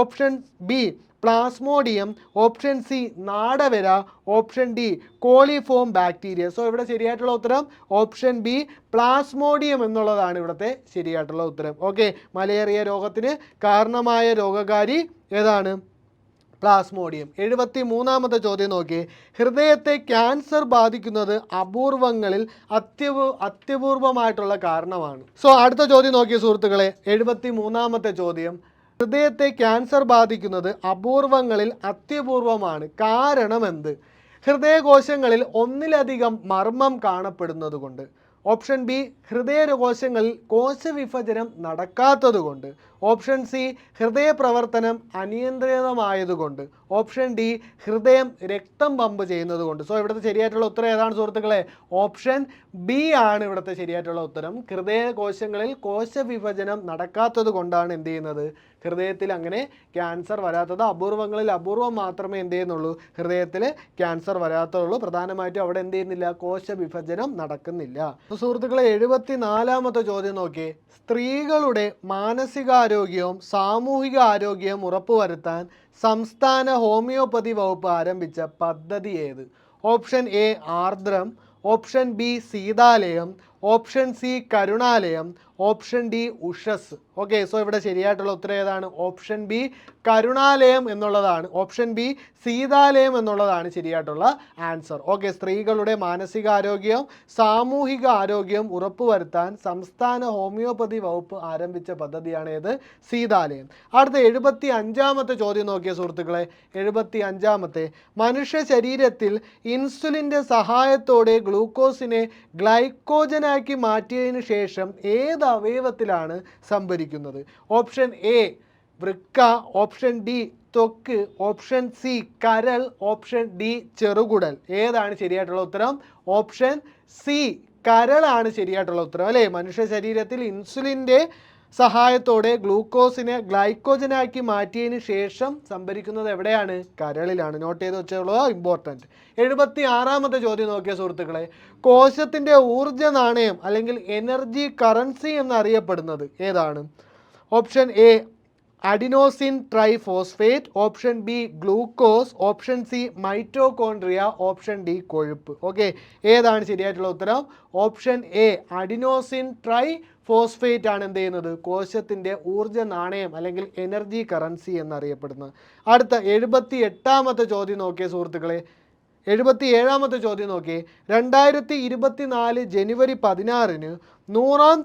option B plasmodium, option C നാടവര, option D coliform bacteria. So ഇവിടെ ശരിയായിട്ടുള്ള ഉത്തരം ഓപ്ഷൻ ബി പ്ലാസ്മോഡിയം എന്നുള്ളതാണ് ഇവിടുത്തെ ശരിയായിട്ടുള്ള ഉത്തരം. ഓക്കെ. മലേറിയ രോഗത്തിന് കാരണമായ രോഗകാരി ഏതാണ്? പ്ലാസ്മോഡിയം. 73-ാമത്തെ ചോദ്യം നോക്കി. ഹൃദയത്തെ ക്യാൻസർ ബാധിക്കുന്നത് അപൂർവങ്ങളിൽ അത്യപൂർവമായിട്ടുള്ള കാരണമാണ്. സോ അടുത്ത ചോദ്യം നോക്കിയ സുഹൃത്തുക്കളെ, 73-ാമത്തെ ചോദ്യം. ഹൃദയത്തെ ക്യാൻസർ ബാധിക്കുന്നത് അപൂർവങ്ങളിൽ അത്യപൂർവമാണ്, കാരണമെന്ത്? ഹൃദയകോശങ്ങളിൽ ഒന്നിലധികം മർമ്മം കാണപ്പെടുന്നത് കൊണ്ട്. ഓപ്ഷൻ ബി, ഹൃദയകോശങ്ങളിൽ കോശവിഭജനം നടക്കാത്തതുകൊണ്ട്. ഓപ്ഷൻ സി, ഹൃദയപ്രവർത്തനം അനിയന്ത്രിതമായതുകൊണ്ട്. ഓപ്ഷൻ ഡി, ഹൃദയം രക്തം പമ്പ് ചെയ്യുന്നത് കൊണ്ട്. സോ ഇവിടുത്തെ ശരിയായിട്ടുള്ള ഉത്തരം ഏതാണ് സുഹൃത്തുക്കളെ? ഓപ്ഷൻ ബി ആണ് ഇവിടുത്തെ ശരിയായിട്ടുള്ള ഉത്തരം. ഹൃദയകോശങ്ങളിൽ കോശവിഭജനം നടക്കാത്തത് കൊണ്ടാണ് എന്ത് ചെയ്യുന്നത്, ഹൃദയത്തിൽ അങ്ങനെ ക്യാൻസർ വരാത്തത്. അപൂർവങ്ങളിൽ അപൂർവം മാത്രമേ എന്ത് ചെയ്യുന്നുള്ളൂ, ഹൃദയത്തിൽ ക്യാൻസർ വരാത്തുള്ളൂ. പ്രധാനമായിട്ടും അവിടെ എന്ത് ചെയ്യുന്നില്ല, കോശവിഭജനം നടക്കുന്നില്ല. സുഹൃത്തുക്കളെ 74-ാമത്തെ ചോദ്യം നോക്കി. സ്ത്രീകളുടെ മാനസികാരോഗ്യവും സാമൂഹിക ആരോഗ്യവും ഉറപ്പുവരുത്താൻ സംസ്ഥാന ഹോമിയോപ്പതി വകുപ്പ് ആരംഭിച്ച പദ്ധതി ഏത്? Option A Ardram, option B Seethalayam, option C Karunalayam, option D Ushas. Okay, so ഇവിടെ ശരിയായിട്ടുള്ള ഉത്തരം ഏതാണ്? ഓപ്ഷൻ ബി കരുണാലയം എന്നുള്ളതാണ്. ഓപ്ഷൻ ബി സീതാലയം എന്നുള്ളതാണ് ശരിയായിട്ടുള്ള ആൻസർ. ഓക്കെ, സ്ത്രീകളുടെ മാനസികാരോഗ്യവും സാമൂഹിക ആരോഗ്യവും ഉറപ്പുവരുത്താൻ സംസ്ഥാന ഹോമിയോപ്പതി വകുപ്പ് ആരംഭിച്ച പദ്ധതിയാണ് ഏത്? സീതാലയം. അടുത്ത 75-ാമത്തെ ചോദ്യം നോക്കിയ സുഹൃത്തുക്കളെ. 75-ാമത്തെ, മനുഷ്യ ശരീരത്തിൽ ഇൻസുലിൻ്റെ സഹായത്തോടെ ഗ്ലൂക്കോസിനെ ഗ്ലൈക്കോജനാക്കി മാറ്റിയതിനു ശേഷം ഏത് അവയവത്തിലാണ് സംഭരിക്കുന്നത്? ഓപ്ഷൻ എ വൃക്ക, ഓപ്ഷൻ ഡി ത്വക്ക്, ഓപ്ഷൻ സി കരൾ, ഓപ്ഷൻ ഡി ചെറുകുടൽ. ഏതാണ് ശരിയായിട്ടുള്ള ഉത്തരം? ഓപ്ഷൻ സി കരളാണ് ശരിയായിട്ടുള്ള ഉത്തരം അല്ലേ? മനുഷ്യ ശരീരത്തിൽ ഇൻസുലിൻ്റെ സഹായത്തോടെ ഗ്ലൂക്കോസിനെ ഗ്ലൈക്കോജനാക്കി മാറ്റിയതിന് ശേഷം സംഭരിക്കുന്നത് എവിടെയാണ്? കരളിലാണ്. നോട്ട് ചെയ്ത് വെച്ചുള്ളത് ഇമ്പോർട്ടൻറ്റ്. 76-ാമത്തെ ചോദ്യം നോക്കിയ സുഹൃത്തുക്കളെ. കോശത്തിൻ്റെ ഊർജ്ജ നാണയം അല്ലെങ്കിൽ എനർജി കറൻസി എന്നറിയപ്പെടുന്നത് ഏതാണ്? Option A adenosine triphosphate, option B glucose, option C mitochondria, option D കൊഴുപ്പ്. ഓക്കെ, ഏതാണ് ശരിയായിട്ടുള്ള ഉത്തരം? ഓപ്ഷൻ എ അഡിനോസിൻ ട്രൈഫോസ്ഫേറ്റ് ആണ് എന്ത് ചെയ്യുന്നത്, കോശത്തിൻ്റെ ഊർജ്ജ നാണയം അല്ലെങ്കിൽ എനർജി കറൻസി എന്നറിയപ്പെടുന്നത്. അടുത്ത 78-ാമത്തെ ചോദ്യം നോക്കിയ സുഹൃത്തുക്കളെ. 77-ാമത്തെ ചോദ്യം നോക്കി. 2024 ജനുവരി 16-ന് 100-ാം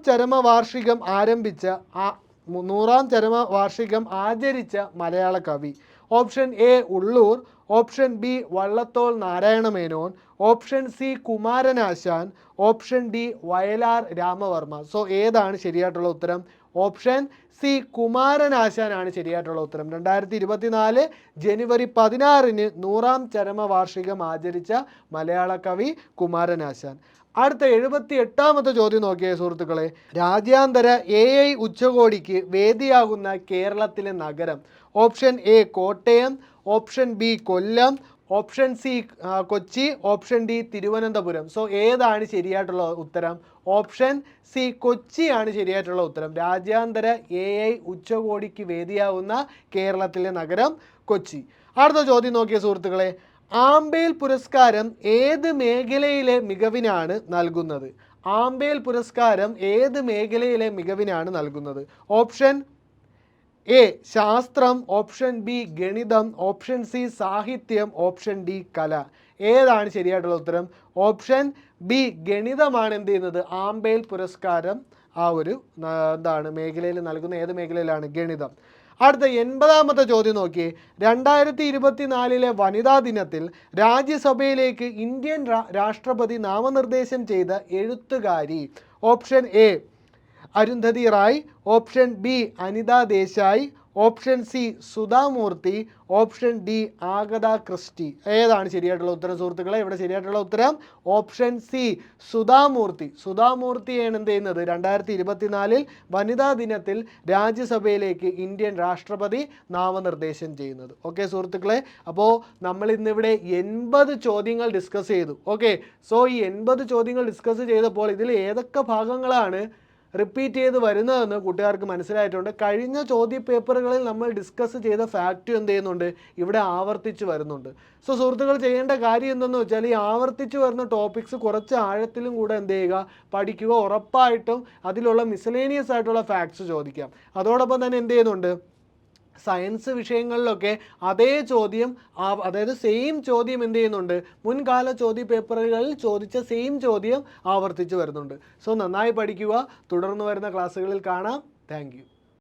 ചരമവാർഷികം ആചരിച്ച മലയാള കവി. Option A Ulloor, option B Vallathol Narayana Menon, option C Kumaranasan, option D Vayalar Ramavarma. So ഏതാണ് ശരിയായിട്ടുള്ള ഉത്തരം? ഓപ്ഷൻ സി കുമാരനാശാനാണ് ശരിയായിട്ടുള്ള ഉത്തരം. 2024 ജനുവരി 16-ന് 100-ാം ചരമവാർഷികം ആചരിച്ച മലയാള കവി കുമാരനാശാൻ. അടുത്ത 78-ാമത്തെ ചോദ്യം നോക്കിയ സുഹൃത്തുക്കളെ. രാജ്യാന്തര AI ഉച്ചകോടിക്ക് വേദിയാകുന്ന കേരളത്തിലെ നഗരം. Option A Kottayam, option B Kollam, option C Kochi, option D Thiruvananthapuram. So ഏതാണ് ശരിയായിട്ടുള്ള ഉത്തരം? ഓപ്ഷൻ സി കൊച്ചിയാണ് ശരിയായിട്ടുള്ള ഉത്തരം. രാജ്യാന്തര AI ഉച്ചകോടിക്ക് വേദിയാവുന്ന കേരളത്തിലെ നഗരം കൊച്ചി. അടുത്ത ചോദ്യം നോക്കിയ സുഹൃത്തുക്കളെ. ആംബേൽ പുരസ്കാരം ഏത് മേഖലയിലെ മികവിനാണ് നൽകുന്നത്? ആംബേൽ പുരസ്കാരം ഏത് മേഖലയിലെ മികവിനാണ് നൽകുന്നത്? ഓപ്ഷൻ എ ശാസ്ത്രം, ഓപ്ഷൻ ബി ഗണിതം, ഓപ്ഷൻ സി സാഹിത്യം, ഓപ്ഷൻ ഡി കല. ഏതാണ് ശരിയായിട്ടുള്ള ഉത്തരം? ഓപ്ഷൻ ബി ഗണിതമാണ് എന്ത് ചെയ്യുന്നത്, ആംബേൽ പുരസ്കാരം ആ ഒരു മേഖലയിൽ നൽകുന്ന. ഏത് മേഖലയിലാണ്? ഗണിതം. അടുത്ത 80-ാമത്തെ ചോദ്യം നോക്കി. 2024 വനിതാ ദിനത്തിൽ രാജ്യസഭയിലേക്ക് ഇന്ത്യൻ രാഷ്ട്രപതി നാമനിർദ്ദേശം ചെയ്ത എഴുത്തുകാരി. Option A Arundhati Roy, option B Anita Desai, option C Sudhamurthy, option D Agatha Christie. ഏതാണ് ശരിയായിട്ടുള്ള ഉത്തരം സുഹൃത്തുക്കളെ? ഇവിടെ ശരിയായിട്ടുള്ള ഉത്തരം ഓപ്ഷൻ സി സുധാമൂർത്തി. സുധാമൂർത്തിയാണ് എന്ത് ചെയ്യുന്നത്, 2024 വനിതാ ദിനത്തിൽ രാജ്യസഭയിലേക്ക് ഇന്ത്യൻ രാഷ്ട്രപതി നാമനിർദ്ദേശം ചെയ്യുന്നത്. ഓക്കെ സുഹൃത്തുക്കളെ, അപ്പോൾ നമ്മൾ ഇന്നിവിടെ 80 ചോദ്യങ്ങൾ ഡിസ്കസ് ചെയ്തു. ഓക്കെ, സോ ഈ 80 ചോദ്യങ്ങൾ ഡിസ്കസ് ചെയ്തപ്പോൾ ഇതിൽ ഏതൊക്കെ ഭാഗങ്ങളാണ് റിപ്പീറ്റ് ചെയ്ത് വരുന്നതെന്ന് കൂട്ടുകാർക്ക് മനസ്സിലായിട്ടുണ്ട്. കഴിഞ്ഞ ചോദ്യ പേപ്പറുകളിൽ നമ്മൾ ഡിസ്കസ് ചെയ്ത ഫാക്റ്റ് എന്ത് ചെയ്യുന്നുണ്ട്, ഇവിടെ ആവർത്തിച്ച് വരുന്നുണ്ട്. സോ സുഹൃത്തുക്കൾ ചെയ്യേണ്ട കാര്യം എന്തെന്ന് വെച്ചാൽ ഈ ആവർത്തിച്ച് വരുന്ന ടോപ്പിക്സ് കുറച്ച് ആഴത്തിലും കൂടെ എന്ത് ചെയ്യുക, പഠിക്കുക. ഉറപ്പായിട്ടും അതിലുള്ള മിസലേനിയസ് ആയിട്ടുള്ള ഫാക്ട്സ് ചോദിക്കാം. അതോടൊപ്പം തന്നെ എന്ത് ചെയ്യുന്നുണ്ട്, സയൻസ് വിഷയങ്ങളിലൊക്കെ അതേ ചോദ്യം അതായത് സെയിം ചോദ്യം എന്ത് ചെയ്യുന്നുണ്ട്, മുൻകാല ചോദ്യ പേപ്പറുകളിൽ ചോദിച്ച സെയിം ചോദ്യം ആവർത്തിച്ച് വരുന്നുണ്ട്. സോ നന്നായി പഠിക്കുക. തുടർന്ന് വരുന്ന ക്ലാസ്സുകളിൽ കാണാം. Thank you.